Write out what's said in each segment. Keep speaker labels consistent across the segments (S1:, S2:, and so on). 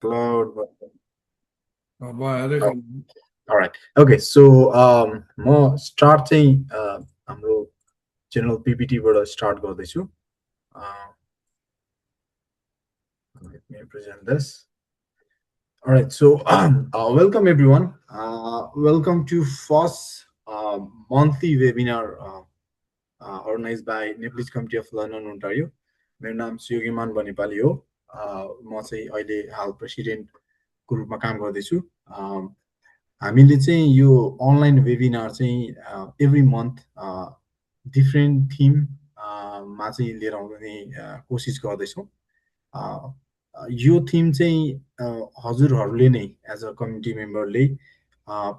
S1: Cloud.
S2: भइहाल्यो काम।
S1: All right. Okay. So म स्टार्ट चाहिँ हाम्रो जेनरल पिपिटीबाट स्टार्ट गर्दैछु. Let me present this. All right. So welcome everyone. Welcome to first monthly webinar organized by Nepalese Committee of London, Ontario. मेरो नाम सुयोगिमान बनेपाली हो. म चाहिँ अहिले हाल प्रेसिडेन्टको रूपमा काम गर्दैछु. हामीले चाहिँ यो अनलाइन वेबिनार चाहिँ एभ्री मन्थ डिफ्रेन्ट थिम मा चाहिँ लिएर आउने कोसिस गर्दैछौँ. यो थिम चाहिँ हजुरहरूले नै एज अ कम्युनिटी मेम्बरले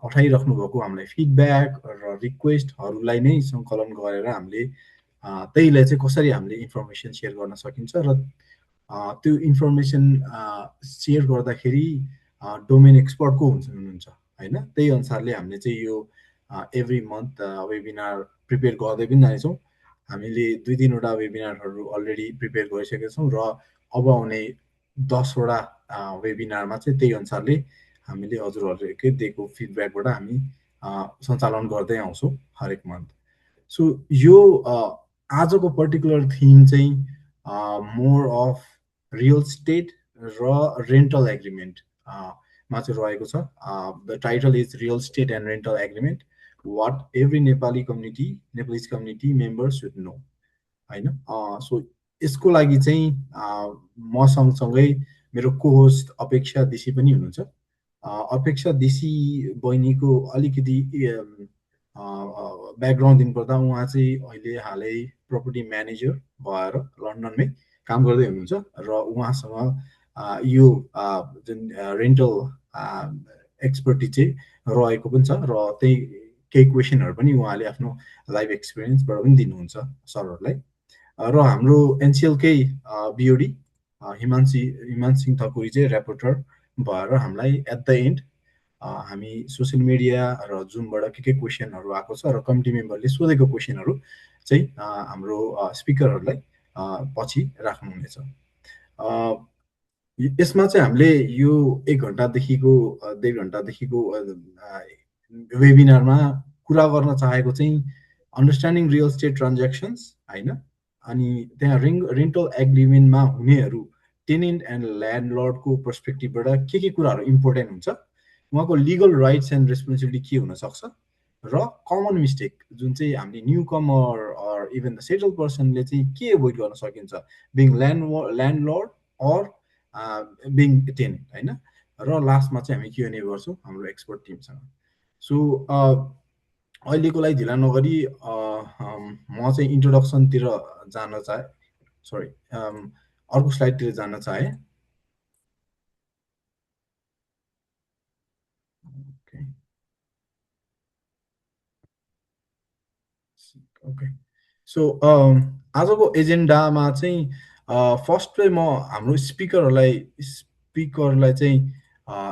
S1: पठाइराख्नु भएको हामीलाई फिडब्याक र रिक्वेस्टहरूलाई नै सङ्कलन गरेर हामीले त्यहीलाई चाहिँ कसरी हामीले इन्फर्मेसन सेयर गर्न सकिन्छ र त्यो इन्फर्मेसन सेयर गर्दाखेरि डोमेन एक्सपर्ट को हुनुहुन्छ होइन, त्यही अनुसारले हामीले चाहिँ यो एभ्री मन्थ वेबिनार प्रिपेयर गर्दै पनि जानेछौँ. हामीले 2-3वटा वेबिनारहरू अलरेडी प्रिपेयर गरिसकेका छौँ र अब आउने 10वटा वेबिनारमा चाहिँ त्यही अनुसारले हामीले हजुरहरूले दिएको फिडब्याकबाट हामी सञ्चालन गर्दै आउँछौँ हरेक मन्थ. सो यो आजको पर्टिकुलर थिम चाहिँ मोर अफ रियल स्टेट र रेन्टल एग्रिमेन्ट मा चाहिँ रहेको छ. The title is real estate and rental agreement what every Nepalese community member should know होइन. सो यसको लागि चाहिँ म सँगसँगै मेरो कोहोस्ट अपेक्षा दिसी पनि हुनुहुन्छ. अपेक्षा दिसी बहिनीको अलिकति ब्याकग्राउन्ड दिनुपर्दा उहाँ चाहिँ अहिले हालै प्रपर्टी म्यानेजर भएर लन्डनमै काम गर्दै हुनुहुन्छ र उहाँसँग यो जुन रेन्टल एक्सपर्टी चाहिँ रहेको पनि छ र त्यही केही क्वेसनहरू पनि उहाँले आफ्नो लाइफ एक्सपिरियन्सबाट पनि दिनुहुन्छ सरहरूलाई. र हाम्रो एनसिएलकै बिओडी हिमान सिंह थकुरी चाहिँ रेपोर्टर भएर हामीलाई एट द एन्ड हामी सोसियल मिडिया र जुमबाट के क्वेसनहरू आएको छ र कमिटी मेम्बरले सोधेको क्वेसनहरू चाहिँ हाम्रो स्पिकरहरूलाई पछि राख्नुहुनेछ. यसमा चाहिँ हामीले यो 1 घन्टादेखिको 1.5 घन्टादेखिको वेबिनारमा कुरा गर्न चाहेको चाहिँ अन्डरस्ट्यान्डिङ रियल स्टेट ट्रान्ज्याक्सन्स होइन, अनि त्यहाँ रेन्टल एग्रिमेन्टमा हुनेहरू टेनेन्ट एन्ड ल्यान्डलर्डको पर्सपेक्टिभबाट के कुराहरू इम्पोर्टेन्ट हुन्छ, उहाँको लिगल राइट्स एन्ड रेस्पोन्सिबिलिटी के हुनसक्छ र कमन मिस्टेक जुन चाहिँ हामीले newcomer or even the settle पर्सनले चाहिँ के एभोइड गर्न सकिन्छ being landlord or being tenant होइन. र लास्टमा चाहिँ हामी क्युएनए गर्छौँ हाम्रो एक्सपर्ट टिमसँग. सो अहिलेको लागि ढिला नगरी म चाहिँ इन्ट्रोडक्सनतिर जान चाहे, सरी अर्को स्लाइडतिर जान चाहे. ओके. सो आजको एजेन्डामा चाहिँ फर्स्टै म हाम्रो स्पिकरलाई चाहिँ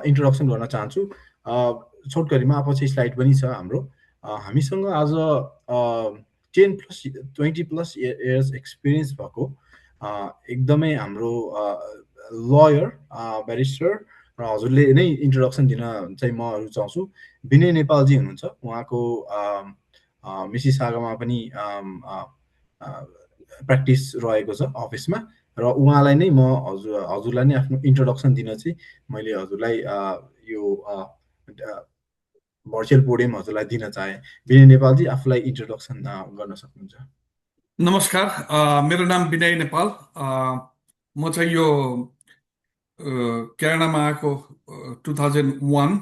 S1: इन्ट्रोडक्सन गर्न चाहन्छु. छोटकरीमा पछि स्लाइड पनि छ हाम्रो. हामीसँग आज 10+ 20+ इयर्स एक्सपिरियन्स भएको एकदमै हाम्रो लयर ब्यारिस्टर र हजुरले नै इन्ट्रोडक्सन दिन चाहिँ म रुचाउँछु. विनय नेपालजी हुनुहुन्छ, उहाँको मिसिसागामा पनि प्र्याक्टिस रहेको छ अफिसमा र उहाँलाई नै म हजुरलाई नै आफ्नो इन्ट्रोडक्सन दिन चाहिँ मैले हजुरलाई यो भर्चुअल पोडियम हजुरलाई दिन चाहे. विनय नेपालजी आफूलाई इन्ट्रोडक्सन गर्न सक्नुहुन्छ.
S2: नमस्कार, मेरो नाम विनय नेपाल. म चाहिँ यो क्यानाडामा आएको 2001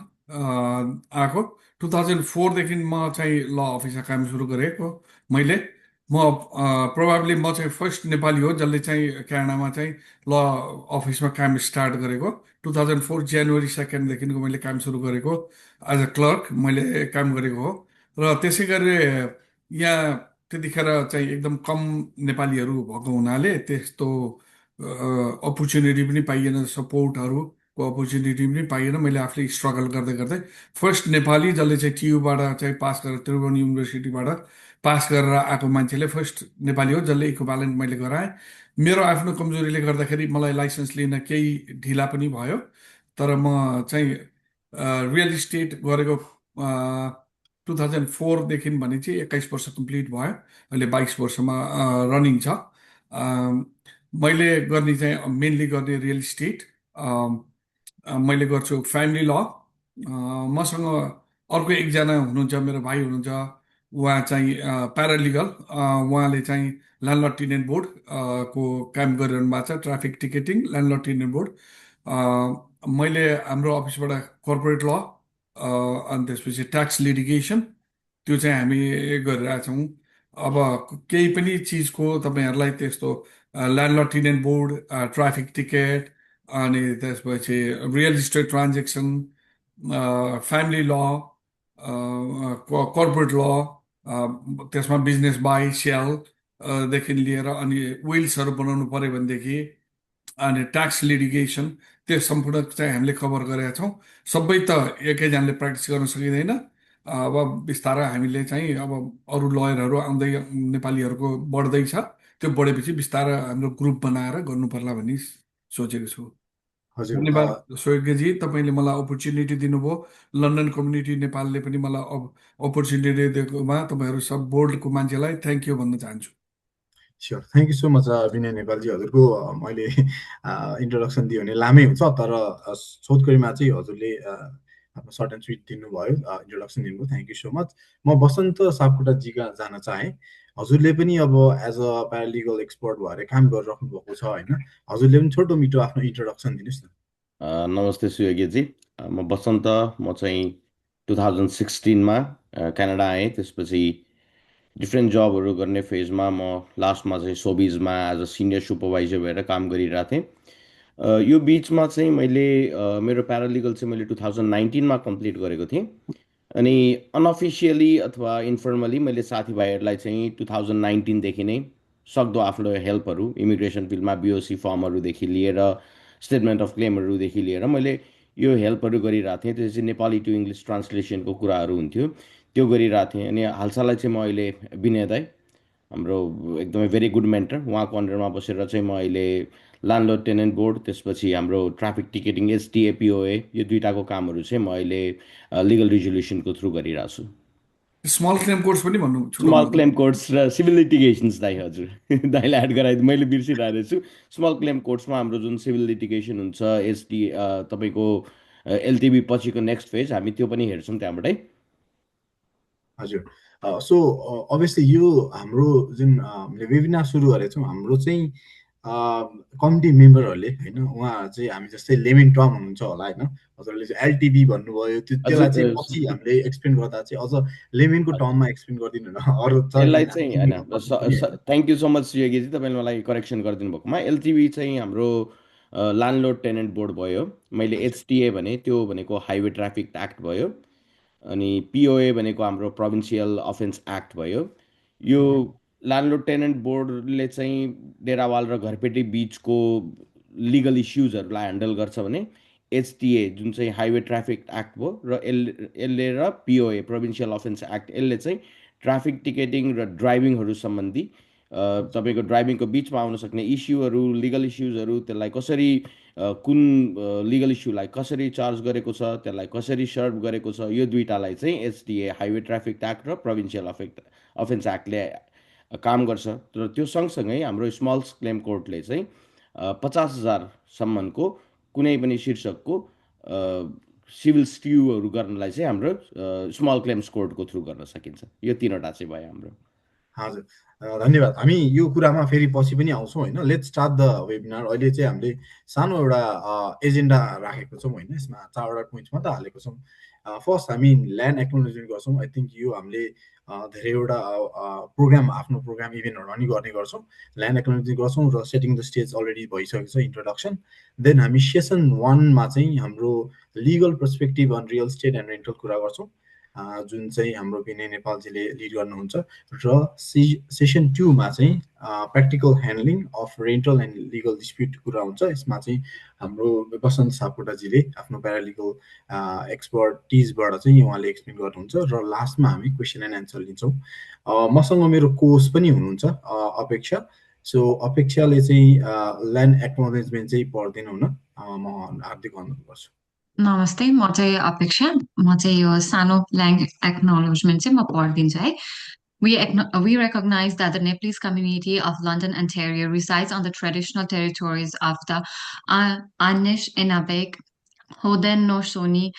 S2: आएको. 2004देखि म चाहिँ ल अफिसमा काम सुरु गरेको. म प्रोभाब्ली म चाहिँ फर्स्ट नेपाली हो जसले चाहिँ क्यानाडामा चाहिँ ल अफिसमा काम स्टार्ट गरेको. 2004 जनवरी 2देखिको मैले काम सुरु गरेको. एज अ क्लर्क मैले काम गरेको हो र त्यसै गरी यहाँ त्यतिखेर चाहिँ एकदम कम नेपालीहरू भएको हुनाले त्यस्तो अपर्च्युनिटी पनि पाइएन, सपोर्टहरूको अपर्च्युनिटी पनि पाइएन. मैले आफूले स्ट्रगल गर्दै गर्दै फर्स्ट नेपाली जसले चाहिँ टियुबाट चाहिँ पास गरेर, त्रिभुवन युनिभर्सिटीबाट पास गरेर आएको मान्छेले फर्स्ट नेपाली हो जसले इक्विभ्यालेन्ट मैले गराएँ. मेरो आफ्नो कमजोरीले गर्दाखेरि मलाई लाइसेन्स लिन केही ढिला पनि भयो तर म चाहिँ रियल इस्टेट गरेको 2004 भने चाहिँ 21 वर्ष कम्प्लिट भयो। अहिले 22 वर्षमा रनिङ छ। मैले गर्ने चाहिँ मेनली गर्ने रियल इस्टेट। मैले गर्छु फ्यामिली ल। मसँग अर्को एकजना हुनुहुन्छ, मेरो भाइ हुनुहुन्छ। उहाँ चाहिँ प्यारालिगल। उहाँले चाहिँ ल्यान्डलर्ड टेनेन्ट बोर्ड को काम गरिरहनु भएको छ, ट्राफिक टिकेटिङ, ल्यान्डलर्ड टेनेन्ट बोर्ड। मैले हाम्रो अफिसबाट कर्पोरेट ल अनि त्यसपछि ट्याक्स लिटिगेसन त्यो चाहिँ हामी गरिरहेछौँ। अब केही पनि चिजको तपाईँहरूलाई त्यस्तो ल्यान्डलर्ड टेनेन्ट बोर्ड, ट्राफिक टिकेट, अनि त्यसपछि रियल इस्टेट ट्रान्जेक्सन, फ्यामिली ल, कर्पोरेट ल, त्यसमा बिजनेस बाई सेल देखि लिएर अनि विल्सहरू बनाउनु पर्यो भनेदेखि, अनि ट्याक्स लिटिगेसन, त्यो सम्पूर्ण चाहिँ हामीले कभर गरेका छौँ। सबै त एकैजनाले प्र्याक्टिस गर्न सकिँदैन। अब बिस्तारै हामीले चाहिँ अब अरू लयरहरू आउँदै नेपालीहरूको बढ्दैछ, त्यो बढेपछि बिस्तारै हाम्रो ग्रुप बनाएर गर्नु पर्ला भन्ने सोचेको छु।
S1: हजुर
S2: धन्यवाद सोयज्ञजी, तपाईँले मलाई अपर्च्युनिटी दिनुभयो। लन्डन कम्युनिटी नेपालले पनि मलाई अपर्च्युनिटी दिएकोमा तपाईँहरू सब बोर्डको मान्छेलाई थ्याङ्क यू भन्न चाहन्छु।
S1: Sure, thank you so much Vinay नेपालजी। हजुरको मैले इन्ट्रोडक्सन दियो भने लामै हुन्छ, तर सोधकरीमा चाहिँ हजुरले आफ्नो सर्ट एन्ड स्विट दिनुभयो, इन्ट्रोडक्सन दिनुभयो। Thank you so much. म बसन्त सापकोटाजीका जान चाहेँ। हजुरले पनि अब एज अ प्यारालिगल एक्सपर्ट भएर काम गरिराख्नु भएको छ होइन, हजुरले पनि छोटो मिठो आफ्नो इन्ट्रोडक्सन दिनुहोस् न।
S3: नमस्ते सुयोगीजी, म बसन्त। म चाहिँ 2016मा क्यानाडा आएँ। त्यसपछि डिफ्रेन्ट जबहरू गर्ने फेजमा म लास्टमा चाहिँ सोबिजमा एज अ सिनियर सुपरभाइजर भएर काम गरिरहेको थिएँ। यो बिचमा चाहिँ मैले मेरो प्यारालिगल चाहिँ मैले 2019मा कम्प्लिट गरेको थिएँ। अनि अनअफिसियली अथवा इन्फर्मली मैले साथीभाइहरूलाई चाहिँ 2019देखि नै सक्दो आफ्नो हेल्पहरू इमिग्रेसन फिल्डमा बिओसी फर्महरूदेखि लिएर स्टेटमेन्ट अफ क्लेमहरूदेखि लिएर मैले यो हेल्पहरू गरिरहेको थिएँ। त्यो चाहिँ नेपाली टु इङ्ग्लिस ट्रान्सलेसनको कुराहरू हुन्थ्यो, त्यो गरिरहेको थिएँ। अनि हालसालै चाहिँ म अहिले विनय दाई, हाम्रो एकदमै भेरी गुड मेन्टर, उहाँको अन्डरमा बसेर चाहिँ म अहिले ल्यान्डलर्ड टेनेन्ट बोर्ड, त्यसपछि हाम्रो ट्राफिक टिकेटिङ एसटिएपिओए, यो दुइटाको कामहरू चाहिँ म अहिले लिगल रिजोल्युसनको थ्रु गरिरहेको छु।
S2: स्मल क्लेम कोर्स पनि भन्नु
S3: स्मल क्लेम कोर्ट्स र सिभिल लिटिगेसन्स दाइ, हजुर दाइले एड गराइदिनु, मैले बिर्सिरहेको छु। स्मल क्लेम कोर्ट्समा हाम्रो जुन सिभिल लिटिगेसन हुन्छ, एसटी तपाईँको एलटिबी पछिको नेक्स्ट फेज हामी त्यो पनि हेर्छौँ त्यहाँबाटै।
S1: हजुर, सो अभियसली यो हाम्रो जुन हामीले वेबिनार सुरु गरेको छौँ, हाम्रो चाहिँ कमिटी मेम्बरहरूले होइन, उहाँहरू चाहिँ हामी जस्तै लेमेन टर्म हुनुहुन्छ होला होइन, हजुरले चाहिँ एलटिबी भन्नुभयो, त्यसलाई चाहिँ पछि हामीले एक्सप्लेन गर्दा चाहिँ अझ लेमेनको टर्ममा एक्सप्लेन गरिदिनु न अरू
S3: यसलाई चाहिँ होइन। थ्याङ्क यू सो मच सुयोगीजी, तपाईँले मलाई करेक्सन गरिदिनु भएकोमा। एलटिबी चाहिँ हाम्रो ल्यान्डलर्ड टेनेन्ट बोर्ड भयो। मैले एचटिए भने त्यो भनेको हाइवे ट्राफिक एक्ट भयो। अनि पिओए भनेको हाम्रो प्रोभिन्सियल अफेन्स एक्ट भयो। यो ल्यान्डलर्ड टेनेन्ट बोर्डले चाहिँ डेरावाल र घरपेटी बिचको लिगल इस्युजहरूलाई ह्यान्डल गर्छ भने एचटिए जुन चाहिँ हाइवे ट्राफिक एक्ट भयो र यसले र पिओए प्रोभिन्सियल अफेन्स एक्ट, यसले चाहिँ ट्राफिक टिकेटिङ र ड्राइभिङहरू सम्बन्धी तपाईँको ड्राइभिङको बिचमा आउन सक्ने इस्युहरू, लिगल इस्युजहरू, त्यसलाई कसरी कुन लिगल इस्युलाई कसरी चार्ज गरेको छ, त्यसलाई कसरी सर्भ गरेको छ, यो दुइटालाई चाहिँ एचटिए हाइवे ट्राफिक एक्ट र प्रोभिन्सियल अफेन्स एक्टले काम गर्छ। तर त्यो सँगसँगै हाम्रो स्मल क्लेम कोर्टले चाहिँ 50,000सम्मको कुनै पनि शीर्षकको सिभिल स्ट्युहरू गर्नलाई चाहिँ हाम्रो स्मल क्लेम्स कोर्टको थ्रु गर्न सकिन्छ। यो तिनवटा चाहिँ भयो हाम्रो।
S1: हजुर, धन्यवाद। हामी यो कुरामा फेरि पछि पनि आउँछौँ होइन। Let's start the webinar. अहिले चाहिँ हामीले सानो एउटा एजेन्डा राखेको छौँ होइन, यसमा 4वटा पोइन्ट्स मात्रै हालेको छौँ। फर्स्ट हामी ल्यान्ड एक्नोलेजमेन्ट गर्छौँ। आई थिङ्क यो हामीले धेरैवटा प्रोग्राम, आफ्नो प्रोग्राम इभेन्टहरू पनि गर्ने गर्छौँ। ल्यान्ड एक्नोलेजमेन्ट गर्छौँ र सेटिङ द स्टेज अलरेडी भइसकेको छ, इन्ट्रोडक्सन। देन हामी सेसन 1मा चाहिँ हाम्रो legal perspective on real estate and rental कुरा गर्छौँ, जुन चाहिँ हाम्रो विनय नेपालजीले लिड गर्नुहुन्छ। र सेसन 2मा चाहिँ practical handling of rental and legal dispute कुरा हुन्छ। यसमा चाहिँ हाम्रो बसन्त सापकोटाजीले आफ्नो प्यारालिगल एक्सपर्टिजबाट चाहिँ उहाँले एक्सप्लेन गर्नुहुन्छ। र लास्टमा हामी क्वेसन एन्ड एन्सर लिन्छौँ। मसँग मेरो कोर्स पनि हुनुहुन्छ अपेक्षा। सो अपेक्षाले चाहिँ ल्यान्ड एक्नोलेजमेन्ट चाहिँ पढिदिनु हुन म हार्दिक अनुरोध गर्छु।
S4: नमस्ते, म चाहिँ अपेक्षा। म चाहिँ यो सानो ल्याङ्ग्वेज एक्नोलेजमेन्ट चाहिँ म पढिदिन्छु है। We recognize that the Nepalese community of London, Ontario resides on the traditional territories of the Anishinaabe, Haudenosaunee,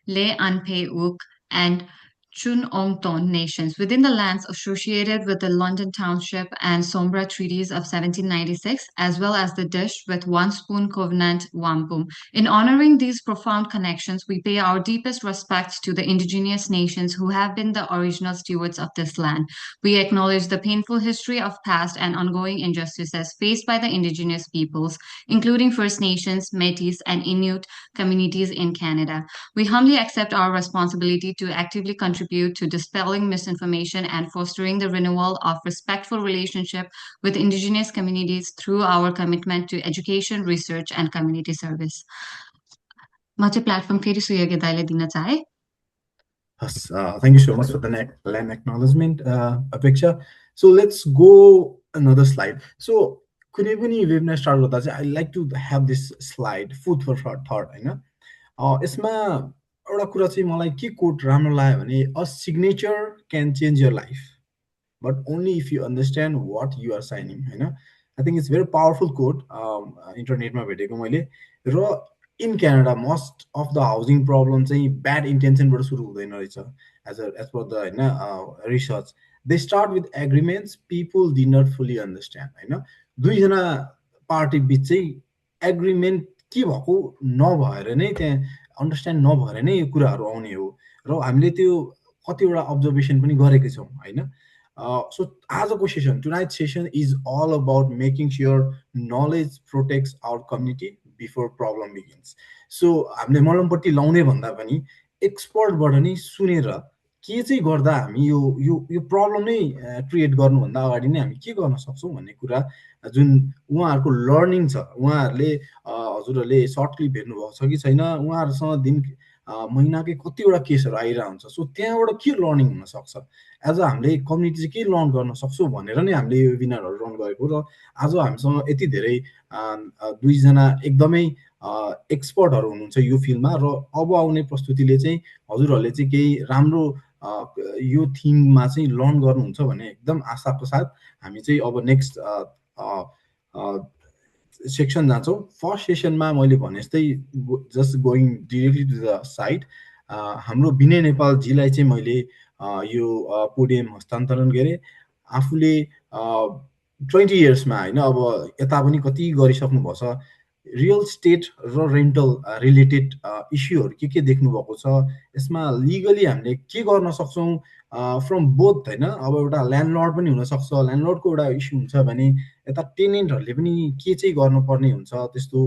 S4: Le'Anpeuc, and Chunongton nations within the lands associated with the London Township and Sombra Treaties of 1796, as well as the Dish with One Spoon Covenant Wampum. In honoring these profound connections, we pay our deepest respects to the indigenous nations who have been the original stewards of this land. We acknowledge the painful history of past and ongoing injustices faced by the indigenous peoples, including First Nations, Métis, and Inuit communities in Canada. We humbly accept our responsibility to actively contribute to dispelling misinformation and fostering the renewal of respectful relationship with Indigenous communities through our commitment to education, research, and community service. म चाहिँ platform फेरि सुयोगी दाइले दिन चाहे।
S1: Thank you so much for the land acknowledgement, Apeksha. So let's go another slide. So कुनै पनि webinar start गर्दा चाहिँ I like to have this slide food for thought होइन। यसमा एउटा कुरा चाहिँ मलाई के कोट राम्रो लाग्यो भने a signature can change your life but only if you understand what you are signing होइन। I think it's very powerful quote इन्टरनेटमा भेटेको मैले। र in Canada most of the housing problem चाहिँ ब्याड इन्टेन्सनबाट सुरु हुँदैन रहेछ एज पर द होइन research. They start with agreements people do not fully understand होइन। दुईजना पार्टी बिच चाहिँ एग्रिमेन्ट के भएको नभएर नै त्यहाँ अन्डरस्ट्यान्ड नभएर नै यो कुराहरू आउने हो। र हामीले त्यो कतिवटा अब्जर्भेसन पनि गरेकै छौँ होइन। So आजको session tonight session is all about making sure knowledge protects our community before problem begins. So हामीले मलमपट्टि लाउने भन्दा पनि एक्सपर्टबाट नै सुनेर के चाहिँ गर्दा हामी यो यो यो प्रब्लम नै क्रिएट गर्नुभन्दा अगाडि नै हामी के गर्न सक्छौँ भन्ने कुरा जुन उहाँहरूको लर्निङ छ। उहाँहरूले हजुरहरूले सर्ट क्लिप हेर्नुभएको छ कि छैन, उहाँहरूसँग दिन महिनाकै कतिवटा केसहरू आइरहेको हुन्छ। सो त्यहाँबाट के लर्निङ हुनसक्छ, एज अ हामीले कम्युनिटी चाहिँ के लर्न गर्न सक्छौँ भनेर नै हामीले यो वेबिनारहरू रन गरेको। र आज हामीसँग यति धेरै दुईजना एकदमै एक्सपर्टहरू हुनुहुन्छ यो फिल्डमा। र अब आउने प्रस्तुतिले चाहिँ हजुरहरूले चाहिँ केही राम्रो यो थिममा चाहिँ लर्न गर्नुहुन्छ भन्ने एकदम आशाको साथ हामी चाहिँ अब नेक्स्ट सेक्सन जान्छौँ। फर्स्ट सेसनमा मैले भने जस्तै just going directly to the side, हाम्रो विनय नेपालजीलाई चाहिँ मैले यो पोडियम हस्तान्तरण गरेँ। आफूले 20 इयर्समा होइन अब यता पनि कति गरिसक्नु भएको छ, रियल स्टेट र रेन्टल रिलेटेड इस्युहरू के देख्नुभएको छ, यसमा लिगली हामीले के गर्न सक्छौँ फ्रम बोथ होइन। अब एउटा ल्यान्डलर्ड पनि हुनसक्छ, ल्यान्डलर्डको एउटा इस्यु हुन्छ भने यता टेनेन्टहरूले पनि के चाहिँ गर्नुपर्ने हुन्छ त्यस्तो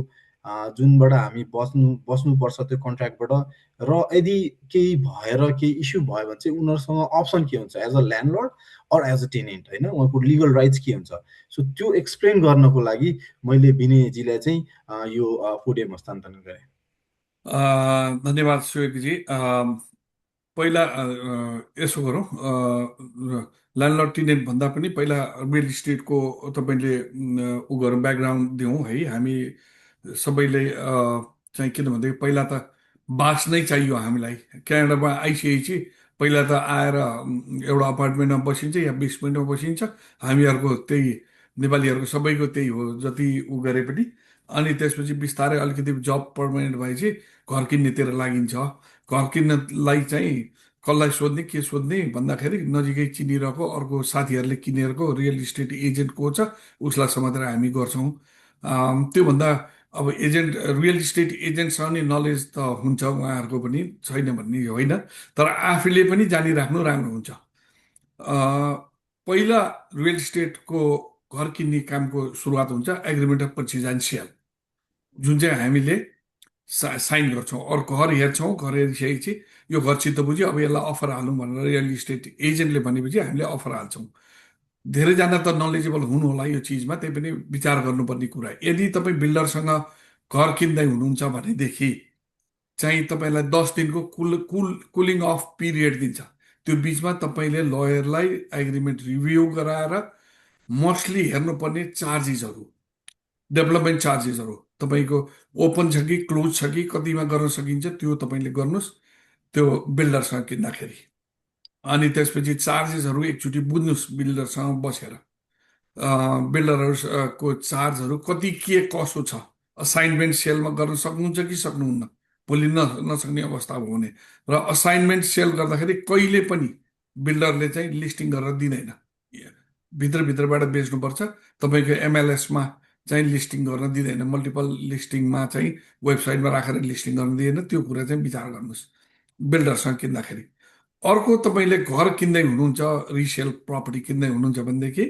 S1: जुनबाट हामी बस्नुपर्छ त्यो कन्ट्र्याक्टबाट। र यदि केही भएर केही इस्यु भयो भने चाहिँ उनीहरूसँग अप्सन के हुन्छ as a landlord or as a tenant होइन, उहाँको लिगल राइट्स के हुन्छ। सो त्यो एक्सप्लेन गर्नको लागि मैले विनयजीलाई चाहिँ यो पोडियम हस्तान्तरण गरेँ।
S2: धन्यवाद सुयोगजी। पहिला यसो गरौँ, ल्यान्डलर्ड टेनेन्ट भन्दा पनि पहिला रियल इस्टेटको तपाईँले उ गरौँ, ब्याकग्राउन्ड दिउँ है। हामी सबैले चाहिँ किन भन्दाखेरि पहिला त बास नै चाहियो हामीलाई। क्यानाडामा आइसकेपछि पहिला त आएर एउटा अपार्टमेन्टमा बसिन्छ या बेसमेन्टमा बसिन्छ। हामीहरूको त्यही नेपालीहरूको सबैको त्यही हो जति उ गरे पनि। अनि त्यसपछि बिस्तारै अलिकति जब पर्मानेन्ट भएपछि घर किन्नेतिर लागिन्छ। घर किन्नलाई चाहिँ कसलाई सोध्ने के सोध्ने भन्दाखेरि नजिकै चिनिरहेको अर्को साथीहरूले किनेरको रियल इस्टेट एजेन्ट को छ उसलाई समातेर हामी गर्छौँ। त्योभन्दा अब एजेन्ट रियल इस्टेट एजेन्टसँग नि नलेज त हुन्छ, उहाँहरूको पनि छैन भन्ने होइन, तर आफूले पनि जानिराख्नु राम्रो हुन्छ। पहिला रियल इस्टेटको घर किन्ने कामको सुरुवात हुन्छ एग्रिमेन्ट अफ पर्चेज, जुन चाहिँ हामीले साइन गर्छौँ। अर्को घर हेर्छौँ, घर हेरिसकेपछि यो घर चित्त बुझ्यो अब यसलाई अफर हालौँ भनेर रियल इस्टेट एजेन्टले भनेपछि हामीले अफर हाल्छौँ। धेरैजना त नलेजेबल हुनु होला यो चिजमा, त्यही पनि विचार गर्नुपर्ने कुरा। यदि तपाईँ बिल्डरसँग घर किन्दै हुनुहुन्छ भनेदेखि चाहिँ तपाईँलाई 10 दिनको कुलिङ अफ पिरियड दिन्छ। त्यो बिचमा तपाईँले लयरलाई एग्रिमेन्ट रिभ्यू गराएर मोस्टली हेर्नुपर्ने चार्जेसहरू, डेभलपमेन्ट चार्जेसहरू तपाईँको ओपन छ कि क्लोज छ कि कतिमा गर्न सकिन्छ त्यो तपाईँले गर्नुहोस् त्यो बिल्डरसँग किन्दाखेरि। अनि त्यसपछि चार्जेसहरू एकचोटि बुझ्नुहोस् बिल्डरसँग बसेर बिल्डरहरूको चार्जहरू कति के कसो छ, असाइनमेन्ट सेलमा गर्न सक्नुहुन्छ कि सक्नुहुन्न, भोलि नसक्ने अवस्था हो भने। र असाइनमेन्ट सेल गर्दाखेरि कहिले पनि बिल्डरले चाहिँ लिस्टिङ गरेर दिँदैन, भित्रभित्रबाट बेच्नुपर्छ। तपाईँको एमएलएसमा चाहिँ लिस्टिङ गर्न दिँदैन, मल्टिपल लिस्टिङमा चाहिँ वेबसाइटमा राखेर लिस्टिङ गर्न दिँदैन। त्यो कुरा चाहिँ विचार गर्नुहोस् बिल्डरसँग किन्दाखेरि। अर्को, तपाईँले घर किन्दै हुनुहुन्छ, रिसेल प्रपर्टी किन्दै हुनुहुन्छ भनेदेखि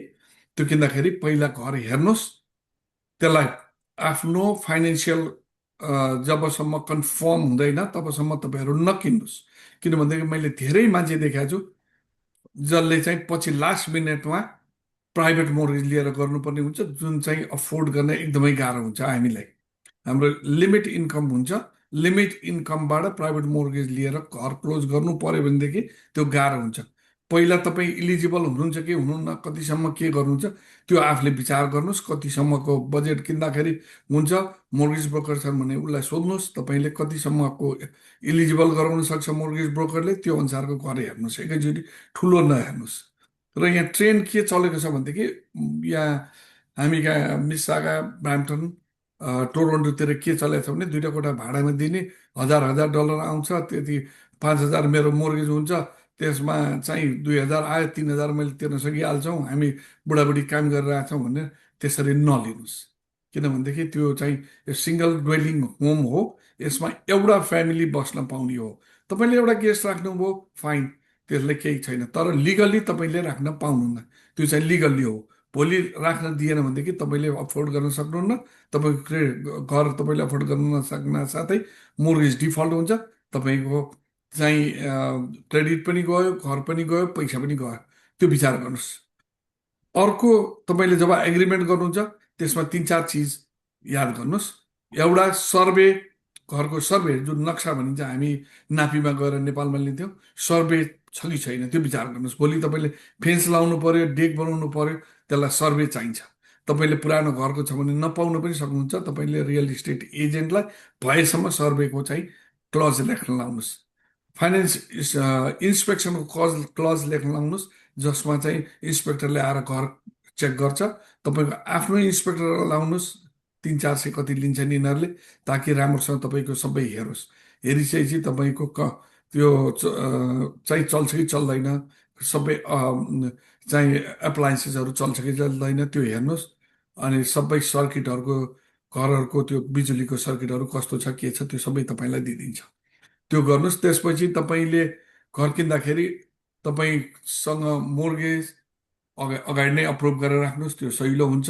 S2: त्यो किन्दाखेरि पहिला घर हेर्नुहोस्, त्यसलाई आफ्नो फाइनेन्सियल जबसम्म कन्फर्म हुँदैन तबसम्म तपाईँहरू नकिन्नुहोस्। किनभनेदेखि मैले धेरै मान्छे देखाएको छु जसले चाहिँ पछि लास्ट मिनटमा प्राइभेट मोर्गेज लिएर गर्नुपर्ने हुन्छ, जुन चाहिँ अफोर्ड गर्न एकदमै गाह्रो हुन्छ हामीलाई। हाम्रो लिमिट इन्कम हुन्छ, लिमिट इन्कमबाट प्राइभेट मोर्गेज लिएर घर क्लोज गर्नु पर्यो भनेदेखि त्यो गाह्रो हुन्छ। पहिला तपाईँ इलिजिबल हुनुहुन्छ कि हुनुहुन्न, कतिसम्म के गर्नुहुन्छ त्यो आफूले विचार गर्नुहोस्। कतिसम्मको बजेट किन्दाखेरि हुन्छ, मोर्गेज ब्रोकर छन् भने उसलाई सोध्नुहोस् तपाईँले कतिसम्मको इलिजिबल गराउन सक्छ मोर्गेज ब्रोकरले, त्यो अनुसारको घर हेर्नुहोस्, एकैचोटि ठुलो नहेर्नुहोस्। र यहाँ ट्रेन्ड के चलेको छ भनेदेखि यहाँ हामी कहाँ मिसागा, ब्राम्पटन, टोरन्टोतिर के चलेको छ भने दुईवटा कोठा भाडामा दिने, $1000 आउँछ, त्यति 5000 मेरो मोर्गेज हुन्छ, त्यसमा चाहिँ 2000 आयो, 3000 मैले तिर्न सकिहाल्छौँ, हामी बुढाबुढी काम गरिरहेको छौँ भनेर त्यसरी नलिनुहोस्। किनभनेदेखि त्यो चाहिँ सिङ्गल ड्वेलिङ होम हो, यसमा एउटा फ्यामिली बस्न पाउने हो। तपाईँले एउटा गेस्ट राख्नुभयो फाइन, त्यसले केही छैन, तर लिगल्ली तपाईँले राख्न पाउनुहुन्न, त्यो चाहिँ लिगल्ली हो। भोलि राख्न दिएन भनेदेखि तपाईँले अफोर्ड गर्न सक्नुहुन्न, तपाईँको घर तपाईँले अफोर्ड गर्न नसक्न साथै मोर्गेज डिफल्ट हुन्छ, तपाईँको चाहिँ क्रेडिट पनि गयो, घर पनि गयो, पैसा पनि गयो, त्यो विचार गर्नुहोस्। अर्को, तपाईँले जब एग्रिमेन्ट गर्नुहुन्छ त्यसमा 3-4 चिज याद गर्नुहोस्। एउटा सर्वे, घरको सर्वे जुन नक्सा भनिन्छ, हामी नापीमा गएर नेपालमा लिन्थ्यौँ, सर्वे छ कि छैन त्यो विचार गर्नुहोस्। भोलि तपाईँले फेन्स लाउनु पर्यो, डेक बनाउनु पर्यो, त्यसलाई सर्वे चाहिन्छ। तपाईँले पुरानो घरको छ भने नपाउनु पनि सक्नुहुन्छ, तपाईँले रियल इस्टेट एजेन्टलाई भएसम्म सर्वेको चाहिँ क्लज लेख्न लाउनुहोस्। फाइनेन्स इन्सपेक्सनको क्लज लेख्न लाउनुहोस्, जसमा चाहिँ इन्सपेक्टरले आएर घर चेक गर्छ। तपाईँको आफ्नो इन्सपेक्टर लाउनुहोस्, 300-400 कति लिन्छन् यिनीहरूले, ताकि राम्रोसँग तपाईँको सबै हेरोस्। हेरिसकेपछि तपाईँको त्यो चाहिँ चल्छ कि चल्दैन, सबै चाहिँ एप्लायन्सेसहरू चल्छ कि चल्दैन त्यो हेर्नुहोस्। अनि सबै सर्किटहरूको, घरहरूको त्यो बिजुलीको सर्किटहरू कस्तो छ के छ त्यो सबै तपाईँलाई दिइदिन्छ, त्यो गर्नुहोस्। त्यसपछि तपाईँले घर किन्दाखेरि तपाईँसँग मोर्गेज अगाडि नै अप्रुभ गरेर राख्नुहोस्, त्यो सहिलो हुन्छ।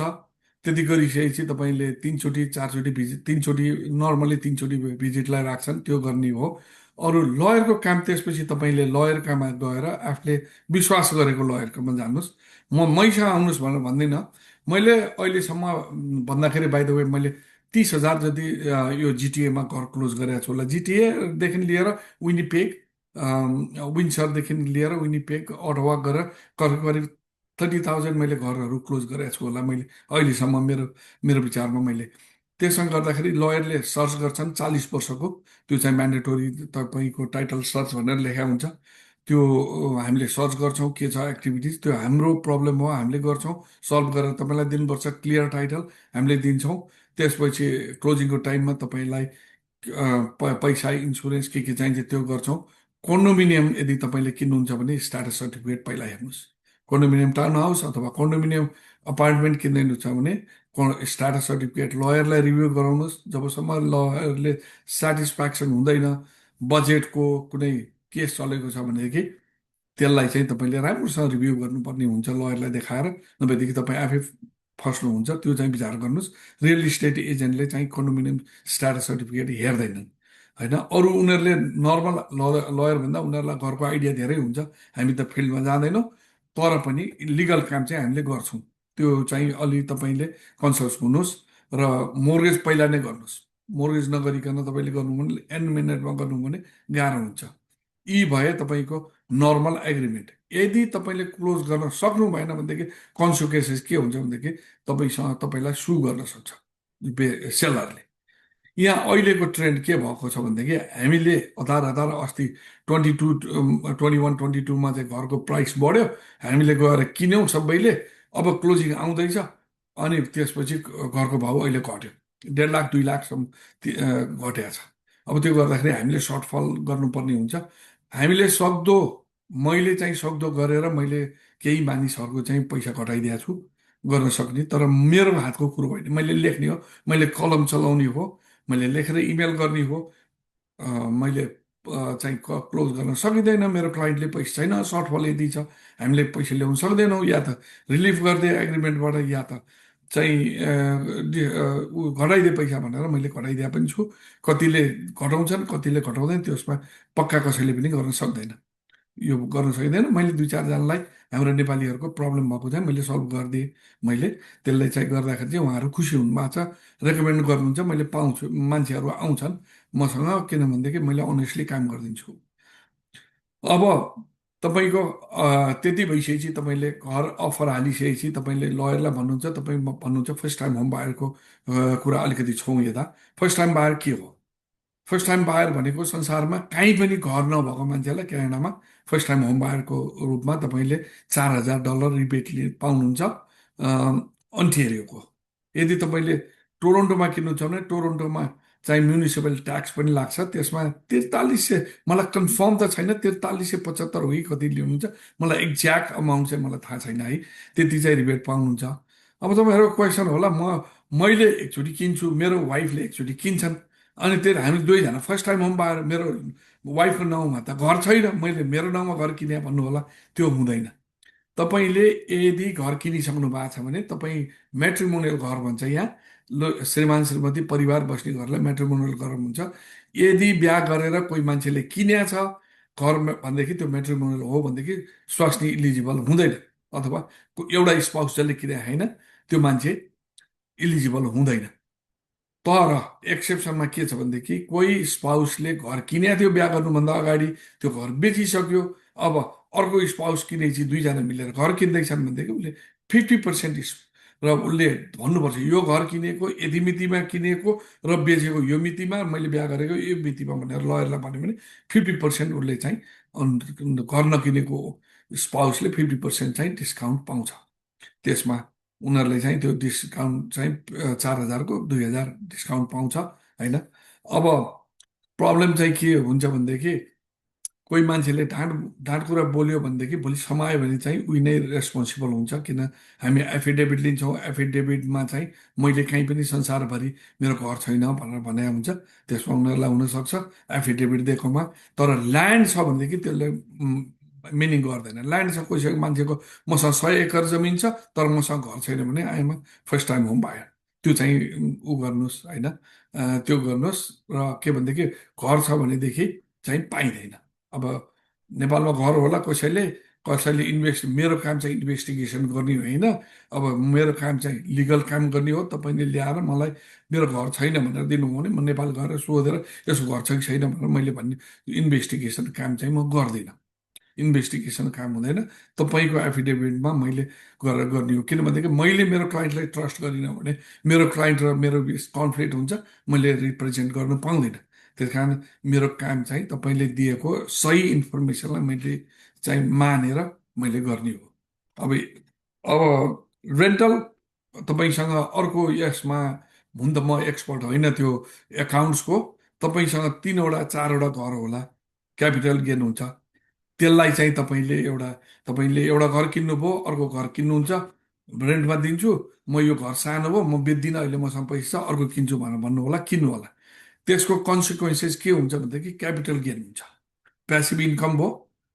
S2: त्यति गरिसकेपछि तपाईँले 3-4चोटि भिजिट, 3चोटि नर्मली 3चोटि भिजिटलाई राख्छन्, त्यो गर्ने हो। अरू लयरको काम, त्यसपछि तपाईँले लयरकामा गएर आफूले विश्वास गरेको लयरकोमा जानुहोस्। मैसँग आउनुहोस् भनेर भन्दिनँ, मैले अहिलेसम्म भन्दाखेरि बाइ द वे मैले 30,000 जति यो जिटिएमा घर क्लोज गरेको छु होला। जिटिएदेखि लिएर विनिपेग, विन्सरदेखि लिएर विनिपेग, अटवा गरेर करिब 30,000 मैले घरहरू क्लोज गरेको छु होला मैले अहिलेसम्म, मेरो विचारमा। मैले त्यससँग गर्दाखेरि लयरले सर्च गर्छन् 40 वर्षको, त्यो चाहिँ म्यान्डेटोरी, तपाईँको टाइटल सर्च भनेर लेखा हुन्छ, त्यो हामीले सर्च गर्छौँ के छ एक्टिभिटिज, त्यो हाम्रो प्रब्लम हो, हामीले गर्छौँ, सल्भ गरेर तपाईँलाई दिनुपर्छ क्लियर टाइटल, हामीले दिन्छौँ। त्यसपछि क्लोजिङको टाइममा तपाईँलाई पैसा, इन्सुरेन्स के चाहिन्छ त्यो गर्छौँ। कन्डोमिनियम यदि तपाईँले किन्नुहुन्छ भने स्ट्याटस सर्टिफिकेट पहिला हेर्नुहोस्। कन्डोमिनियम टाउन हाउस अथवा कन्डोमिनियम अपार्टमेन्ट किन्दैन छ भने स्ट्याटस सर्टिफिकेट लयरलाई रिभ्यू गराउनुहोस्। जबसम्म लयरले सेटिस्फ्याक्सन हुँदैन, बजेटको कुनै केस चलेको छ भनेदेखि त्यसलाई चाहिँ तपाईँले राम्रोसँग रिभ्यू गर्नुपर्ने हुन्छ लयरलाई देखाएर, नभएदेखि तपाईँ आफै फस्नुहुन्छ। त्यो चाहिँ विचार गर्नुहोस्। रियल इस्टेट एजेन्टले चाहिँ कन्डोमिनियम स्ट्याटस सर्टिफिकेट हेर्दैनन्, होइन। अरू उनीहरूले नर्मल लयरभन्दा उनीहरूलाई घरको आइडिया धेरै हुन्छ, हामी त फिल्डमा जाँदैनौँ, तर पनि लिगल काम चाहिँ हामीले गर्छौँ। त्यो चाहिँ अलि तपाईँले कन्सल्ट हुनुहोस् र मोर्गेज पहिला नै गर्नुहोस्। मोर्गेज नगरिकन तपाईँले गर्नु भने एन्ड मिनेटमा गर्नु भने गाह्रो हुन्छ। यी भए तपाईँको नर्मल एग्रिमेन्ट। यदि तपाईँले क्लोज गर्न सक्नु भएन भनेदेखि कन्सिक्वेन्सेस के हुन्छ भनेदेखि तपाईँसँग, तपाईँलाई सु गर्न सक्छ सेलरले। यहाँ अहिलेको ट्रेन्ड के भएको छ भनेदेखि हामीले हतार हतार अस्ति 21-22मा चाहिँ घरको प्राइस बढ्यो, हामीले गएर किन्यौँ सबैले, अब क्लोजिङ आउँदैछ, अनि त्यसपछि घरको भाउ अहिले घट्यो, 1.5 लाख 2 लाखसम्म घटेको छ। अब त्यो गर्दाखेरि हामीले सर्टफल गर्नुपर्ने हुन्छ। हामीले सक्दो, मैले चाहिँ सक्दो गरेर मैले केही मानिसहरूको चाहिँ पैसा घटाइदिएको छु गर्न सक्ने, तर मेरो हातको कुरो होइन। मैले लेख्ने हो, मैले कलम चलाउने हो, मैले लेखेर इमेल गर्ने हो। मैले चाहिँ क्लोज गर्न सकिँदैन, मेरो क्लाइन्टले पैसा छैन, सर्टफल यदि छ, हामीले पैसा ल्याउन सक्दैनौँ, या त रिलिफ गरिदिए एग्रिमेन्टबाट, या त चाहिँ घटाइदिए पैसा भनेर मैले घटाइदिए पनि छु। कतिले घटाउँछन्, कतिले घटाउँदैन, त्यसमा पक्का कसैले पनि गर्न सक्दैन, यो गर्न सकिँदैन। मैले 2-4जनालाई हाम्रो नेपालीहरूको प्रब्लम भएको चाहिँ मैले सल्भ गरिदिएँ। मैले त्यसलाई चाहिँ गर्दाखेरि चाहिँ उहाँहरू खुसी हुनुभएको छ, रेकमेन्ड गर्नुहुन्छ, मैले पाउँछु, मान्छेहरू आउँछन् मसँग, किनभनेदेखि मैले अनेस्टली काम गरिदिन्छु। अब तपाईँको त्यति भइसकेपछि तपाईँले घर अफर हालिसकेपछि तपाईँले लयरलाई भन्नुहुन्छ, तपाईँ भन्नुहुन्छ फर्स्ट टाइम होम बायरको कुरा अलिकति छौँ यता। फर्स्ट टाइम बायर के हो? फर्स्ट टाइम बायर भनेको संसारमा कहीँ पनि घर नभएको मान्छेलाई क्यानाडामा फर्स्ट टाइम होम बायरको रूपमा तपाईँले $4,000 रिबेट पाउनुहुन्छ अन्टेरियोको। यदि तपाईँले टोरन्टोमा किन्नु छ भने टोरन्टोमा चाहिँ म्युनिसिपल ट्याक्स पनि लाग्छ, त्यसमा 4300, मलाई कन्फर्म त छैन, 4375 हो कि कति लिनुहुन्छ, मलाई एक्ज्याक्ट अमाउन्ट चाहिँ मलाई थाहा छैन है, त्यति चाहिँ रिबेट पाउनुहुन्छ। अब तपाईँहरूको क्वेसन होला, मैले एकचोटि किन्छु, मेरो वाइफले एकचोटि किन्छन्, अनि त्यही हामी दुईजना फर्स्ट टाइम होम बायर, मेरो वाइफको नाउँमा त घर छैन, मैले मेरो नाउँमा घर किने भन्नु होला, त्यो हुँदैन। तपाईँले यदि घर किनिसक्नु भएको छ भने तपाईँ म्याट्रिमोनियल घर भन्छ यहाँ, श्रीमान श्रीमती परिवार बस्ने घरलाई म्याट्रिमोनियल घर भन्छ। यदि बिहा गरेर कोही मान्छेले किन्या छ घर भनेदेखि त्यो म्याट्रिमोनियल हो भनेदेखि स्वास्नी इलिजिबल हुँदैन, अथवा एउटा स्पाउस जसले किने होइन त्यो मान्छे इलिजिबल हुँदैन। तर एक्सेप्सनमा के छ भनेदेखि कोही स्पाउसले घर किनेको थियो बिहा गर्नुभन्दा अगाडि, त्यो घर बेचिसक्यो, अब अर्को स्पाउस किनेपछि दुईजना मिलेर घर किन्दैछन् भनेदेखि उसले 50% र उसले भन्नुपर्छ यो घर किनेको यति मितिमा किनेको र बेचेको यो मितिमा, मैले बिहा गरेको यो मितिमा भनेर लयरलाई भन्यो भने 50% उसले चाहिँ घर नकिनेको स्पाउसले 50% चाहिँ डिस्काउन्ट पाउँछ। त्यसमा उनीहरूले चाहिँ त्यो डिस्काउन्ट चाहिँ 4,000को 2,000 डिस्काउन्ट पाउँछ होइन। अब प्रब्लम चाहिँ के हुन्छ भनेदेखि कोही मान्छेले ढाँट कुरा बोल्यो भनेदेखि भोलि समायो भने चाहिँ उही नै रेस्पोन्सिबल हुन्छ, किन हामी एफिडेभिट लिन्छौँ, एफिडेभिटमा चाहिँ मैले कहीँ पनि संसारभरि मेरो घर छैन भनेर भने हुन्छ, त्यसमा उनीहरूलाई हुनसक्छ एफिडेभिट दिएकोमा। तर ल्यान्ड छ भनेदेखि त्यसले मिनिङ गर्दैन। ल्यान्ड छ कसैको मान्छेको, मसँग 100 एकर जमिन छ तर मसँग घर छैन भने I'm first time home buyer, त्यो चाहिँ ऊ गर्नुहोस् होइन, त्यो गर्नुहोस्। र के भनेदेखि घर छ भनेदेखि चाहिँ पाइँदैन। अब नेपालमा घर होला कसैले, कसैले मेरो काम चाहिँ इन्भेस्टिगेसन गर्ने होइन, अब मेरो काम चाहिँ लिगल काम गर्ने हो। तपाईँले ल्याएर मलाई मेरो घर छैन भनेर दिनुभयो भने म नेपाल गएर सोधेर यसो घर छ कि छैन भनेर मैले भन्ने इन्भेस्टिगेसन काम चाहिँ म गर्दिनँ। इन्भेस्टिगेसन काम हुँदैन, तपाईँको एफिडेभिटमा मैले गरेर गर्ने हो। किनभनेदेखि मैले मेरो क्लाइन्टलाई ट्रस्ट गरिनँ भने मेरो क्लाइन्ट र मेरो बिच कन्फ्लिक्ट हुन्छ, मैले रिप्रेजेन्ट गर्नु पाउँदिनँ। त्यस कारण मेरो काम चाहिँ तपाईँले दिएको सही इन्फर्मेसनलाई मैले चाहिँ मानेर मैले गर्ने हो। अब रेन्टल तपाईँसँग अर्को, यसमा हुन त म एक्सपर्ट होइन त्यो एकाउन्ट्सको, तपाईँसँग 3वटा 4वटा घर होला, क्यापिटल गेन हुन्छ, त्यसलाई चाहिँ तपाईँले एउटा घर किन्नुभयो, अर्को घर किन्नुहुन्छ, रेन्टमा दिन्छु, म यो घर सानो भयो म बेच्दिनँ, अहिले मसँग पैसा छ अर्को किन्छु भनेर भन्नु होला, किन्नु होला। त्यसको कन्सिक्वेन्सेस के हुन्छ भनेदेखि क्यापिटल गेन हुन्छ, प्यासिभ इन्कम भयो,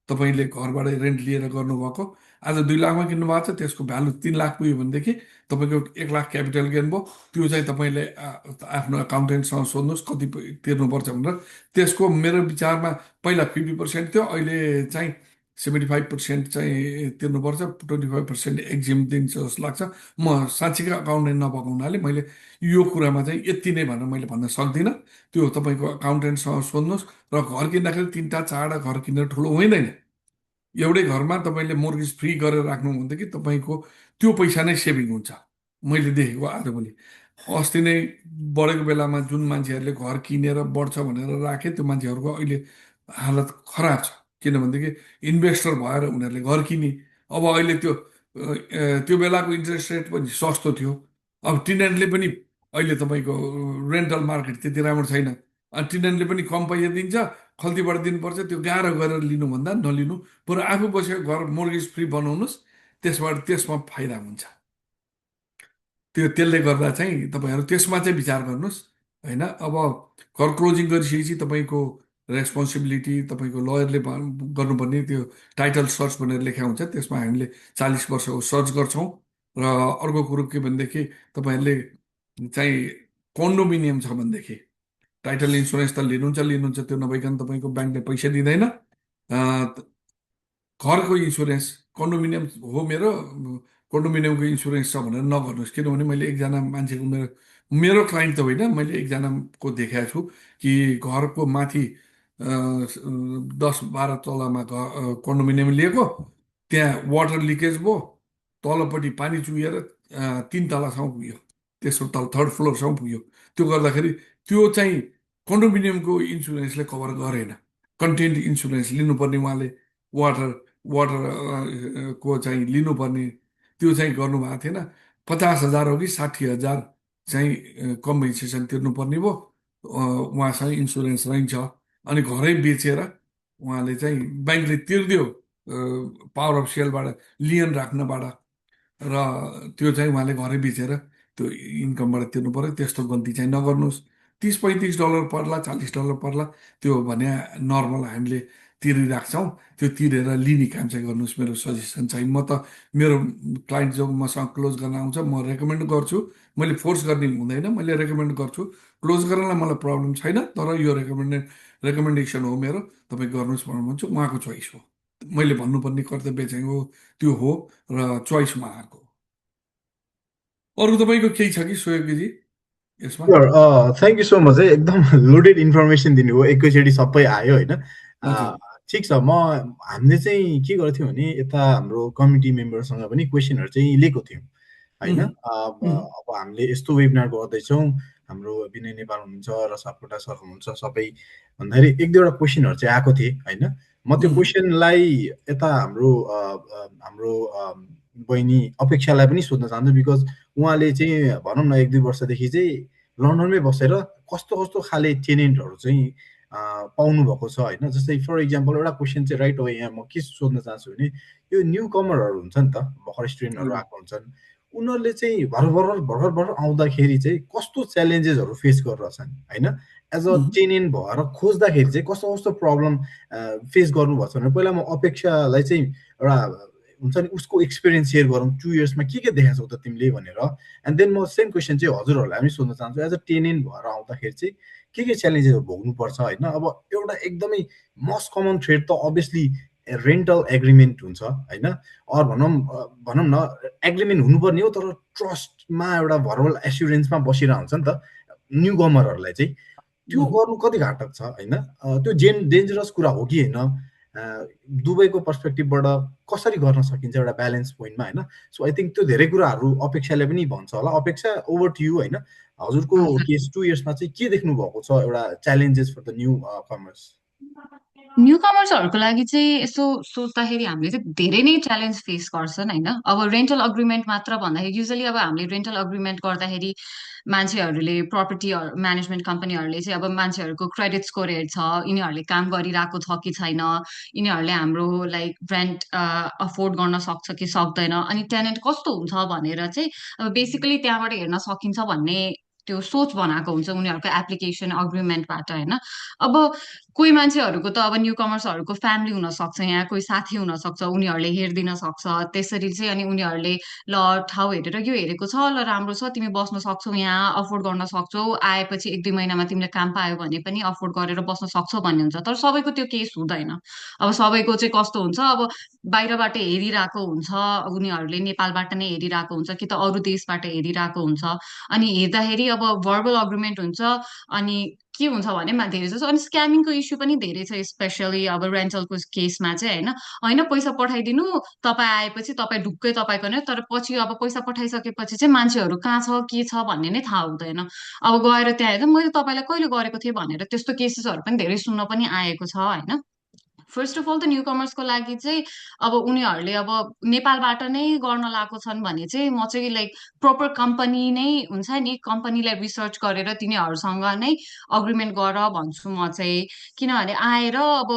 S2: तपाईँले घरबाट रेन्ट लिएर गर्नुभएको, आज 2 लाखमा किन्नु भएको छ, त्यसको भ्यालु 3 लाख पुग्यो भनेदेखि तपाईँको 1 लाख क्यापिटल गेन भयो। त्यो चाहिँ तपाईँले आफ्नो एकाउन्टेन्टसँग सोध्नुहोस् कति तिर्नुपर्छ भनेर। त्यसको मेरो विचारमा पहिला 50% थियो, अहिले चाहिँ 75% चाहिँ तिर्नुपर्छ, 25% एक्जिम दिन्छ जस्तो लाग्छ। म साँच्चीकै अकाउन्टेन्ट नभएको हुनाले मैले यो कुरामा चाहिँ यति नै भनेर मैले भन्न सक्दिनँ। त्यो तपाईँको अकाउन्टेन्टसँग सोध्नुहोस्। र घर किन्दाखेरि 3टा 4टा घर किनेर ठुलो हुँदैन, एउटै घरमा तपाईँले मोर्गेज फ्री गरेर राख्नु भनेदेखि तपाईँको त्यो पैसा नै सेभिङ हुन्छ, मैले देखेको आजभोलि। अस्ति नै बढेको बेलामा जुन मान्छेहरूले घर किनेर बढ्छ भनेर राखे त्यो मान्छेहरूको अहिले हालत खराब छ, किनभनेदेखि इन्भेस्टर भएर उनीहरूले घर किने। अब अहिले त्यो बेलाको इन्ट्रेस्ट रेट पनि सस्तो थियो। अब टिनेन्टले पनि अहिले तपाईँको रेन्टल मार्केट त्यति राम्रो छैन, अनि टिनेन्टले पनि कम पैसा दिन्छ, खल्तीबाट दिनुपर्छ। त्यो गाह्रो गरेर लिनुभन्दा नलिनु, बरु आफू बसेको घर मोर्गेज फ्री बनाउनुहोस्, त्यसमा फाइदा हुन्छ। त्यसले गर्दा चाहिँ तपाईँहरू त्यसमा चाहिँ विचार गर्नुहोस् होइन। अब घर क्लोजिङ गरिसकेपछि तपाईँको रेस्पोन्सिबिलिटी तपाईँको लयरले गर्नुपर्ने त्यो टाइटल सर्च भनेर लेखा हुन्छ, त्यसमा हामीले 40 वर्षको सर्च गर्छौँ। र अर्को कुरो के भनेदेखि तपाईँहरूले चाहिँ कन्डोमिनियम छ भनेदेखि टाइटल इन्सुरेन्स त लिनुहुन्छ, त्यो नभइकन तपाईँको ब्याङ्कले पैसा दिँदैन। घरको इन्सुरेन्स कन्डोमिनियम हो मेरो, कन्डोमिनियमको इन्सुरेन्स छ भनेर नगर्नुहोस्। किनभने मैले एकजना मान्छेको मेरो क्लाइन्ट त होइन, मैले एकजनाको देखाएको छु कि घरको माथि 10-12 तलामा कन्डोमिनियम लिएको, त्यहाँ वाटर लिकेज भयो, तलपट्टि पानी चुहिएर 3 तलासम्म पुग्यो, तेस्रो तल 3rd फ्लोरसम्म पुग्यो। त्यो गर्दाखेरि त्यो चाहिँ कन्डोमिनियमको इन्सुरेन्सले कभर गरेन। कन्टेन्ट इन्सुरेन्स लिनुपर्ने उहाँले, वाटर को चाहिँ लिनुपर्ने, त्यो चाहिँ गर्नुभएको थिएन। 50,000 हो कि 60,000 चाहिँ कम्पेन्सेसन तिर्नुपर्ने भयो। उहाँसँग इन्सुरेन्स रहन्छ, अनि घरै बेचेर उहाँले चाहिँ ब्याङ्कले तिर्दियो पावर अफ सेलबाट, लियन राख्नबाट, र त्यो चाहिँ उहाँले घरै बेचेर त्यो इन्कमबाट तिर्नु पर्यो। त्यस्तो गल्ती चाहिँ नगर्नुहोस्। $30-35 पर्ला, $40 पर्ला, त्यो भने नर्मल हामीले तिरिराख्छौँ। त्यो तिरेर लिने काम चाहिँ गर्नुहोस्, मेरो सजेसन चाहिँ। म त मेरो क्लाइन्ट जो मसँग क्लोज गर्न आउँछ, म रेकमेन्ड गर्छु। मैले फोर्स गर्ने हुँदैन, मैले रेकमेन्ड गर्छु। क्लोज गर्नलाई मलाई प्रब्लम छैन, तर यो रेकमेन्डेसन हो मेरो, तपाईँ गर्नुहोस् भनेर भन्छु। उहाँको चोइस हो, मैले भन्नुपर्ने कर्तव्य चाहिँ हो त्यो हो, र चोइस उहाँहरूको। अरू तपाईँको केही छ कि सोयोगीजी यसमा?
S1: थ्याङ्क यू सो मच है, एकदम लोडेड इन्फर्मेसन दिनुभयो, एकैचोटि सबै आयो होइन। ठिक छ, हामीले चाहिँ के गर्थ्यौँ भने यता हाम्रो कमिटी मेम्बरसँग पनि क्वेसनहरू चाहिँ लिएको थियौँ होइन। अब हामीले यस्तो वेबिनार गर्दैछौँ, हाम्रो विनय नेपाल हुनुहुन्छ र सापकोटा सर हुनुहुन्छ, सबै भन्दाखेरि 1-2वटा क्वेसनहरू चाहिँ आएको थिए होइन। म त्यो क्वेसनलाई यता हाम्रो बहिनी अपेक्षालाई पनि सोध्न चाहन्छु, बिकज उहाँले चाहिँ भनौँ न 1-2 वर्षदेखि चाहिँ लन्डनमै बसेर कस्तो कस्तो खाले टेनेन्टहरू चाहिँ पाउनु भएको छ होइन। जस्तै फर इक्जाम्पल एउटा क्वेसन चाहिँ राइट अवे यहाँ म के सोध्न चाहन्छु भने, यो न्यू कमरहरू हुन्छ नि त, भर्खर स्टुडेन्टहरू आएको हुन्छन्, उनीहरूले चाहिँ भर्खर आउँदाखेरि चाहिँ कस्तो च्यालेन्जेसहरू फेस गरिरहेछन् होइन। एज अ टेनेन्ट भएर खोज्दाखेरि चाहिँ कस्तो कस्तो प्रब्लम फेस गर्नुभएको छ भने, पहिला म अपेक्षालाई चाहिँ एउटा हुन्छ नि उसको एक्सपिरियन्स सेयर गरौँ, 2 इयर्समा के देखाएको छौ त तिमीले भनेर। एन्ड देन म सेम क्वेसन चाहिँ हजुरहरूलाई पनि सोध्न चाहन्छु, एज अ टेनेन्ट भएर आउँदाखेरि चाहिँ के च्यालेन्जेसहरू भोग्नुपर्छ होइन। अब एउटा एकदमै मोस्ट कमन थ्रेड त अभियसली रेन्टल एग्रिमेन्ट हुन्छ होइन। अरू भनौँ न एग्रिमेन्ट हुनुपर्ने हो, तर ट्रस्टमा एउटा भर्बल एस्युरेन्समा बसिरहेको हुन्छ नि त न्यू कमरहरूलाई चाहिँ, त्यो गर्नु कति घातक छ होइन। त्यो डेन्जरस कुरा हो कि होइन, दुबईको पर्सपेक्टिभबाट कसरी गर्न सकिन्छ एउटा ब्यालेन्स पोइन्टमा होइन। सो आई थिङ्क त्यो धेरै कुराहरू अपेक्षाले पनि भन्छ होला। अपेक्षा, ओभर टु यु होइन, हजुरको केस 2 इयर्समा चाहिँ के देख्नु भएको छ एउटा challenges for the newcomers?
S4: New कमर्सहरूको लागि चाहिँ यसो सोच्दाखेरि हामीले चाहिँ धेरै नै च्यालेन्ज फेस गर्छन् होइन। अब रेन्टल अग्रिमेन्ट मात्र भन्दाखेरि युजली अब हामीले रेन्टल अग्रिमेन्ट गर्दाखेरि मान्छेहरूले प्रपर्टी म्यानेजमेन्ट कम्पनीहरूले चाहिँ अब मान्छेहरूको क्रेडिट स्कोर हेर्छ, यिनीहरूले काम गरिरहेको छ कि छैन, यिनीहरूले हाम्रो लाइक रेन्ट अफोर्ड गर्न सक्छ कि सक्दैन, अनि टेनेन्ट कस्तो हुन्छ भनेर चाहिँ अब बेसिकली त्यहाँबाट हेर्न सकिन्छ भन्ने त्यो सोच बनाएको हुन्छ उनीहरूको एप्लिकेसन अग्रिमेन्टबाट होइन। अब कोही मान्छेहरूको त अब न्यू कमर्सहरूको फ्यामिली हुनसक्छ, यहाँ कोही साथी हुनसक्छ, उनीहरूले हेरिदिन सक्छ। त्यसरी चाहिँ अनि उनीहरूले ल ठाउँ हेरेर यो हेरेको छ, ल राम्रो छ, तिमी बस्न सक्छौ, यहाँ अफोर्ड गर्न सक्छौ, आएपछि 1-2 महिनामा तिमीले काम पायो भने पनि अफोर्ड गरेर बस्न सक्छौ भन्ने हुन्छ। तर सबैको त्यो केस हुँदैन। अब सबैको चाहिँ कस्तो हुन्छ, अब बाहिरबाट हेरिरहेको हुन्छ, उनीहरूले नेपालबाट नै हेरिरहेको हुन्छ कि त अरू देशबाट हेरिरहेको हुन्छ, अनि हेर्दाखेरि अब भर्बल अग्रिमेन्ट हुन्छ, अनि के हुन्छ भने धेरै जसो अनि स्क्यामिङको इस्यु पनि धेरै छ स्पेसली अब रेन्टलको केसमा चाहिँ होइन होइन पैसा पठाइदिनु तपाईँ आएपछि तपाईँ ढुक्कै तपाईँको नै तर पछि अब पैसा पठाइसकेपछि चाहिँ मान्छेहरू कहाँ छ के छ भन्ने नै थाहा हुँदैन अब गएर त्यहाँ हेर्दा मैले तपाईँलाई कहिले गरेको थिएँ भनेर त्यस्तो केसेसहरू पनि धेरै सुन्न पनि आएको छ होइन फर्स्ट अफ अल त न्यू कमर्सको लागि चाहिँ अब उनीहरूले अब नेपालबाट नै गर्न लागेको छन् भने चाहिँ म चाहिँ लाइक प्रोपर कम्पनी नै हुन्छ नि कम्पनीलाई रिसर्च गरेर तिनीहरूसँग नै अग्रिमेन्ट गर भन्छु म चाहिँ किनभने आएर अब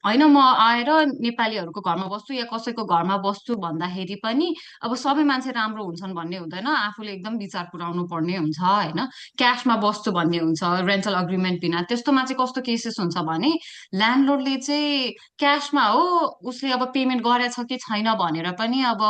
S4: होइन म आएर नेपालीहरूको घरमा बस्छु या कसैको घरमा बस्छु भन्दाखेरि पनि अब सबै मान्छे राम्रो हुन्छन् भन्ने हुँदैन आफूले एकदम विचार पुऱ्याउनु पर्ने हुन्छ होइन क्यासमा बस्छु भन्ने हुन्छ रेन्टल अग्रिमेन्ट बिना त्यस्तोमा चाहिँ कस्तो केसेस हुन्छ भने ल्यान्डलोडले चाहिँ क्यासमा हो उसले अब पेमेन्ट गरेछ कि छैन भनेर पनि अब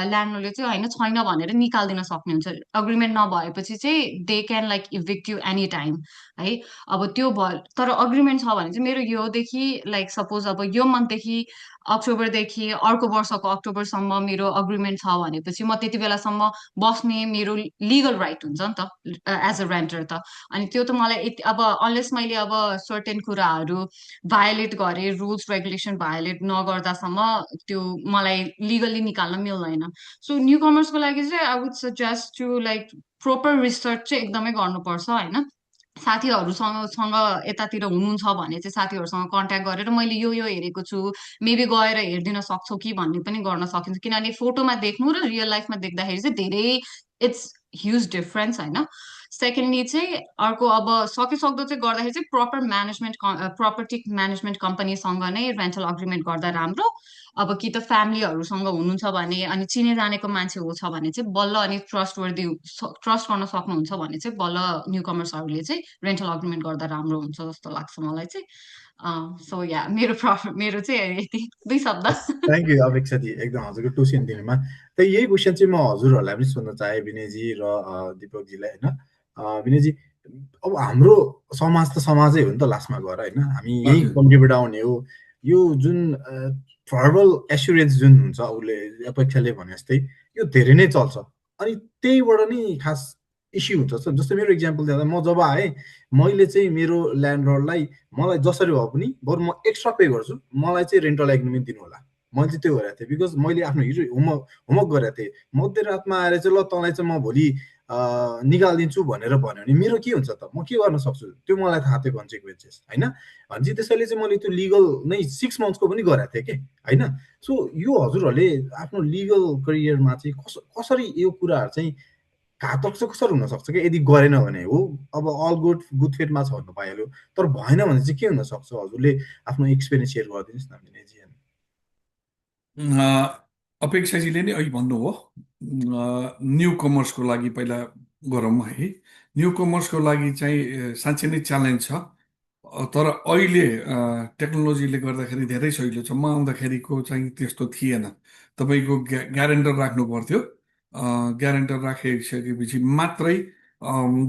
S4: ल्यान्डलोडले चाहिँ होइन छैन भनेर निकालिदिन सक्ने हुन्छ अग्रिमेन्ट नभएपछि चाहिँ they can like evict you any time है अब त्यो भयो तर अग्रिमेन्ट छ भने चाहिँ मेरो योदेखि लाइक सपोज अब यो मन्थदेखि अक्टोबरदेखि अर्को वर्षको अक्टोबरसम्म मेरो अग्रिमेन्ट छ भनेपछि म त्यति बेलासम्म बस्ने मेरो लिगल राइट हुन्छ नि त एज अ रेन्टर त अनि त्यो त मलाई अब अनलेस मैले अब सर्टेन कुराहरू भायोलेट गरेँ रुल्स रेगुलेसन भायोलेट नगर्दासम्म त्यो मलाई लिगल्ली निकाल्न मिल्दैन सो न्यू कमर्सको लागि चाहिँ I would suggest to like proper research चाहिँ एकदमै गर्नुपर्छ होइन साथीहरूसँग यतातिर हुनुहुन्छ भने चाहिँ साथीहरूसँग कन्ट्याक्ट गरेर मैले यो हेरेको छु मेबी गएर हेरिदिन सक्छौ कि भन्ने पनि गर्न सकिन्छ किनभने फोटोमा देख्नु र रियल लाइफमा देख्दाखेरि चाहिँ धेरै इट्स ह्युज डिफरेन्स होइन सेकेन्डली चाहिँ अर्को अब सकेसक्दो चाहिँ गर्दाखेरि चाहिँ प्रपर म्यानेजमेन्ट प्रपर्टी म्यानेजमेन्ट कम्पनीसँग नै रेन्टल अग्रिमेन्ट गर्दा राम्रो अब कि त फ्यामिलीहरूसँग हुनुहुन्छ भने अनि चिने जानेको मान्छे हो छ भने चाहिँ बल्ल अनि ट्रस्ट गर्न सक्नुहुन्छ भने चाहिँ बल्ल न्यू कमर्सहरूले चाहिँ रेन्टल अग्रिमेन्ट गर्दा राम्रो हुन्छ जस्तो लाग्छ मलाई चाहिँ सो या मेरो चाहिँ यति 2 शब्द
S1: थ्याङ्क यू अपेक्षा दी एकदम हजुरको टु सेन्ट दिनुमा त यही क्वेसन चाहिँ म हजुरहरूलाई पनि सोध्न चाहेँ विनयजी र दिपकजीलाई होइन विनयजी अब हाम्रो समाज त समाजै हो नि त लास्टमा गएर होइन हामी यही
S2: हजुर
S1: कन्ट्रीबाट आउने हो यो जुन भर्बल एस्युरेन्स जुन हुन्छ उसले अपेक्षाले भने जस्तै यो धेरै नै चल्छ अनि त्यहीबाट नै खास इस्यु हुन्छ जस्तै मेरो इक्जाम्पल दिँदा म जब आएँ मैले चाहिँ मेरो ल्यान्डलर्डलाई मलाई जसरी भए पनि बरु म एक्स्ट्रा पे गर्छु मलाई चाहिँ रेन्टल एग्रिमेन्ट दिनु होला मैले चाहिँ त्यो गरेको थिएँ बिकज मैले आफ्नो हिजो होमवर्क गरेको थिएँ मध्यरातमा आएर चाहिँ ल तँलाई चाहिँ म भोलि निकालिदिन्छु भनेर भन्यो भने मेरो के हुन्छ त म के गर्न सक्छु त्यो मलाई थाहा थियो कन्सिक्वेन्सेस होइन भनेपछि त्यसैले चाहिँ मैले त्यो लिगल नै 6 मन्थ्सको पनि गरेको थिएँ कि होइन सो यो हजुरहरूले आफ्नो लिगल करियरमा चाहिँ कसरी यो कुराहरू चाहिँ घातक चाहिँ कसरी हुनसक्छ कि यदि गरेन भने हो अब अल गुड फेटमा छ भन्नु पाइहाल्यो तर भएन भने चाहिँ के हुनसक्छ हजुरले आफ्नो एक्सपिरियन्स सेयर गरिदिनुहोस् न विनयजी
S2: अपेक्षाजीले नै अघि भन्नु हो न्यू कमर्सको लागि पहिला गरौँ है न्यू कमर्सको लागि चाहिँ साँच्चै नै च्यालेन्ज छ तर अहिले टेक्नोलोजीले गर्दाखेरि धेरै सजिलो छ म आउँदाखेरिको चाहिँ त्यस्तो थिएन तपाईँको ग्यारेन्टर राख्नु पर्थ्यो ग्यारेन्टर राखिसकेपछि मात्रै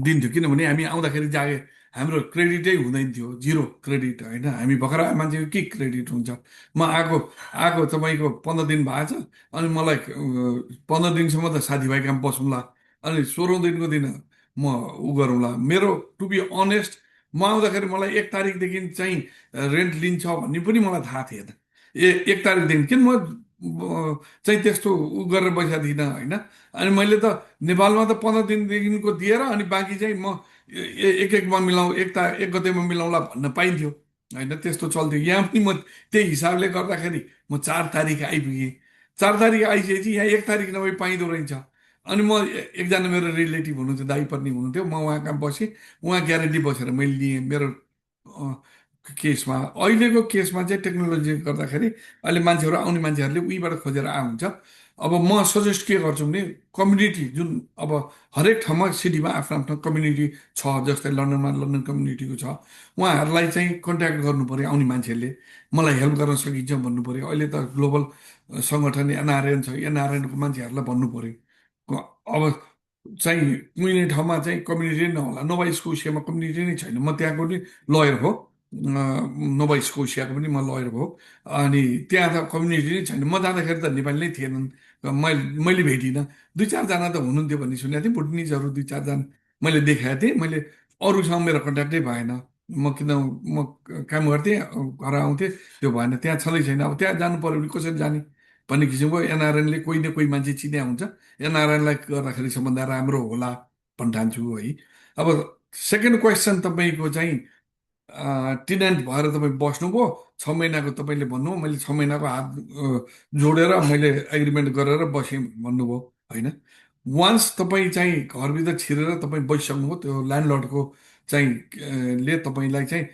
S2: दिन्थ्यो किनभने हामी आउँदाखेरि जागे हाम्रो क्रेडिटै हुँदैन थियो जिरो क्रेडिट होइन हामी भर्खर आए मान्छेको के क्रेडिट हुन्छ म आएको तपाईँको 15 दिन भएको छ अनि मलाई 15 दिनसम्म त साथीभाइ कहाँ बसौँला अनि 16औँ दिनको दिन म उ गरौँला मेरो टु बी अनेस्ट म आउँदाखेरि मलाई 1 तारिकदेखि चाहिँ रेन्ट लिन्छ भन्ने पनि मलाई थाहा थिएन 1 तारिकदेखि किन म चाहिँ त्यस्तो उ गरेर बसेको थिइनँ होइन अनि मैले त नेपालमा त 15 दिनदेखिको दिएर अनि बाँकी चाहिँ म एकमा मिलाउँ 1 गतेमा मिलाउँला भन्न पाइन्थ्यो होइन त्यस्तो चल्थ्यो यहाँ पनि म त्यही हिसाबले गर्दाखेरि म 4 तारिक आइपुगेँ 4 तारिक आइसकेपछि यहाँ 1 तारिक नभए पाइँदो रहेछ अनि म एकजना मेरो रिलेटिभ हुनुहुन्थ्यो दाइ पत्नी हुनुहुन्थ्यो म उहाँ कहाँ बसेँ उहाँ ग्यारेन्टी बसेर मैले लिएँ मेरो केसमा अहिलेको केसमा चाहिँ टेक्नोलोजीले गर्दाखेरि अहिले मान्छेहरू आउने मान्छेहरूले उहीबाट खोजेर आउँछ अब म सजेस्ट के गर्छु भने कम्युनिटी जुन अब हरेक ठाउँमा सिटीमा आफ्नो आफ्नो कम्युनिटी छ जस्तै लन्डनमा लन्डन कम्युनिटीको छ उहाँहरूलाई चाहिँ कन्ट्याक्ट गर्नु पऱ्यो आउने मान्छेहरूले मलाई हेल्प गर्न सकिन्छ भन्नु पऱ्यो अहिले त ग्लोबल सङ्गठन एनआरएन छ एनआरएनको मान्छेहरूलाई भन्नु पऱ्यो अब चाहिँ कुनै ठाउँमा चाहिँ कम्युनिटी नै नहोला नोभा स्कोसियामा कम्युनिटी नै छैन म त्यहाँको नि लयर हो नोभा स्कोसियाको पनि म लयर हो अनि त्यहाँ त कम्युनिटी नै छैन म जाँदाखेरि त नेपाली नै थिएनन् मैले भेटिनँ 2-4 जना त हुनुहुन्थ्यो भन्ने सुनेको थिएँ भुटनिजहरू 2-4 जना मैले देखाएको थिएँ मैले अरूसँग मेरो कन्ट्याक्टै भएन। म काम गर्थेँ, घर आउँथेँ, त्यो भएन, त्यहाँ छँदै छैन। अब त्यहाँ जानु पर्यो भने कसरी जाने भन्ने किसिमको एनआरएनले कोही न कोही मान्छे चिन्या हुन्छ, एनआरएनलाई गर्दाखेरि सबभन्दा राम्रो होला भन्न ठान्छु है। अब सेकेन्ड क्वेसन तपाईँको चाहिँ टिनेन्ट भएर तपाईँ बस्नुभयो, 6 महिनाको तपाईँले भन्नु मैले 6 महिनाको हात जोडेर मैले एग्रिमेन्ट गरेर बसेँ भन्नुभयो होइन। वान्स तपाईँ चाहिँ घरभित्र छिरेर तपाईँ बसिसक्नुभयो, त्यो ल्यान्डलर्डको चाहिँ ले तपाईँलाई चाहिँ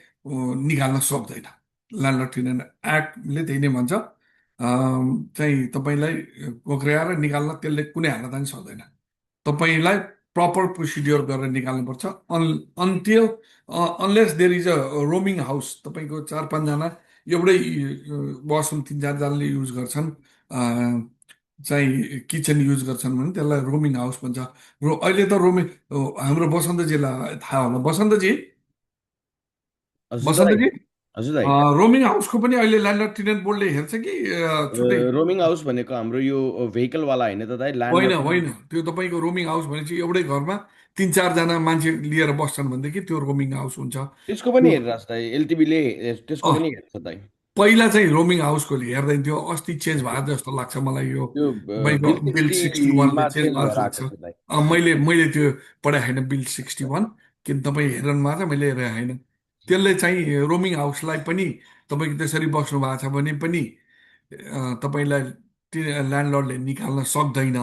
S2: निकाल्न सक्दैन। ल्यान्डलर्ड टिनेन्ट एक्टले त्यही नै भन्छ, चाहिँ तपाईँलाई कोक्र्याएर निकाल्न त्यसले कुनै हालतमा पनि सक्दैन। तपाईँलाई प्रपर प्रोसिड्योर गरेर निकाल्नुपर्छ। Until unless there is a rooming house, तपाईँको 4-5 जना एउटै वासरुम 3-4 जनाले युज गर्छन्, चाहिँ किचन युज गर्छन् भने त्यसलाई रोमिङ हाउस भन्छ। अहिले त हाम्रो बसन्तजीलाई थाहा होला। बसन्तजी
S3: हजुर दाइ।
S2: बसन्तजी
S3: हजुर दाइ।
S2: रोमिङ हाउसको पनि अहिले ल्यान्डलर्ड टिनेन्ट बोर्डले हेर्छ कि छुट्टै?
S3: रोमिङ हाउस भनेको हाम्रो यो भेहिकलवाला होइन त दाइ,
S2: होइन
S3: ल्यान्डलर्ड।
S2: होइन, त्यो तपाईँको रोमिङ हाउस भनेपछि एउटै घरमा 3-4 जना मान्छे लिएर बस्छन् भनेदेखि त्यो रोमिङ हाउस हुन्छ।
S3: त्यसको पनि
S2: त्यो
S3: हेरिरहेछ दाइ, एलटिबीले त्यसको
S2: अँ
S3: पनि हेर्छ दाइ।
S2: पहिला चाहिँ रोमिङ हाउसको हेर्दैन थियो, अस्ति चेन्ज
S3: ओके।
S2: भएको जस्तो लाग्छ मलाई यो
S3: त्यो
S2: तपाईँको
S3: बिल
S2: बिल 61ले
S3: 60
S2: चेन्ज
S3: चेन्ज
S2: भएको
S3: भएर
S2: जस्तो लाग्छ।
S3: आएको छ दाइ।
S2: मैले त्यो पढाएको छैन बिल 61, किन तपाईँ हेर्नु भएको छ, मैले हेरेको छैन। त्यसले चाहिँ रोमिङ हाउसलाई पनि तपाईँको त्यसरी बस्नु भएको छ भने पनि तपाईँलाई ल्यान्डलर्डले निकाल्न सक्दैन।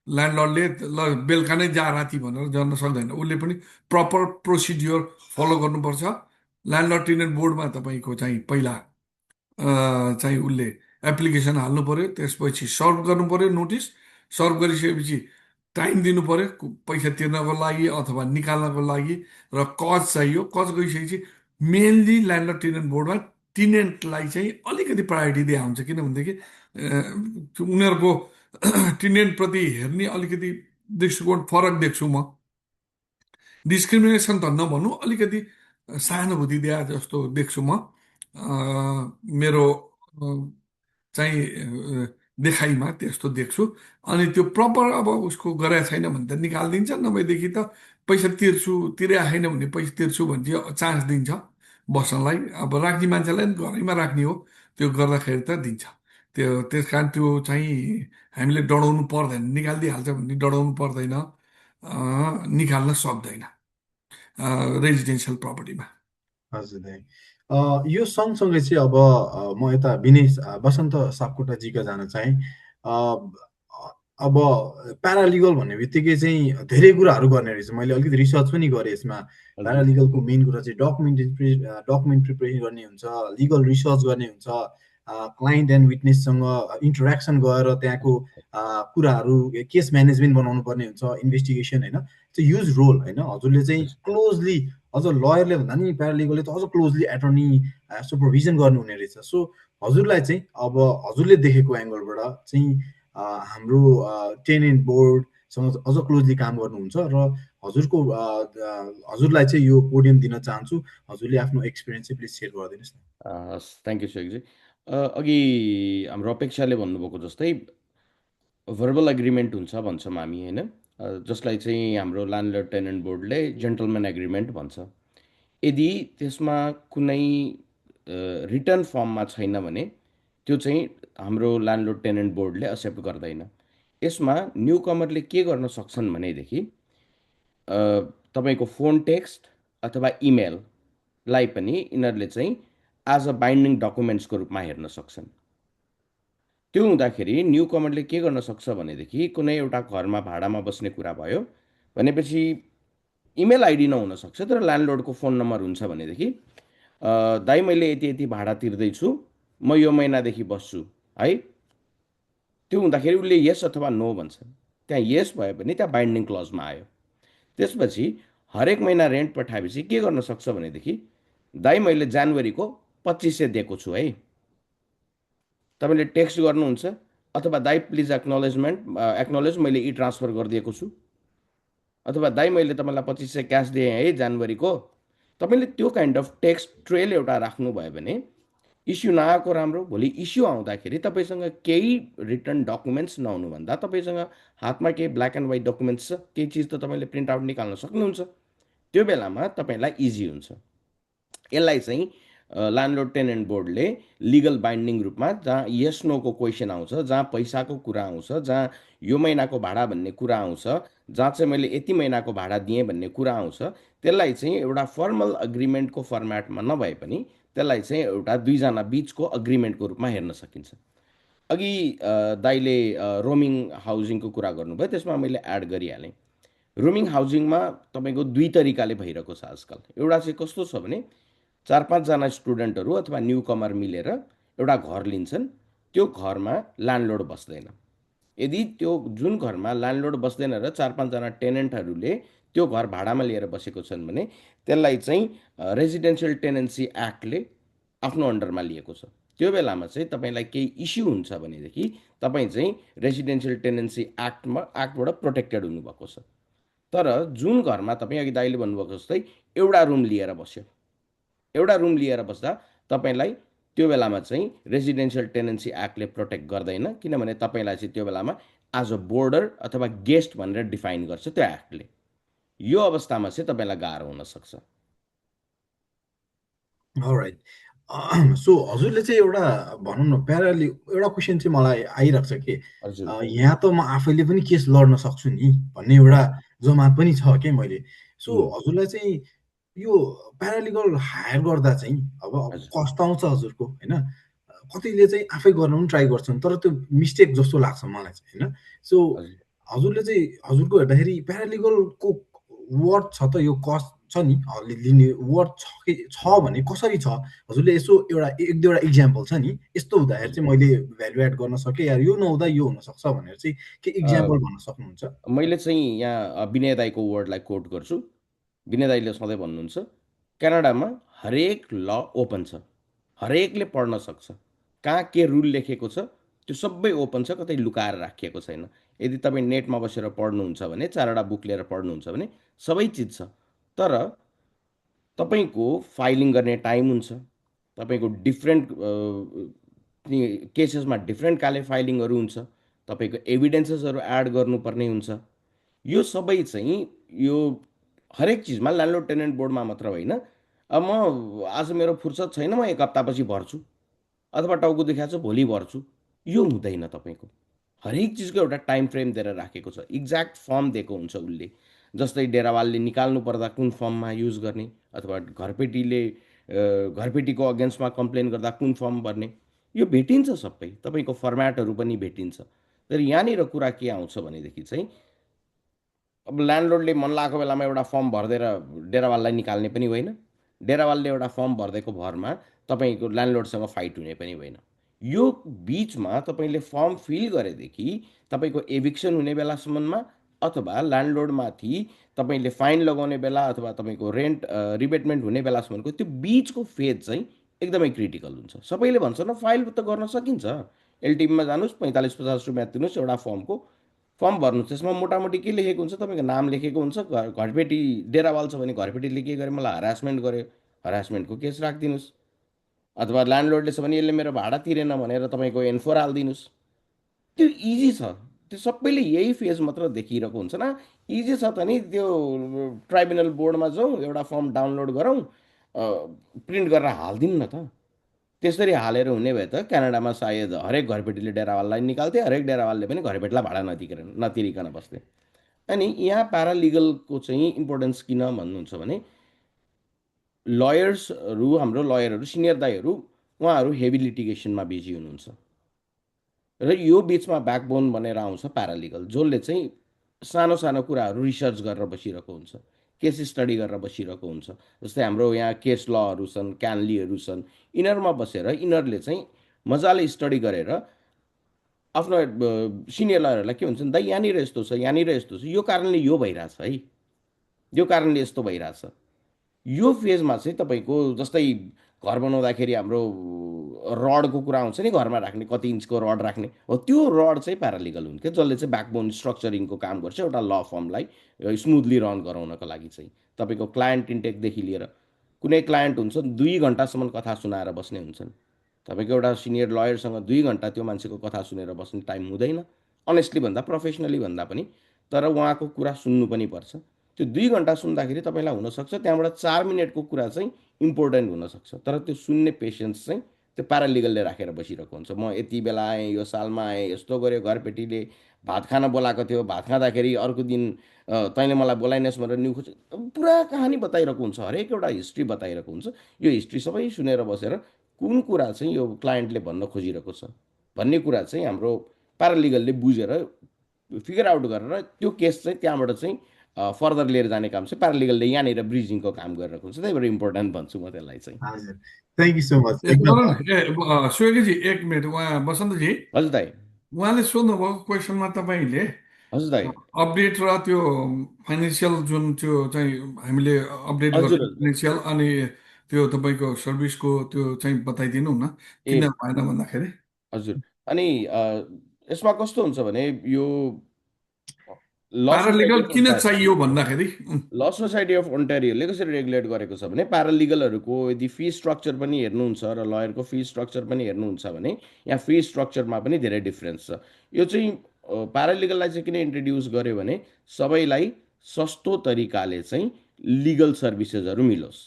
S2: ल्यान्डलर्डले ल बेलुका नै जा राति भनेर जान सक्दैन, उसले पनि प्रपर प्रोसिड्योर फलो गर्नुपर्छ। ल्यान्डलर्ड टेनेन्ट बोर्डमा तपाईँको चाहिँ पहिला चाहिँ उसले एप्लिकेसन हाल्नु पर्यो, त्यसपछि सर्भ गर्नु पर्यो नोटिस। सर्भ गरिसकेपछि टाइम दिनु पर्यो पैसा तिर्नको लागि अथवा निकाल्नको लागि, र कज चाहियो। कज गइसकेपछि मेनली ल्यान्डलर्ड टेनेन्ट बोर्डमा टिनेन्टलाई चाहिँ अलिकति प्रायोरिटी दिएको हुन्छ, किनभनेदेखि उनीहरूको टिनेन्टप्रति हेर्ने अलिकति दृष्टिकोण फरक देख्छु म। डिस्क्रिमिनेसन त नभनौँ, अलिकति सहानुभूति दिए जस्तो देख्छु म मेरो चाहिँ देखाइमा त्यस्तो देख्छु। अनि त्यो प्रपर अब उसको गरेको छैन भने त निकालिदिन्छ, नभएदेखि त पैसा तिरेको छैन भने पैसा तिर्छु भने चाहिँ चान्स दिन्छ बस्नलाई। अब राख्ने मान्छेलाई नि घरैमा राख्ने हो, त्यो गर्दाखेरि त दिन्छ। त्यस कारण त्यो चाहिँ हामीले डराउनु पर्दैन, निकालिदिइहाल्छ भने डराउनु पर्दैन, निकाल्न सक्दैन रेजिडेन्सियल प्रपर्टीमा।
S1: हजुर दाइ। यो सँगसँगै चाहिँ अब म यता विनय बसन्त सापकोटाजीका जान चाहेँ। अब प्यारालिगल भन्ने बित्तिकै चाहिँ धेरै कुराहरू गर्ने रहेछ। मैले अलिकति रिसर्च पनि गरेँ यसमा। प्यारालिगलको मेन कुरा चाहिँ डकुमेन्ट प्रिपेरेसन गर्ने हुन्छ, लिगल रिसर्च गर्ने हुन्छ, क्लाइन्ट एन्ड विटनेससँग इन्टरेक्सन गएर त्यहाँको कुराहरू केस म्यानेजमेन्ट बनाउनु पर्ने हुन्छ, इन्भेस्टिगेसन होइन। इट्स अ ह्युज रोल होइन। हजुरले चाहिँ क्लोजली, अझ लयरले भन्दा नि प्यारालिगलले त अझ क्लोजली एटर्नी सुपरभिजन गर्नुहुने रहेछ। सो हजुरलाई चाहिँ अब हजुरले देखेको एङ्गलबाट चाहिँ हाम्रो टेनेन्ट बोर्डसँग अझ क्लोजली काम गर्नुहुन्छ र हजुरको हजुरलाई चाहिँ यो पोडियम दिन चाहन्छु। हजुरले आफ्नो एक्सपिरियन्स चाहिँ प्लिज सेयर गरिदिनुहोस् न।
S3: थ्याङ्क यू शेखजी। अघि हाम्रो अपेक्षाले भन्नुभएको जस्तै भर्बल एग्रिमेन्ट हुन्छ भन्छौँ हामी होइन, जसलाई चाहिँ हाम्रो ल्यान्डलर्ड टेनेन्ट बोर्डले जेन्टलम्यान एग्रिमेन्ट भन्छ। यदि त्यसमा कुनै रिटर्न फर्ममा छैन भने त्यो चाहिँ हाम्रो ल्यान्डलर्ड टेनेन्ट बोर्डले एक्सेप्ट गर्दैन। यसमा न्यु कमरले के गर्न सक्छन् भनेदेखि तपाईँको फोन टेक्स्ट अथवा इमेललाई पनि यिनीहरूले चाहिँ एज अ बाइन्डिङ डकुमेन्ट्सको रूपमा हेर्न सक्छन्। त्यो हुँदाखेरि न्यु कमरले के गर्न सक्छ भनेदेखि कुनै एउटा घरमा भाडामा बस्ने कुरा भयो भनेपछि इमेल आइडी नहुन सक्छ, तर ल्यान्डलोडको फोन नम्बर हुन्छ भनेदेखि दाइ मैले यति यति भाडा तिर्दैछु, म यो महिनादेखि बस्छु है। त्यो हुँदाखेरि उसले यस अथवा नो भन्छ। त्यहाँ यस भयो भने त्यहाँ बाइन्डिङ क्लजमा आयो। त्यसपछि हरेक महिना रेन्ट पठाएपछि के गर्न सक्छ भनेदेखि दाइ मैले जनवरीको 2500 दिएको छु है, तपाईँले टेक्स्ट गर्नुहुन्छ अथवा दाइ प्लिज एक्नोलेज मैले ई ट्रान्सफर गरिदिएको छु, अथवा दाइ मैले तपाईँलाई 2500 क्यास दिएँ है जनवरीको। तपाईँले त्यो काइन्ड अफ टेक्स्ट ट्रेल एउटा राख्नुभयो भने इस्यु नआएको राम्रो। भोलि इस्यु आउँदाखेरि तपाईँसँग केही रिटर्न डकुमेन्ट्स नहुनुभन्दा तपाईँसँग हातमा केही ब्ल्याक एन्ड व्हाइट डकुमेन्ट्स छ, केही चिज त तपाईँले प्रिन्ट आउट निकाल्न सक्नुहुन्छ। त्यो बेलामा तपाईँलाई इजी हुन्छ। यसलाई चाहिँ ल्यान्डलोड टेनेन्ट बोर्डले लिगल बाइन्डिङ रूपमा जहाँ यस नोको क्वेसन आउँछ, जहाँ पैसाको कुरा आउँछ, जहाँ यो महिनाको भाडा भन्ने कुरा आउँछ, जहाँ चाहिँ मैले यति महिनाको भाडा दिएँ भन्ने कुरा आउँछ, त्यसलाई चाहिँ एउटा फर्मल अग्रिमेन्टको फर्मेटमा नभए पनि त्यसलाई चाहिँ एउटा दुईजना बिचको अग्रिमेन्टको रूपमा हेर्न सकिन्छ। अघि दाइले रोमिङ हाउसिङको कुरा गर्नुभयो, त्यसमा मैले एड गरिहालेँ। रोमिङ हाउसिङमा तपाईँको दुई तरिकाले भइरहेको छ आजकल। एउटा चाहिँ कस्तो छ भने 4-5जना स्टुडेन्टहरू अथवा न्यू कमर मिलेर एउटा घर लिन्छन्, त्यो घरमा ल्यान्डलोड बस्दैन। यदि त्यो जुन घरमा ल्यान्डलोड बस्दैन र 4-5जना टेनेन्टहरूले त्यो घर भाडामा लिएर बसेको छन् भने त्यसलाई चाहिँ रेजिडेन्सियल टेनेन्सी एक्टले आफ्नो अन्डरमा लिएको छ। त्यो बेलामा चाहिँ तपाईँलाई केही इस्यु हुन्छ भनेदेखि तपाईँ चाहिँ रेजिडेन्सियल टेनेन्सी एक्टबाट प्रोटेक्टेड हुनुभएको छ। तर जुन घरमा तपाईँ अघि दाइले भन्नुभएको जस्तै एउटा रुम लिएर बस्यो, एउटा रुम लिएर बस्दा तपाईँलाई त्यो बेलामा चाहिँ रेजिडेन्सियल टेनेन्सी एक्टले प्रोटेक्ट गर्दैन, किनभने तपाईँलाई चाहिँ त्यो बेलामा एज अ बोर्डर अथवा गेस्ट भनेर डिफाइन गर्छ त्यो एक्टले। यो अवस्थामा चाहिँ तपाईँलाई गाह्रो हुनसक्छ।
S1: अलराइट। सो हजुरले चाहिँ एउटा भनौँ न प्याराली एउटा क्वेसन चाहिँ मलाई आइरहेको छ कि
S3: हजुर
S1: यहाँ त म आफैले पनि केस लड्न सक्छु नि भन्ने एउटा जमात पनि छ के मैले। सो हजुरलाई चाहिँ यो प्यारालिगल हायर गर्दा चाहिँ अब
S3: हजुर
S1: कस्ट आउँछ हजुरको होइन, कतिले चाहिँ आफै गर्न पनि ट्राई गर्छन् तर त्यो मिस्टेक जस्तो लाग्छ मलाई चाहिँ होइन। सो
S3: हजुर
S1: हजुरले चाहिँ हजुरको हेर्दाखेरि प्यारालिगलको वर्थ छ त, यो कस्ट छ नि लिने वर्थ छ कि छ भने कसरी छ हजुरले यसो एउटा एक दुईवटा इक्जाम्पल छ नि यस्तो हुँदाखेरि चाहिँ मैले भ्यालु एड गर्न सकेँ यार, यो नहुँदा यो हुनसक्छ भनेर चाहिँ के इक्जाम्पल भन्न सक्नुहुन्छ?
S3: मैले चाहिँ यहाँ विनय दाईको वर्डलाई कोट गर्छु। विनय दाईले सधैँ भन्नुहुन्छ क्यानाडामा हरेक ल ओपन छ, हरेकले पढ्न सक्छ, कहाँ के रुल लेखेको छ त्यो सबै ओपन छ, कतै लुकाएर राखिएको छैन। यदि तपाईँ नेटमा बसेर पढ्नुहुन्छ भने 4वटा बुक लिएर पढ्नुहुन्छ भने सबै चिज छ। तर तपाईँको फाइलिङ गर्ने टाइम हुन्छ, तपाईँको डिफ्रेन्ट केसेसमा डिफ्रेन्ट खाले फाइलिङहरू हुन्छ, तपाईँको एभिडेन्सेसहरू एड गर्नुपर्ने हुन्छ। यो सबै चाहिँ यो हरेक चिजमा ल्यान्डलोड टेनेन्ट बोर्डमा मात्र होइन, अब म आज मेरो फुर्सद छैन म 1 हप्तापछि भर्छु अथवा टाउको दुखाएको छ भोलि भर्छु, यो हुँदैन। तपाईँको हरेक चिजको एउटा टाइम फ्रेम दिएर राखेको छ, एक्ज्याक्ट फर्म दिएको हुन्छ उसले। जस्तै डेरावालले निकाल्नु पर्दा कुन फर्ममा युज गर्ने, अथवा घरपेटीको अगेन्स्टमा कम्प्लेन गर्दा कुन फर्म भर्ने, यो भेटिन्छ सबै, तपाईँको फर्मेटहरू पनि भेटिन्छ। तर यहाँनिर कुरा के आउँछ भनेदेखि चाहिँ अब ल्यान्डलोडले मन लागेको बेलामा एउटा फर्म भरिदिएर डेरावाललाई निकाल्ने पनि होइन, डेरावालले एउटा फर्म भरिदिएको भरमा तपाईँको ल्यान्डलोडसँग फाइट हुने पनि होइन। यो बिचमा तपाईँले फर्म फिल गरेदेखि तपाईँको एभिक्सन हुने बेलासम्ममा अथवा ल्यान्डलोडमाथि तपाईँले फाइन लगाउने बेला अथवा तपाईँको रेन्ट रिबेटमेन्ट हुने बेलासम्मको त्यो बिचको फेज चाहिँ एकदमै क्रिटिकल हुन्छ। सबैले भन्छ न फाइल त गर्न सकिन्छ, एलटिबीमा जानुहोस् 45-50 रुपियाँ तिर्नुहोस्, एउटा फर्मको फर्म भर्नुहोस्, त्यसमा मोटामोटी के लेखेको हुन्छ तपाईँको नाम लेखेको हुन्छ, घरपेटी डेरावाल छ भने घरपेटीले के गर्यो मलाई हरासमेन्ट गर्यो, हरासमेन्टको केस राखिदिनुहोस्, अथवा ल्यान्डलोडले छ भने यसले मेरो भाडा तिरेन भनेर तपाईँको एन्फोर हालिदिनुहोस्। त्यो इजी छ, त्यो सबैले यही फेज मात्र देखिरहेको हुन्छ न। इजी छ त नि, त्यो ट्राइब्युनल बोर्डमा जाउँ एउटा फर्म डाउनलोड गरौँ प्रिन्ट गरेर हालिदिउँ न त। त्यसरी हालेर हुने भए त क्यानाडामा सायद हरेक घरपेटीले डेरावाललाई निकाल्थे, हरेक डेरावालले पनि घरपेटीलाई भाडा नतिरिकन बस्थे। अनि यहाँ प्यारालिगलको चाहिँ इम्पोर्टेन्स किन भन्नुहुन्छ भने लयर्सहरू, हाम्रो लयरहरू, सिनियर दाईहरू, उहाँहरू हेभी लिटिगेसनमा बिजी हुनुहुन्छ र यो बिचमा ब्याकबोन बनेर आउँछ प्यारालिगल, जसले चाहिँ सानो सानो कुराहरू रिसर्च गरेर बसिरहेको हुन्छ, केस स्टडी गरेर बसिरहेको हुन्छ। जस्तै हाम्रो यहाँ केस लहरू छन्, क्यानलीहरू छन्, यिनीहरूमा बसेर यिनीहरूले चाहिँ मजाले स्टडी गरेर आफ्नो सिनियर लयरहरूलाई के हुन्छ नि, दाइ यहाँनिर यस्तो छ, यहाँनिर यस्तो छ, यो कारणले यो भइरहेछ है, यो कारणले यस्तो भइरहेछ। यो फेजमा चाहिँ तपाईँको जस्तै घर बनाउँदाखेरि हाम्रो रडको कुरा आउँछ नि, घरमा राख्ने कति इन्चको रड राख्ने हो, त्यो रड चाहिँ प्यारालिगल हुन्छ, जसले चाहिँ ब्याकबोन स्ट्रक्चरिङको काम गर्छ एउटा ल फर्मलाई स्मुथली रन गराउनको लागि। चाहिँ तपाईँको क्लायन्ट इन्टेकदेखि लिएर कुनै क्लायन्ट हुन्छ 2 घन्टासम्म कथा सुनाएर बस्ने हुन्छन्, तपाईँको एउटा सिनियर लयरसँग 2 घन्टा त्यो मान्छेको कथा सुनेर बस्ने टाइम हुँदैन, अनेस्टली भन्दा, प्रोफेसनली भन्दा पनि। तर उहाँको कुरा सुन्नु पनि पर्छ, त्यो 2 घन्टा सुन्दाखेरि तपाईँलाई हुनसक्छ त्यहाँबाट 4 मिनटको कुरा चाहिँ इम्पोर्टेन्ट हुनसक्छ, तर त्यो सुन्ने पेसेन्स चाहिँ त्यो प्यारालिगलले राखेर बसिरहेको हुन्छ। म यति बेला आएँ, यो सालमा आएँ, यस्तो गऱ्यो, घरपेटीले भात खान बोलाएको थियो, भात खाँदाखेरि अर्को दिन तैँले मलाई बोलाइनस् भनेर न्यु खोज, पुरा कहानी बताइरहेको हुन्छ, हरेक एउटा हिस्ट्री बताइरहेको हुन्छ। यो हिस्ट्री सबै सुनेर बसेर कुन कुरा चाहिँ यो क्लायन्टले भन्न खोजिरहेको छ भन्ने कुरा चाहिँ हाम्रो प्यारालिगलले बुझेर फिगर आउट गरेर त्यो केस चाहिँ त्यहाँबाट चाहिँ फर्दर लिएर जाने काम चाहिँ प्यारालिगलले यहाँनिर ब्रिजिङको काम गरिरहेको हुन्छ। त्यही भएर इम्पोर्टेन्ट भन्छु म त्यसलाई चाहिँ।
S1: हजुर, थ्याङ्क यू सो मच।
S2: सुयोगीजी 1 मिनट, उहाँ बसन्तजी
S3: हजुर दाइ।
S2: उहाँले सोध्नुभएको क्वेसनमा तपाईँले
S3: हजुर दाइ।
S2: अपडेट र त्यो फाइनेन्सियल जुन त्यो चाहिँ हामीले अपडेट गर्छौँ
S3: हजुर हजुर
S2: फाइनेन्सियल अनि त्यो तपाईँको सर्भिसको त्यो चाहिँ बताइदिनु न
S3: ए
S2: किन भएन भन्दाखेरि।
S3: हजुर, अनि यसमा कस्तो हुन्छ भने यो ल सोसाइटी
S2: प्यारालिगल
S3: अफ
S2: किन
S3: अन्टारियो
S2: चाहियो भन्दाखेरि
S3: ल सोसाइटी अफ अन्टारियोले कसरी रेगुलेट गरेको छ भने प्यारालिगलहरूको यदि फी स्ट्रक्चर पनि हेर्नुहुन्छ र लयरको फी स्ट्रक्चर पनि हेर्नुहुन्छ भने यहाँ फी स्ट्रक्चरमा पनि धेरै डिफ्रेन्स छ। यो चाहिँ प्यारालिगललाई चाहिँ किन इन्ट्रोड्युस गर्यो भने सबैलाई सस्तो तरिकाले चाहिँ लिगल सर्भिसेसहरू मिलोस्,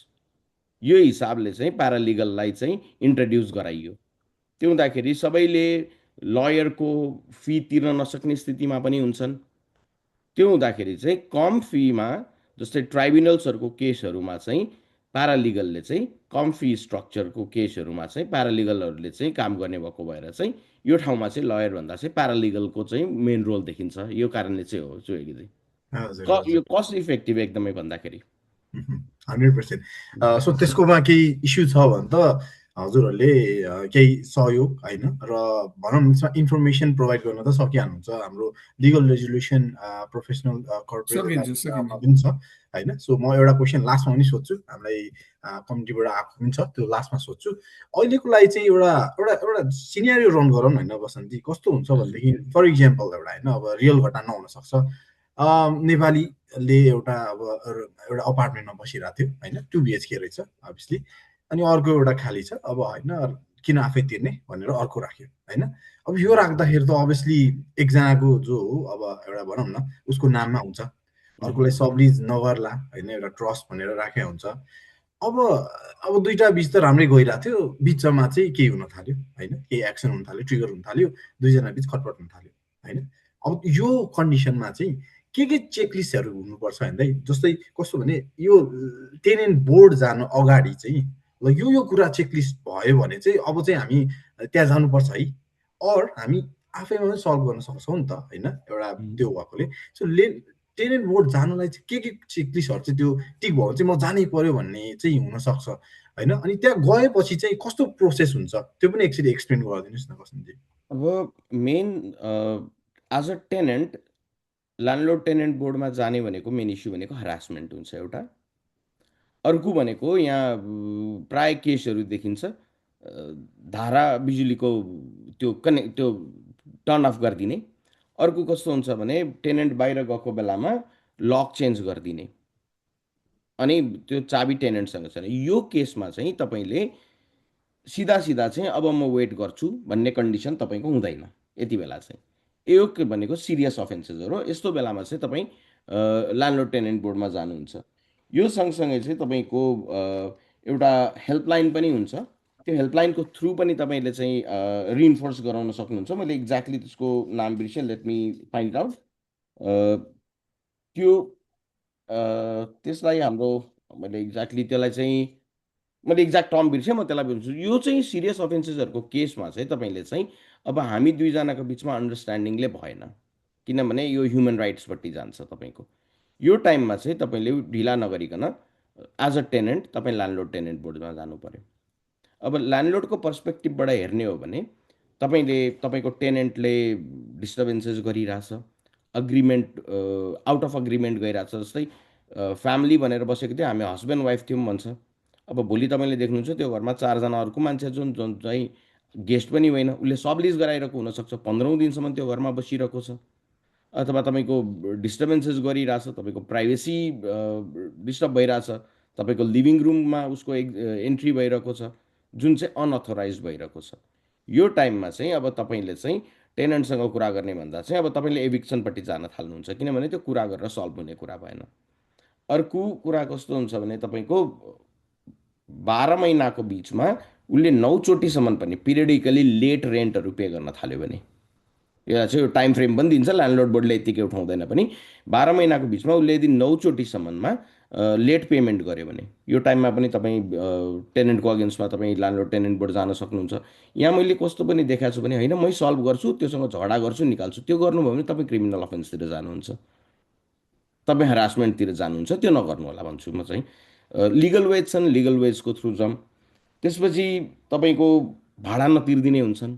S3: यो हिसाबले चाहिँ प्यारालिगललाई चाहिँ इन्ट्रोड्युस गराइयो। त्यो हुँदाखेरि सबैले लयरको फी तिर्न नसक्ने स्थितिमा पनि हुन्छन्। त्यो हुँदाखेरि चाहिँ कम फीमा, जस्तै ट्राइब्युनल्सहरूको केसहरूमा चाहिँ प्यारालिगलले चाहिँ कम फी स्ट्रक्चरको केसहरूमा चाहिँ प्यारालिगलहरूले चाहिँ काम गर्ने भएको भएर चाहिँ यो ठाउँमा चाहिँ लयरभन्दा चाहिँ प्यारालिगलको चाहिँ मेन रोल देखिन्छ। यो कारणले चाहिँ हो जोगी चाहिँ
S1: हजुर,
S3: यो कस्ट इफेक्टिभ एकदमै भन्दाखेरि
S1: 100%। सो त्यसकोमा केही इस्यु छ भने त हजुरहरूले केही सहयोग होइन र भनौँ त्यसमा इन्फर्मेसन प्रोभाइड गर्न त सकिहाल्नुहुन्छ। हाम्रो लिगल रेजोल्युसन प्रोफेसनल कर्पोरेट
S2: सकिन्छ।
S1: पनि छ होइन। सो म एउटा क्वेसन लास्टमा पनि सोध्छु, हामीलाई कमिटीबाट आएको पनि छ, त्यो लास्टमा सोध्छु। अहिलेको लागि चाहिँ एउटा एउटा एउटा सिनेरियो रन गरौँ होइन बसन्तजी, कस्तो हुन्छ भनेदेखि फर इक्जाम्पल एउटा होइन, अब रियल घटना नहुनसक्छ, नेपालीले एउटा अब एउटा अपार्टमेन्टमा बसिरहेको थियो होइन, 2 BHK रहेछ अभियसली, अनि अर्को एउटा खाली छ, अब होइन किन आफै तिर्ने भनेर अर्को राख्यो होइन। अब यो राख्दाखेरि त अभियसली एकजनाको जो हो अब एउटा भनौँ न उसको नाममा हुन्छ, अर्कोलाई सबलिज नगर्ला होइन, एउटा ट्रस्ट भनेर राखेको हुन्छ। अब दुईटा बिच त राम्रै गइरहेको थियो, बिचमा चाहिँ केही हुन थाल्यो होइन, केही एक्सन हुन थाल्यो, ट्रिगर हुन थाल्यो, दुईजना बिच खटपट हुन थाल्यो होइन। अब यो कन्डिसनमा चाहिँ के चेकलिस्टहरू हुनुपर्छ भन्दै, जस्तै कस्तो भने यो टेनेन्ट बोर्ड जानु अगाडि चाहिँ ल यो कुरा चेकलिस्ट भयो भने चाहिँ अब चाहिँ हामी त्यहाँ जानुपर्छ है, अर हामी आफैमा पनि सल्भ गर्न सक्छौँ नि त होइन, एउटा त्यो भएकोले। सो टेनेन्ट बोर्ड जानुलाई चाहिँ के चेकलिस्टहरू चाहिँ त्यो टिक भयो भने चाहिँ म जानै पर्यो भन्ने चाहिँ हुनसक्छ होइन। अनि त्यहाँ गएपछि चाहिँ कस्तो प्रोसेस हुन्छ त्यो पनि एकचोटि एक्सप्लेन गरिदिनुहोस् न कसरी।
S3: अब main as a tenant landlord tenant बोर्डमा जाने भनेको मेन इस्यु भनेको हरासमेन्ट हुन्छ एउटा। अर्को भनेको यहाँ प्राय केसहरू देखिन्छ धारा बिजुलीको त्यो त्यो टर्न अफ गरिदिने। अर्को कस्तो हुन्छ भने टेनेन्ट बाहिर गएको बेलामा लक चेन्ज गरिदिने, अनि त्यो चाबी टेनेन्टसँग छैन। यो केसमा चाहिँ तपाईँले सिधा चाहिँ अब म वेट गर्छु भन्ने कन्डिसन तपाईँको हुँदैन। यति बेला चाहिँ यो के भनेको सिरियस अफेन्सेसहरू हो। यस्तो बेलामा चाहिँ तपाईँ ल्यान्डलोड टेनेन्ट बोर्डमा जानुहुन्छ। यो सँगसँगै चाहिँ तपाईँको एउटा हेल्पलाइन पनि हुन्छ, त्यो हेल्पलाइनको थ्रु पनि तपाईँले चाहिँ रिइन्फोर्स गराउन सक्नुहुन्छ। मैले एक्ज्याक्टली त्यसको नाम बिर्सेँ, लेट मी फाइन्ड आउट। त्यो त्यसलाई हाम्रो मैले एक्ज्याक्टली त्यसलाई चाहिँ मैले एक्ज्याक्ट टर्म बिर्सेँ, म त्यसलाई भन्छु। यो चाहिँ सिरियस अफेन्सेसहरूको केसमा चाहिँ तपाईँले चाहिँ अब हामी दुईजनाको बिचमा अन्डरस्ट्यान्डिङले भएन, किनभने यो ह्युमन राइट्सपट्टि जान्छ तपाईँको। यो टाइममा चाहिँ तपाईँले ढिला नगरिकन एज अ टेनेन्ट तपाईँ ल्यान्डलोड टेनेन्ट बोर्डमा जानु पऱ्यो। अब ल्यान्डलोडको पर्सपेक्टिभबाट हेर्ने हो भने तपाईँको टेनेन्टले डिस्टर्बेन्सेस गरिरहेछ, अग्रिमेन्ट आउट अफ अग्रिमेन्ट गइरहेछ। जस्तै फ्यामिली भनेर बसेको थियो, हामी हस्बेन्ड वाइफ थियौँ भन्छ। अब भोलि तपाईँले देख्नुहुन्छ त्यो घरमा 4जना अर्को मान्छे जुन चाहिँ गेस्ट पनि होइन, उसले सबलिज गराइरहेको हुनसक्छ, 15औं दिनसम्म त्यो घरमा बसिरहेको छ, अथवा तपाईँको डिस्टर्बेन्सेस गरिरहेछ, तपाईँको प्राइभेसी डिस्टर्ब भइरहेछ, तपाईँको लिभिङ रुममा उसको एन्ट्री भइरहेको छ जुन चाहिँ अनअथोराइज भइरहेको छ। यो टाइममा चाहिँ अब तपाईँले चाहिँ टेनेन्टसँग कुरा गर्ने भन्दा चाहिँ अब तपाईँले एभिक्सनपट्टि जान थाल्नुहुन्छ, किनभने त्यो कुरा गरेर सल्भ हुने कुरा भएन। अर्को कुरा कस्तो हुन्छ भने तपाईँको 12 महिनाको बिचमा उसले 9 चोटिसम्म पनि पिरियडिकली लेट रेन्टहरू पे गर्न थाल्यो भने, यो चाहिँ यो टाइम फ्रेम पनि दिन्छ, ल्यान्डलोड बोर्डले यत्तिकै उठाउँदैन पनि। 12 महिनाको बिचमा उसले यदि 9 चोटिसम्ममा लेट पेमेन्ट गर्यो भने यो टाइममा पनि तपाईँ टेनेन्टको अगेन्स्टमा तपाईँ ल्यान्डलोड टेनेन्ट बोर्ड जान सक्नुहुन्छ। यहाँ मैले कस्तो पनि देखाएको छु भने होइन मै सल्भ गर्छु, त्योसँग झगडा गर्छु, निकाल्छु, त्यो गर्नुभयो भने तपाईँ क्रिमिनल अफेन्सतिर जानुहुन्छ, तपाईँ हरासमेन्टतिर जानुहुन्छ, त्यो नगर्नु होला भन्छु म चाहिँ। लिगल वेज छन्, लिगल वेजको थ्रु जाउँ। त्यसपछि तपाईँको भाडा नतिर्दिने हुन्छन्,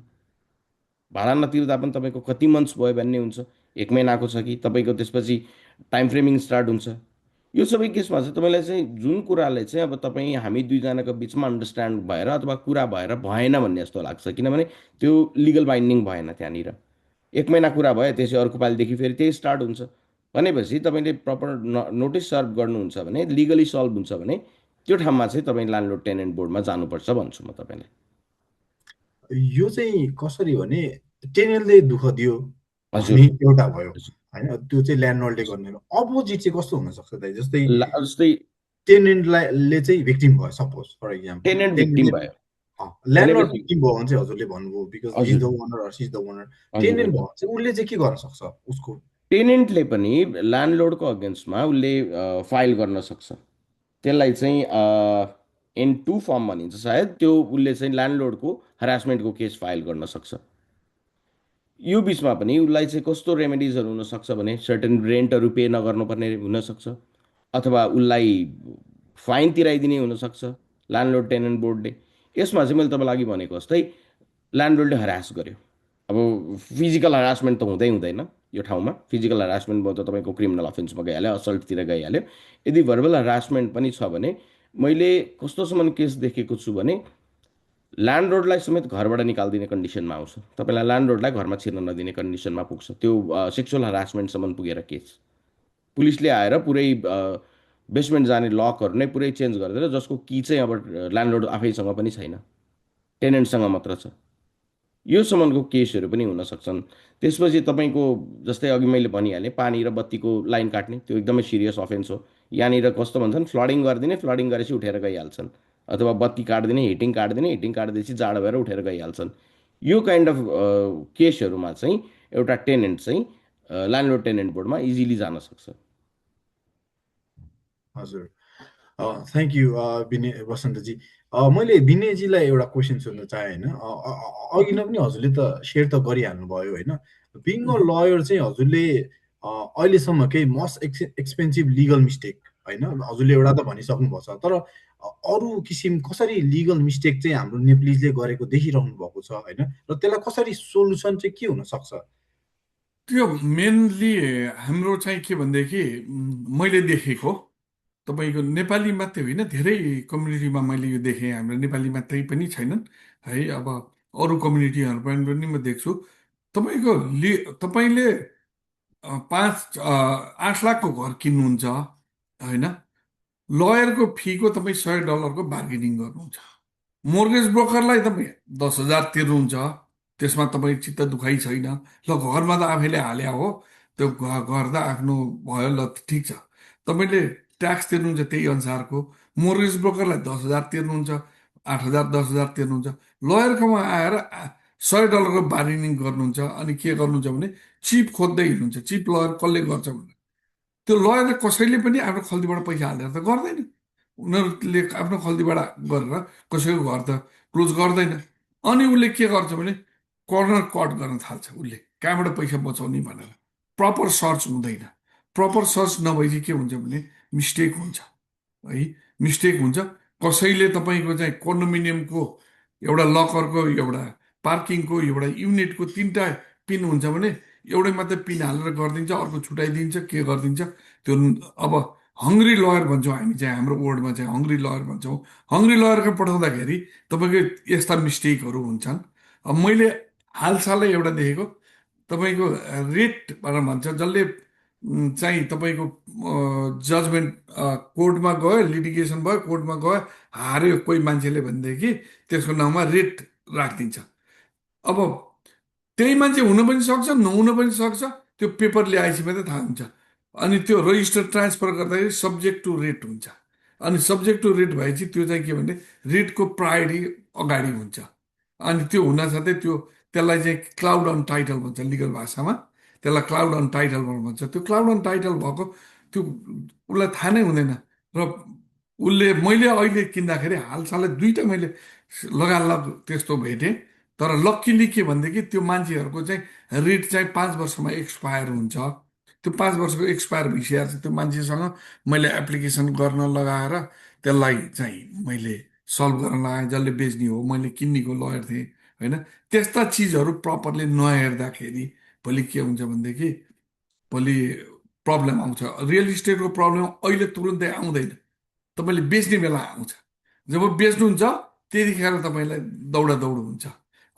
S3: भाडा नतिर्दा पनि तपाईँको कति मन्थ्स भयो भन्ने हुन्छ, 1 महिनाको छ कि तपाईँको, त्यसपछि टाइम फ्रेमिङ स्टार्ट हुन्छ। यो सबै केसमा चाहिँ तपाईँलाई चाहिँ जुन कुराले चाहिँ अब तपाईँ हामी दुईजनाको बिचमा अन्डरस्ट्यान्ड भएर अथवा कुरा भएर भएन भन्ने जस्तो लाग्छ, किनभने त्यो लिगल बाइन्डिङ भएन त्यहाँनिर। 1 महिना कुरा भयो, त्यसै अर्को पालिदेखि फेरि त्यही स्टार्ट हुन्छ भनेपछि तपाईँले प्रपर नोटिस सर्भ गर्नुहुन्छ भने, लिगली सल्भ हुन्छ भने त्यो ठाउँमा चाहिँ तपाईँ ल्यान्डलोड टेनेन्ट बोर्डमा जानुपर्छ भन्छु म तपाईँलाई।
S1: यो चाहिँ कसरी भने टेनेन्टले दुःख दियो
S3: हजुर
S1: भने एउटा भयो
S3: हजुर।
S1: होइन, त्यो चाहिँ ल्यान्डलर्डले गर्ने। अपोजिट चाहिँ कस्तो हुनसक्छ दाइ? जस्तै
S3: जस्तै
S1: टेनेन्टले चाहिँ भिक्टिम भयो suppose for example,
S3: tenant victim भयो
S1: ल्यान्डलर्ड
S3: भनेपछि
S1: भिक्टिम भयो भने चाहिँ हजुरले भन्नुभयो बिकज हि इज
S3: हजुर
S1: the owner or she is the owner,
S3: हजुर
S1: टेनेन्ट
S3: हजुर।
S1: भयो भने चाहिँ उसले चाहिँ के गर्न सक्छ? उसको
S3: टेनेन्टले पनि ल्यान्डलोडको अगेन्स्टमा उसले फाइल गर्न सक्छ, त्यसलाई चाहिँ N2 फर्म भनिन्छ सायद, त्यो उसले चाहिँ ल्यान्डलोडको हरासमेन्टको केस फाइल गर्न सक्छ। यो बिचमा पनि उसलाई चाहिँ कस्तो रेमेडिजहरू हुनसक्छ भने सर्टेन रेन्टहरू पे नगर्नुपर्ने हुनसक्छ, अथवा उसलाई फाइन तिराइदिने हुनसक्छ ल्यान्डलोड टेनेन्ट बोर्डले। यसमा चाहिँ मैले तपाईँलाई अघि भनेको जस्तै ल्यान्डलोडले हरास गर्यो, अब फिजिकल हरासमेन्ट त हुँदै हुँदैन यो ठाउँमा, फिजिकल हरासमेन्ट भयो त तपाईँको क्रिमिनल अफेन्समा गइहाल्यो, असल्टतिर गइहाल्यो। यदि भर्बल हरासमेन्ट पनि छ भने मैले कस्तोसम्म केस देखेको छु भने ल्यान्डलोडलाई समेत घरबाट निकालिदिने कन्डिसनमा आउँछ, तपाईँलाई ल्यान्डलोडलाई घरमा छिर्न नदिने कन्डिसनमा पुग्छ, त्यो सेक्सुअल हरासमेन्टसम्म पुगेर केस। पुलिसले आएर पुरै बेसमेन्ट जाने लकहरू नै पुरै चेन्ज गरिदिएर, जसको की चाहिँ अब ल्यान्डलोड आफैसँग पनि छैन, टेनेन्टसँग मात्र छ, यो सम्मको केसहरू पनि हुन सक्छन्। त्यसपछि तपाईँको जस्तै अघि मैले भनिहालेँ पानी र बत्तीको लाइन काट्ने, त्यो एकदमै सिरियस अफेन्स हो। यहाँनिर कस्तो भन्छन्, फ्लडिङ गरिदिने, फ्लडिङ गरेपछि उठेर गइहाल्छन्, अथवा बत्ती काटिदिने, हिटिङ काटिदिएपछि जाडो भएर उठेर गइहाल्छन्। यो काइन्ड अफ केसहरूमा चाहिँ एउटा टेनेन्ट चाहिँ ल्यान्डलोड टेनेन्ट बोर्डमा इजिली जान सक्छ।
S1: हजुर, थ्याङ्क यू विनय वसन्तजी। मैले विनयजीलाई एउटा क्वेसन सोध्न चाहेँ होइन, अघि नै पनि हजुरले त सेयर त गरिहाल्नु भयो होइन, बिङ अ लयर चाहिँ हजुरले अहिलेसम्मकै मोस्ट एक्सपेन्सिभ लिगल मिस्टेक होइन, हजुरले एउटा त भनिसक्नु भएको छ, तर अरू किसिम कसरी लिगल मिस्टेक चाहिँ हाम्रो नेप्लिजले गरेको देखिरहनु भएको छ होइन, र त्यसलाई कसरी सोल्युसन चाहिँ के हुनसक्छ?
S2: त्यो मेनली हाम्रो चाहिँ के भनेदेखि मैले देखेको तपाईँको नेपाली मात्रै होइन, धेरै कम्युनिटीमा मैले यो देखेँ, हाम्रो नेपाली मात्रै पनि छैनन् है, अब अरू कम्युनिटीहरूमा पनि म देख्छु। तपाईँको तपाईँले 8 लाखको घर किन्नुहुन्छ होइन, लयरको फीको तपाईँ $100को बार्गेनिङ गर्नुहुन्छ, मोर्गेज ब्रोकरलाई तपाईँ 10,000 तिर्नुहुन्छ, त्यसमा तपाईँ चित्त दुखाइ छैन, ल घरमा त आफैले हाल्या हो, त्यो घर त आफ्नो भयो, ल ठिक छ, तपाईँले ट्याक्स तिर्नुहुन्छ त्यही अनुसारको, मोर्गेज ब्रोकरलाई 10,000 तिर्नुहुन्छ, 8,000 10,000 तिर्नुहुन्छ, लयरकोमा आएर $100को बार्गेनिङ गर्नुहुन्छ। अनि के गर्नुहुन्छ भने चिप खोज्दै हिँड्नुहुन्छ। चिप लयर कसले गर्छ भने त्यो लयरले कसैले पनि आफ्नो खल्तीबाट पैसा हालेर त गर्दैन, उनीहरूले आफ्नो खल्तीबाट गरेर कसैको घर त क्लोज गर्दैन। अनि उसले के गर्छ भने कर्नर कट गर्न थाल्छ, उसले कहाँबाट पैसा बचाउने भनेर। प्रपर सर्च हुँदैन, प्रपर सर्च नभएपछि के हुन्छ भने मिस्टेक हुन्छ है, मिस्टेक हुन्छ। कसैले तपाईँको चाहिँ कन्डोमिनियमको एउटा लकरको, एउटा पार्किङको, एउटा युनिटको 3टा पिन हुन्छ भने एउटै मात्रै पिन हालेर गरिदिन्छ, अर्को छुट्याइदिन्छ, के गरिदिन्छ त्यो। अब हङ्ग्री लयर भन्छौँ हामी चाहिँ, हाम्रो वर्डमा चाहिँ हङ्ग्री लयर भन्छौँ। हङ्ग्री लयरको पठाउँदाखेरि तपाईँको यस्ता मिस्टेकहरू हुन्छन्। अब मैले हालसालै एउटा देखेको, तपाईँको रेट भनेर भन्छ, जसले चाहिँ तपाईँको जजमेन्ट कोर्टमा गयो, लिटिगेसन भयो, कोर्टमा गयो, हार्यो कोही मान्छेले भनेदेखि त्यसको नाउँमा रेट राखिदिन्छ। अब त्यही मान्छे हुन पनि सक्छ, नहुन पनि सक्छ, त्यो पेपर ल्याएपछि मात्रै थाहा हुन्छ। अनि त्यो रजिस्टर ट्रान्सफर गर्दाखेरि सब्जेक्ट टु रेट हुन्छ। अनि सब्जेक्ट टु रेट भएपछि त्यो चाहिँ के भने रेटको प्रायोरिटी अगाडि हुन्छ। अनि त्यो हुनसाथै त्यसलाई चाहिँ क्लाउड अन टाइटल भन्छ लिगल भाषामा, त्यसलाई क्लाउड अन टाइटल भन्छ। त्यो क्लाउड अन टाइटल भएको त्यो उसलाई थाहा नै हुँदैन। र मैले अहिले किन्दाखेरि हालसालै दुईवटा मैले लगालग त्यस्तो भेटेँ। तर लक्किली के भनेदेखि त्यो मान्छेहरूको चाहिँ रेट चाहिँ 5 वर्षमा एक्सपायर हुन्छ। त्यो 5 वर्षको एक्सपायर भइसकेको छ। त्यो मान्छेसँग मैले एप्लिकेसन गर्न लगाएर त्यसलाई चाहिँ मैले सल्भ गर्न लगाएँ। जसले बेच्ने हो, मैले किन्नेको लयर थिएँ होइन। त्यस्ता चिजहरू प्रपरली नहेर्दाखेरि भोलि के हुन्छ भनेदेखि भोलि प्रब्लम आउँछ। रियल इस्टेटको प्रब्लम अहिले तुरुन्तै आउँदैन, तपाईँले बेच्ने बेला आउँछ। जब बेच्नुहुन्छ त्यतिखेर तपाईँलाई दौडादौड हुन्छ।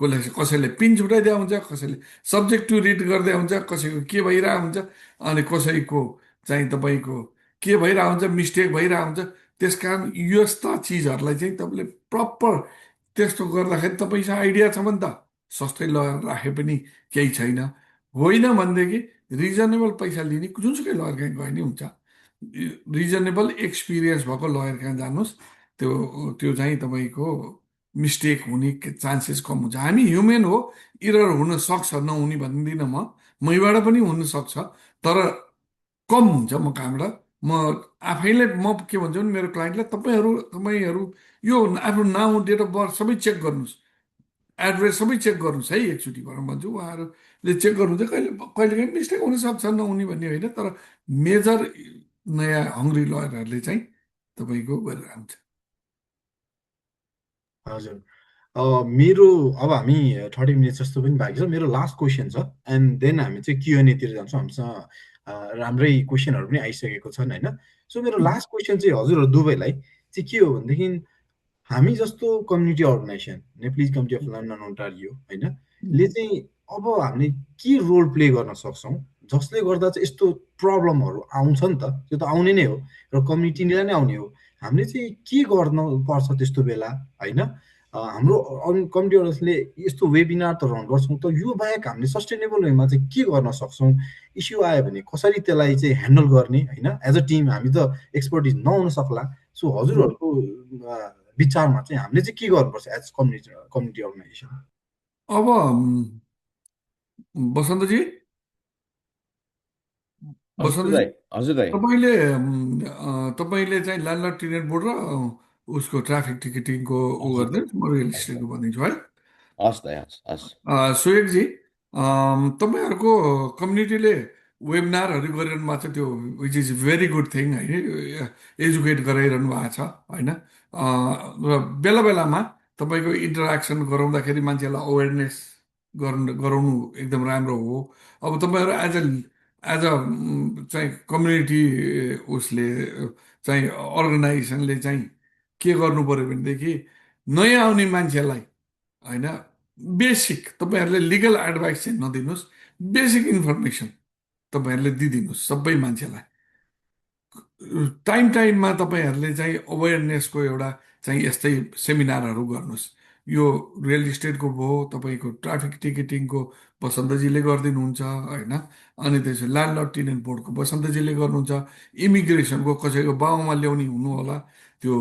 S2: कसैले पिन छुटाइदिया हुन्छ, कसैले सब्जेक्ट टु रिड गर्दै हुन्छ, कसैको के भइरहेको हुन्छ, अनि कसैको चाहिँ तपाईँको के भइरहेको हुन्छ, मिस्टेक भइरहेको हुन्छ। त्यस कारण यस्ता चिजहरूलाई चाहिँ तपाईँले प्रपर त्यस्तो गर्दाखेरि तपाईँसँग आइडिया छ भने त सस्तै लगेर राखे पनि केही छैन। होइन भनेदेखि रिजनेबल पैसा लिने जुनसुकै लयर कहाँ गए नि हुन्छ। रिजनेबल एक्सपिरियन्स भएको लयर कहाँ जानुहोस्। त्यो त्यो चाहिँ तपाईँको मिस्टेक हुने चान्सेस कम हुन्छ। हामी ह्युमेन हो, इरर हुन सक्छ, नहुने भन्दिनँ मैबाट पनि हुनसक्छ, तर कम हुन्छ म कहाँबाट। म आफैले के भन्छु भने मेरो क्लाइन्टलाई तपाईँहरू यो आफ्नो नाम, डेट अफ बर्थ सबै चेक गर्नुहोस्, एड्रेस सबै चेक गर्नुहोस् है एकचोटि भनेर भन्छु। उहाँहरूले चेक गर्नुहुन्छ। कहिलेकाहीँ मिस्टेक हुनसक्छ, नहुने भन्ने होइन। तर मेजर नयाँ हङ्ग्री लयरहरूले चाहिँ तपाईँको गरेर हुन्छ।
S1: हजुर। मेरो अब हामी 30 मिनट जस्तो पनि बाँकी छ। मेरो लास्ट क्वेसन छ, एन्ड देन हामी चाहिँ क्युएनएतिर जान्छौँ। हामीसँग राम्रै क्वेसनहरू पनि आइसकेको छन् होइन। सो मेरो लास्ट क्वेसन चाहिँ हजुरहरू दुवैलाई चाहिँ के हो भनेदेखि, हामी जस्तो community organization Nepalese committee of London Ontario होइन ले चाहिँ अब हामीले के रोल प्ले गर्न सक्छौँ जसले गर्दा चाहिँ यस्तो प्रब्लमहरू आउँछ नि त, त्यो त आउने नै हो र कम्युनिटीलाई नै आउने हो। हामीले चाहिँ के गर्नु पर्छ त्यस्तो बेला होइन। हाम्रो कम्युनिटी अर्गनाइजेसनले यस्तो वेबिनार त रन गर्छौँ, त यो बाहेक हामीले सस्टेनेबल वेमा चाहिँ के गर्न सक्छौँ, इस्यु आयो भने कसरी त्यसलाई चाहिँ ह्यान्डल गर्ने होइन। एज अ टिम हामी त एक्सपर्टिज नहुन सक्ला। सो हजुरहरूको विचारमा चाहिँ हामीले चाहिँ के गर्नुपर्छ एज कम्युनिटी अर्गनाइजेसन?
S2: अब बसन्तजी,
S3: हजुर दाइ, हजुर दाइ।
S2: तपाईँले चाहिँ ल्यान्डलर्ड टेनेन्ट बोर्ड र उसको ट्राफिक टिकेटिङको ऊ
S3: हजुर दाइ,
S2: गरिदिनुहोस्। म रियल इस्टेटको भनिदिन्छु है।
S3: हस् दाइ, हस्।
S2: सुयोगजी, तपाईँहरूको कम्युनिटीले वेबिनारहरू गरिरहनु भएको छ, त्यो which is very good thing होइन। एजुकेट गराइरहनु भएको छ होइन। र बेला बेलामा तपाईँको इन्टरेक्सन गराउँदाखेरि मान्छेलाई अवेरनेस गराउनु एकदम राम्रो हो। अब तपाईँहरू एज अ चाहिँ कम्युनिटी उसले चाहिँ अर्गनाइजेसनले चाहिँ के गर्नु पर्यो भनेदेखि नयाँ आउने मान्छेलाई होइन बेसिक तपाईँहरूले लिगल एडभाइस चाहिँ नदिनुहोस्, बेसिक इन्फर्मेसन तपाईँहरूले दिइदिनुहोस् सबै मान्छेलाई। टाइममा तपाईँहरूले चाहिँ अवेरनेसको एउटा चाहिँ यस्तै सेमिनारहरू गर्नुहोस्। यो रियल इस्टेटको भयो, तपाईँको ट्राफिक टिकेटिङको बसन्तजीले गरिदिनुहुन्छ होइन। अनि त्यसो ल्यान्डलर्ड टेनेन्ट बोर्डको बसन्तजीले गर्नुहुन्छ। इमिग्रेसनको कसैको बाबुमा ल्याउने हुनु होला, त्यो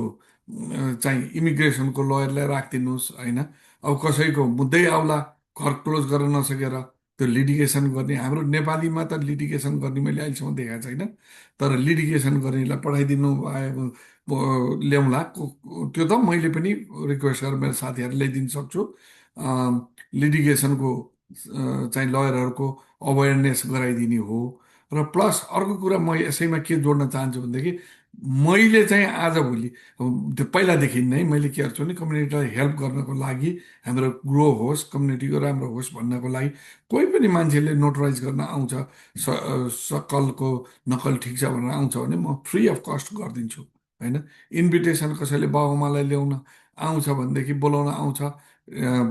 S2: चाहिँ इमिग्रेसनको लयरलाई राखिदिनुहोस् होइन। अब कसैको मुद्दै आउला, घर क्लोज गर्न नसकेर त्यो लिटिगेसन गर्ने। हाम्रो नेपालीमा त लिटिगेसन गर्ने मैले अहिलेसम्म देखाएको छैन, तर लिटिगेसन गर्नेलाई पठाइदिनु ल्याउँला। त्यो त मैले पनि रिक्वेस्ट गरेर मेरो साथीहरू ल्याइदिन सक्छु। लिटिगेसनको चाहिँ लयरहरूको अवेरनेस गराइदिने हो। र प्लस अर्को कुरा म यसैमा के जोड्न चाहन्छु भनेदेखि, मैले चाहिँ आजभोलि त्यो पहिलादेखि नै मैले के गर्छु भने कम्युनिटीलाई हेल्प गर्नको लागि, हाम्रो ग्रो होस्, कम्युनिटीको राम्रो होस् भन्नको लागि कोही पनि मान्छेले नोटराइज गर्न आउँछ, सकलको नकल ठिक छ भनेर आउँछ भने म फ्री अफ कस्ट गरिदिन्छु होइन। इन्भिटेसन कसैले बाबुआमालाई ल्याउन आउँछ भनेदेखि, बोलाउन आउँछ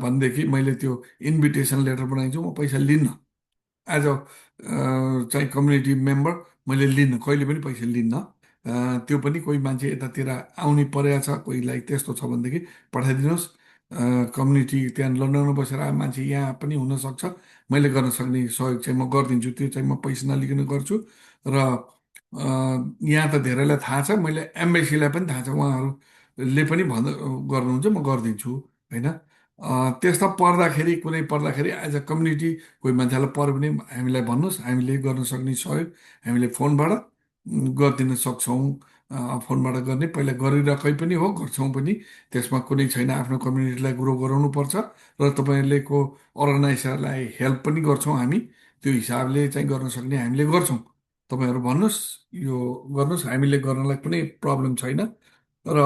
S2: भनेदेखि मैले त्यो इन्भिटेसन लेटर बनाइदिन्छु। म पैसा लिन्न, एज अ चाहिँ कम्युनिटी मेम्बर मैले लिन्न, कहिले पनि पैसा लिन्न। त्यो पनि कोही मान्छे यतातिर आउने परेको छ, कोहीलाई त्यस्तो छ भनेदेखि पठाइदिनुहोस्। कम्युनिटी त्यहाँ लन्डनमा बसेर आए मान्छे यहाँ पनि हुनसक्छ, मैले गर्न सक्ने सहयोग चाहिँ म गरिदिन्छु। त्यो चाहिँ म पैसा नलिकन गर्छु। र यहाँ त धेरैलाई थाहा छ, मैले एम्बेसीलाई पनि थाहा छ, उहाँहरूले पनि गर्नुहुन्छ, म गरिदिन्छु होइन। त्यस्ता पर्दाखेरि कुनै पर्दाखेरि एज अ कम्युनिटी कोही मान्छेलाई पर्यो भने हामीलाई भन्नुहोस्, हामीले गर्न सक्ने सहयोग हामीले फोनबाट गरिदिन सक्छौँ। फोनबाट गर्ने पहिला गरिरहेकै पनि हो, गर्छौँ पनि। त्यसमा कुनै छैन, आफ्नो कम्युनिटीलाई ग्रो गराउनु पर्छ र तपाईँहरूको अर्गनाइजरलाई हेल्प पनि गर्छौँ हामी। त्यो हिसाबले चाहिँ गर्न सक्ने हामीले गर्छौँ। तपाईँहरू भन्नुहोस्, यो गर्नुहोस्, हामीले गर्नलाई कुनै प्रब्लम छैन। र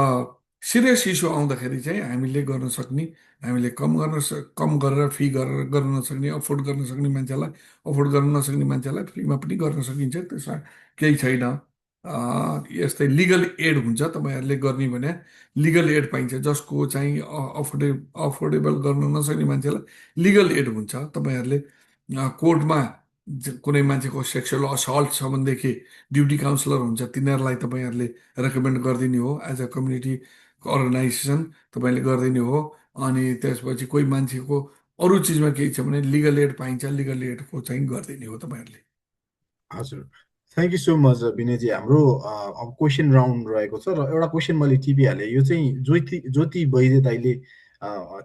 S2: सिरियस इस्यु आउँदाखेरि चाहिँ हामीले गर्न सक्ने, हामीले कम गरेर फी गरेर गर्न नसक्ने, अफोर्ड गर्न सक्ने मान्छेलाई, अफोर्ड गर्न नसक्ने मान्छेलाई फ्रीमा पनि गर्न सकिन्छ, त्यसमा केही छैन। यस्तै लिगल एड हुन्छ, तपाईँहरूले गर्ने भने लिगल एड पाइन्छ। जसको चाहिँ अफोर्डेबल गर्न नसक्ने मान्छेलाई लिगल एड हुन्छ। तपाईँहरूले कोर्टमा कुनै मान्छेको सेक्सुअल असल्ट छ भनेदेखि ड्युटी काउन्सिलर हुन्छ, तिनीहरूलाई तपाईँहरूले रेकमेन्ड गरिदिने हो एज अ कम्युनिटी अर्गनाइजेसन, तपाईँले गरिदिने हो। अनि त्यसपछि कोही मान्छेको अरू चिजमा केही छ भने लिगल एड पाइन्छ, लिगल एडको चाहिँ गरिदिने हो तपाईँहरूले।
S1: हजुर, thank you so much Vinayji. हाम्रो अब क्वेसन राउन्ड रहेको छ र एउटा क्वेसन मैले टिपिहालेँ। यो चाहिँ ज्योति वैद्य दाईले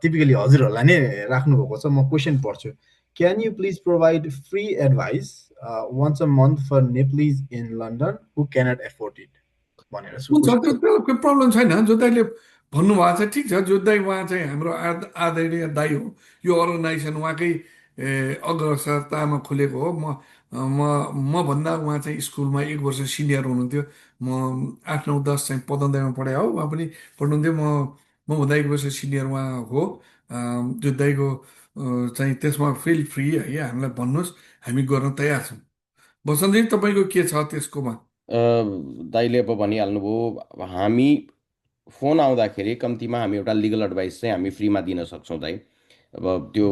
S1: टिपिकली हजुरहरूलाई नै राख्नुभएको छ। म क्वेसन पढ्छु। Can you please provide free advice once a month for Nepalese in London who cannot afford it भनेर
S2: हुन्छ,
S1: क्वेसन।
S2: त्यो कोही प्रब्लम छैन। जोदाईले भन्नुभएको छ, ठिक छ। जोदाई उहाँ चाहिँ हाम्रो आदरणीय दाई हो। यो अर्गनाइजेसन उहाँकै अग्रसरतामा खुलेको हो। मभन्दा उहाँ चाहिँ स्कुलमा 1 वर्ष सिनियर हुनुहुन्थ्यो। म 8, 9, 10 चाहिँ पदन्दैमा पढे हो, उहाँ पनि पढ्नुहुन्थ्यो। मभन्दा 1 वर्ष सिनियर उहाँ हो। जोदाईको चाहिँ त्यसमा फिल फ्री है, हामीलाई भन्नुहोस्, हामी गर्न तयार छौँ। बसन्तजी, तपाईँको के छ त्यसकोमा?
S3: दाइले अब भनिहाल्नुभयो, हामी फोन आउँदाखेरि कम्तीमा हामी एउटा लिगल एडभाइस चाहिँ हामी फ्रीमा दिन सक्छौँ दाइ। अब त्यो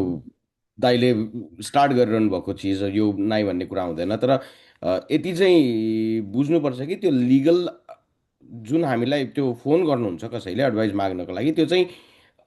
S3: दाइले स्टार्ट गरिरहनु भएको चिज यो नाइ भन्ने कुरा हुँदैन, तर यति चाहिँ बुझ्नुपर्छ कि त्यो लिगल जुन हामीलाई त्यो फोन गर्नुहुन्छ कसैले एडभाइस माग्नको लागि, त्यो चाहिँ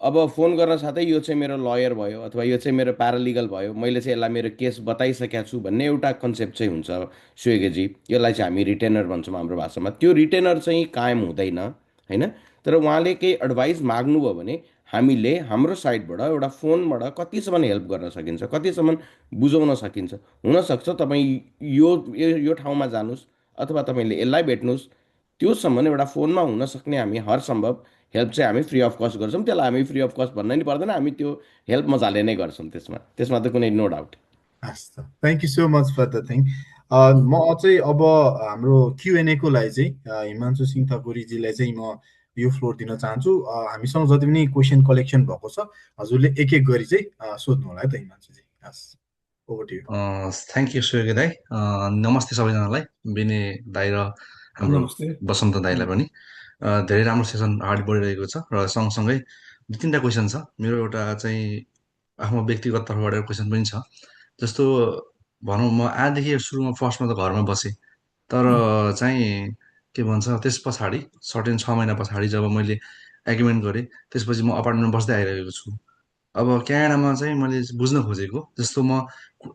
S3: अब फोन गर्न साथै यो चाहिँ मेरो लयर भयो अथवा यो चाहिँ मेरो प्यारालिगल भयो, मैले चाहिँ यसलाई मेरो केस बताइसकेको छु भन्ने एउटा कन्सेप्ट चाहिँ हुन्छ स्वेगेजी। यसलाई चाहिँ हामी रिटेनर भन्छौँ हाम्रो भाषामा। त्यो रिटेनर चाहिँ कायम हुँदैन होइन। तर उहाँले केही एडभाइस माग्नुभयो भने हामीले हाम्रो साइडबाट एउटा फोनबाट कतिसम्म हेल्प गर्न सकिन्छ, कतिसम्म बुझाउन सकिन्छ। हुनसक्छ तपाईँ यो ठाउँमा जानुहोस् अथवा तपाईँले यसलाई भेट्नुहोस्, त्योसम्म एउटा फोनमा हुन सक्ने हामी हर सम्भव हेल्प चाहिँ हामी फ्री अफ कस्ट गर्छौँ। त्यसलाई हामी फ्री अफ कस्ट भन्नै नि पर्दैन, हामी त्यो हेल्प मजाले नै गर्छौँ। त्यसमा त कुनै नो डाउट।
S1: हस् त, thank you so much for the thing. म चाहिँ अब हाम्रो क्युएनए को लागि चाहिँ हिमांशु सिंह थकुरीजीलाई चाहिँ म यो फ्लोर दिन चाहन्छु। हामीसँग जति पनि क्वेसन कलेक्सन भएको छ हजुरले एक एक गरी चाहिँ सोध्नु होला है त हिमांशुजी। हस्, over to you.
S5: Thank you Surya दाई। नमस्ते सबैजनालाई, विनय दाई र हाम्रो
S2: नमस्ते।
S5: बसन्त दाईलाई पनि। धेरै राम्रो सेसन अगाडि बढिरहेको छ र सँगसँगै 2-3टा क्वेसन छ। मेरो एउटा चाहिँ आफ्नो व्यक्तिगत तर्फबाट एउटा क्वेसन पनि छ। जस्तो भनौँ, म आजदेखि सुरुमा फर्स्टमा त घरमा बसेँ, तर चाहिँ के भन्छ त्यस पछाडि सर्टेन 6 महिना पछाडि जब मैले एग्रिमेन्ट गरेँ, त्यसपछि म अपार्टमेन्ट बस्दै आइरहेको छु। अब क्यानाडामा चाहिँ मैले बुझ्न खोजेको जस्तो, म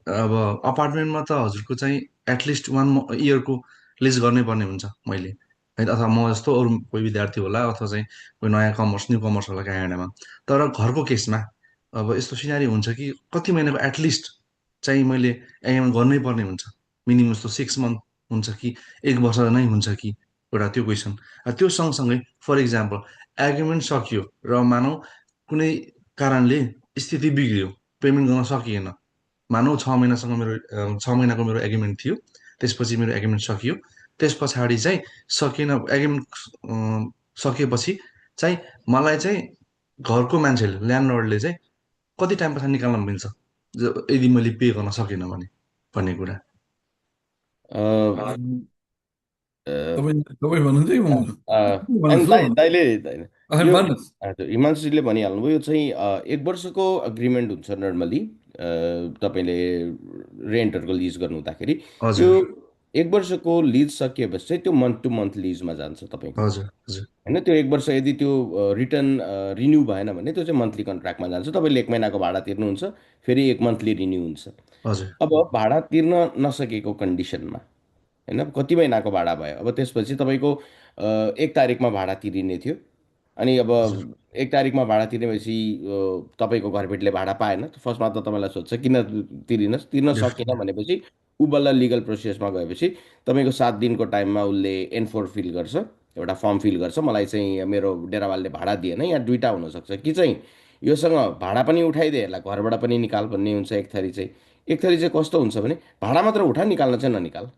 S5: अब अपार्टमेन्टमा त हजुरको चाहिँ एटलिस्ट 1 इयरको लिज गर्नै पर्ने हुन्छ मैले है, अथवा म जस्तो अरू कोही विद्यार्थी होला अथवा चाहिँ कोही नयाँ न्यू कमर्स होला क्यानाडामा। तर घरको केसमा अब यस्तो सिनारी हुन्छ कि कति महिनाको एटलिस्ट चाहिँ मैले एग्रिमेन्ट गर्नै पर्ने हुन्छ। मिनिमम जस्तो 6 मन्थ हुन्छ कि 1 वर्ष नै हुन्छ कि, एउटा त्यो क्वेसन। त्यो सँगसँगै फर इक्जाम्पल एग्रिमेन्ट सकियो र मानौ कुनै कारणले स्थिति बिग्रियो, पेमेन्ट गर्न सकिएन। मानौ 6 महिनाको मेरो एग्रिमेन्ट थियो, त्यसपछि मेरो एग्रिमेन्ट सकियो। त्यस पछाडि चाहिँ सकिएन एग्रिमेन्ट, सकिएपछि चाहिँ मलाई चाहिँ घरको मान्छेले, ल्यान्डलर्डले चाहिँ कति टाइम पछाडि निकाल्न मिल्छ यदि मैले पे गर्न सकिनँ भने, भन्ने कुरा।
S2: तपाईँ भन्नुहुन्छ कि म
S3: होइन
S2: भन्छु?
S3: दाइले यो
S2: भन्नुहोस्।
S3: हजुर हिमांशुजीले भनिहाल्नुभयो, यो चाहिँ 1 वर्षको एग्रिमेन्ट हुन्छ नर्मली तपाईँले रेन्टहरूको लिज गर्नु हुँदाखेरि। त्यो
S5: हजुर
S3: 1 वर्षको लिज सकिएपछि चाहिँ त्यो मन्थ टु मन्थ लिजमा जान्छ तपाईँको
S5: हजुर हजुर
S3: होइन। त्यो 1 वर्ष यदि त्यो रिटर्न रिन्यू भएन भने त्यो चाहिँ मन्थली कन्ट्र्याक्टमा जान्छ। तपाईँले 1 महिनाको भाडा तिर्नुहुन्छ, फेरि 1 मन्थली रिन्यू हुन्छ।
S5: हजुर
S3: अब भाडा तिर्न नसकेको कन्डिसनमा होइन, कति महिनाको भाडा भयो। अब त्यसपछि तपाईँको 1 तारिकमा भाडा तिरिने थियो। अनि अब
S5: हजुर
S3: 1 तारिकमा भाडा तिरेपछि तपाईँको घरबेटीले भाडा पाएन, फर्स्टमा त तपाईँलाई सोध्छ किन तिरिनस्, तिर्न सकिनँ
S5: डेफिनेटली
S3: भनेपछि ऊ बल्ल लिगल प्रोसेसमा गएपछि तपाईँको 7 दिनको टाइममा उसले N4 फिल गर्छ, एउटा फर्म फिल गर्छ, मलाई चाहिँ मेरो डेरावालले भाडा दिएन। यहाँ दुइटा हुनसक्छ कि चाहिँ योसँग भाडा पनि उठाइदिए, यसलाई घरबाट पनि निकाल भन्ने हुन्छ एक थरी चाहिँ। एक थरी चाहिँ कस्तो हुन्छ भने भाडा मात्र उठा, निकाल्न चाहिँ ननिकाल,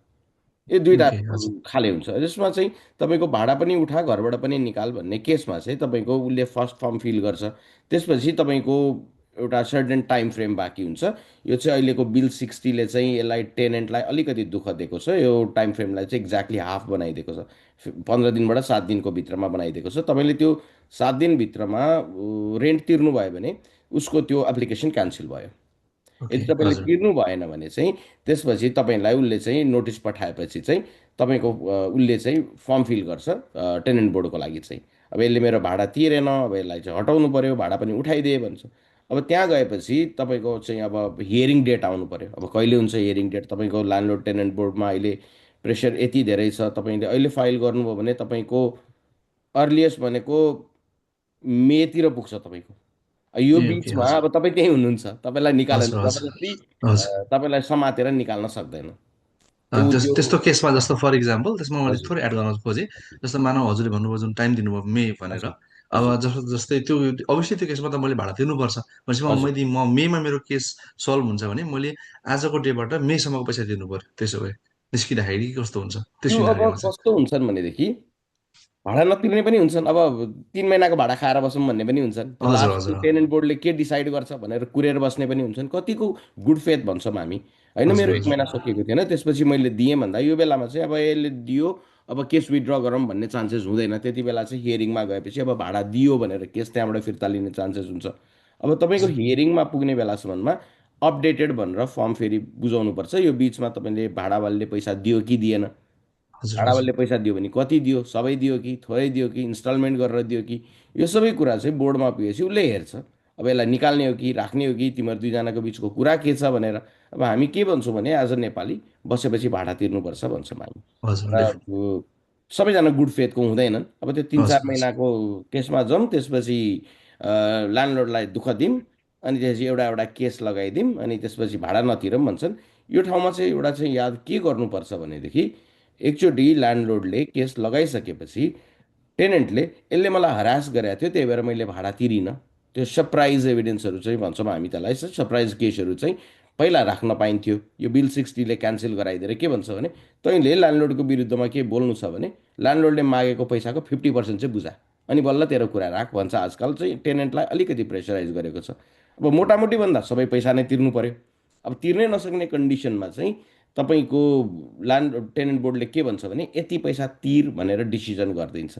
S3: यो दुईवटा
S5: ओके हजुर
S3: खाले हुन्छ। यसमा चाहिँ तपाईँको भाडा पनि उठा घरबाट पनि निकाल भन्ने केसमा चाहिँ तपाईँको उसले फर्स्ट फर्म फिल गर्छ। त्यसपछि तपाईँको एउटा सर्टेन टाइम फ्रेम बाँकी हुन्छ। यो चाहिँ अहिलेको बिल 60ले चाहिँ यसलाई टेनेन्टलाई अलिकति दुःख दिएको छ, यो टाइम फ्रेमलाई चाहिँ एक्ज्याक्टली हाफ बनाइदिएको छ, 15 दिनबाट 7 दिनको भित्रमा बनाइदिएको छ। तपाईँले त्यो 7 दिनभित्रमा रेन्ट तिर्नुभयो भने उसको त्यो एप्लिकेसन क्यान्सल भयो।
S5: ओके
S3: यदि तपाईँले
S5: हजुर
S3: तिर्नु भएन भने चाहिँ त्यसपछि तपाईँलाई उसले चाहिँ नोटिस पठाएपछि चाहिँ तपाईँको उसले चाहिँ फर्म फिल गर्छ टेनेन्ट बोर्डको लागि चाहिँ। अब यसले मेरो भाडा तिरेन, अब यसलाई चाहिँ हटाउनु पर्यो, भाडा पनि उठाइदिए भन्छ। अब त्यहाँ गएपछि तपाईँको चाहिँ अब हियरिङ डेट आउनु पर्यो। अब कहिले हुन्छ हियरिङ डेट? तपाईँको ल्यान्डलोड टेनेन्ट बोर्डमा अहिले प्रेसर यति धेरै छ, तपाईँले अहिले फाइल गर्नुभयो भने तपाईँको अर्लिएस्ट भनेको मेतिर पुग्छ तपाईँको। यो
S5: ए ओके
S3: बिचमा
S5: हजुर
S3: अब तपाईँ त्यहीँ हुनुहुन्छ, तपाईँलाई निकाल्यो
S5: हजुर
S3: भने
S5: हजुर
S3: जबरजस्ती
S5: हजुर
S3: तपाईँलाई समातेर निकाल्न सक्दैन त्यो त्यो
S5: त्यस्तो केसमा जस्तो फर इक्जाम्पल त्यसमा मैले
S3: हजुर
S5: थोरै एड गर्न खोजेँ। जस्तो मानव हजुरले भन्नुभयो जुन टाइम दिनुभयो मे भनेर,
S3: हजुर
S5: अब
S3: हजुर
S5: जस्तै त्यो अवश्य त्यो केसमा त मैले भाडा तिर्नुपर्छ भनेपछि
S3: हजुर
S5: म मेमा मेरो केस सल्भ हुन्छ भने मैले आजको डेबाट मेसम्मको पैसा तिर्नु पर्यो त्यसो भए निस्किँदाखेरि कि कस्तो हुन्छ त्यो
S3: त्यो अब
S5: सिनारीमा चाहिँ?
S3: कस्तो हुन्छन् भनेदेखि भाडा नतिर्ने पनि हुन्छन्। अब 3 महिनाको भाडा खाएर बसौँ भन्ने पनि हुन्छन्। त्यो
S5: हजुर
S3: लास्ट
S5: हजुर
S3: टेनेन्ट बोर्डले के डिसाइड गर्छ भनेर कुरेर बस्ने पनि हुन्छन्। कतिको गुड फेथ भन्छौँ हामी, होइन
S5: हजुर
S3: मेरो 1 महिना
S5: हजुर
S3: सकिएको थिएन त्यसपछि मैले दिएँ भन्दा यो बेलामा चाहिँ अब यसले दियो, अब केस विथड्र गरौँ भन्ने चान्सेस हुँदैन। त्यति बेला चाहिँ हियरिङमा गएपछि अब भाडा दियो भनेर केस त्यहाँबाट फिर्ता लिने चान्सेस हुन्छ। अब तपाईँको
S5: हजुर
S3: हियरिङमा पुग्ने बेलासम्ममा अपडेटेड भनेर फर्म फेरि बुझाउनुपर्छ। यो बिचमा तपाईँले भाडावालले पैसा दियो कि दिएन,
S5: हजुर हजुर
S3: भाडावालले पैसा दियो भने कति दियो, सबै दियो कि थोरै दियो कि इन्स्टलमेन्ट गरेर दियो कि, यो सबै कुरा चाहिँ बोर्डमा पुगेपछि उसले हेर्छ। अब यसलाई निकाल्ने हो कि राख्ने हो कि तिमीहरू दुईजनाको बिचको कुरा के छ भनेर। अब हामी के भन्छौँ भने एज अ नेपाली बसेपछि भाडा तिर्नुपर्छ भन्छौँ हामी।
S5: हजुर
S3: र
S5: डेफिनेट
S3: सबैजना गुड फेथको हुँदैनन्। अब त्यो 3-4
S5: हजुर
S3: महिनाको केसमा जाउँ, त्यसपछि ल्यान्डलोडलाई दुःख दिउँ, अनि त्यसपछि एउटा एउटा केस लगाइदिउँ, अनि त्यसपछि भाडा नतिरौँ भन्छन्। यो ठाउँमा चाहिँ एउटा चाहिँ याद के गर्नुपर्छ भनेदेखि एकचोटि ल्यान्डलोडले केस लगाइसकेपछि टेनेन्टले यसले मलाई हरास गरेको थियो त्यही भएर मैले भाडा तिरिनँ, त्यो सरप्राइज एभिडेन्सहरू चाहिँ भन्छौँ हामी त्यसलाई, सरप्राइज केसहरू चाहिँ पहिला राख्न पाइन्थ्यो। यो बिल 60ले क्यान्सल गराइदिएर के भन्छ भने तैँले ल्यान्डलोडको विरुद्धमा के बोल्नु छ भने ल्यान्डलोडले मागेको पैसाको 50% चाहिँ बुझा, अनि बल्ल तेरो कुरा राख भन्छ। आजकल चाहिँ टेनेन्टलाई अलिकति प्रेसराइज गरेको छ। अब मोटामोटी भन्दा सबै पैसा नै तिर्नु पर्यो। अब तिर्नै नसक्ने कन्डिसनमा चाहिँ तपाईँको ल्यान्ड टेनेन्ट बोर्डले के भन्छ भने यति पैसा तिर भनेर डिसिजन गरिदिन्छ।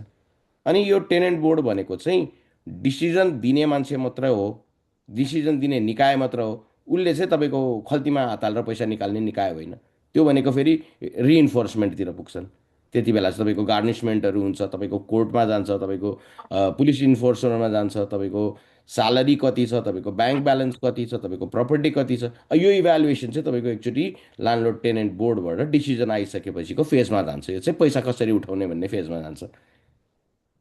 S3: अनि यो टेनेन्ट बोर्ड भनेको चाहिँ डिसिजन दिने मान्छे मात्रै हो, डिसिजन दिने निकाय मात्र हो। उसले चाहिँ तपाईँको खल्तीमा हात हालेर पैसा निकाल्ने निकाय होइन। त्यो भनेको फेरि रिइन्फोर्समेन्टतिर पुग्छन्। त्यति बेला चाहिँ तपाईँको गार्निसमेन्टहरू हुन्छ, तपाईँको कोर्टमा जान्छ, तपाईँको पुलिस इन्फोर्सरमा जान्छ, तपाईँको स्यालेरी कति छ, तपाईँको ब्याङ्क ब्यालेन्स कति छ, तपाईँको प्रपर्टी कति छ। यो इभ्यालुएसन चाहिँ तपाईँको एकचोटि ल्यान्डलोड टेनेन्ट बोर्डबाट डिसिजन आइसकेपछिको फेजमा जान्छ। यो चाहिँ पैसा कसरी उठाउने भन्ने फेजमा जान्छ।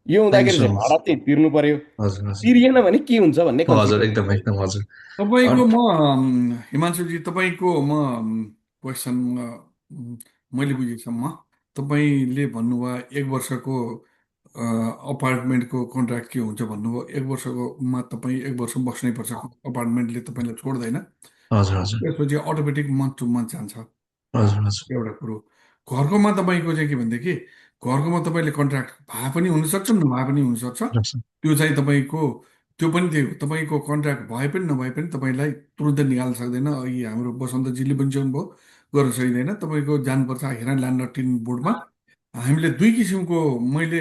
S3: यो
S5: थ्याङ्क यू
S3: हुँदाखेरि
S5: सो
S3: चाहिँ
S5: मच।
S3: भाडा चाहिँ तिर्नु पर्यो,
S5: हजुर हजुर
S3: तिरिएन भने के हुन्छ भन्ने
S5: हजुर
S3: कन्सिक्वेन्स
S5: एकदम
S3: हुन्छ।
S5: एकदम हजुर
S2: तपाईँको
S5: अन-
S2: म हिमांशुजी तपाईँको म क्वेसन मैले बुझेसम्म तपाईँले भन्नुभयो 1 वर्षको अपार्टमेन्टको कन्ट्र्याक्ट के हुन्छ भन्नुभयो। 1 वर्षकोमा तपाईँ 1 वर्ष बस्नैपर्छ, अपार्टमेन्टले तपाईँलाई छोड्दैन।
S5: हजुर हजुर
S2: त्यसपछि अटोमेटिक मन्थ टु मन्थ जान्छ
S5: हजुर हजुर
S2: एउटा कुरो। घरकोमा तपाईँको चाहिँ के भनेदेखि घरकोमा तपाईँले कन्ट्र्याक्ट भए पनि हुनसक्छ नभए पनि हुनसक्छ।
S5: हजुर
S2: त्यो चाहिँ तपाईँको त्यो पनि त्यही हो, तपाईँको कन्ट्र्याक्ट भए पनि नभए पनि तपाईँलाई तुरुन्तै निकाल्न सक्दैन। अघि हाम्रो बसन्तजीले पनि भयो गर्न सकिँदैन। तपाईँको जानुपर्छ हेर ल्यान्ड टिन बोर्डमा। हामीले दुई किसिमको मैले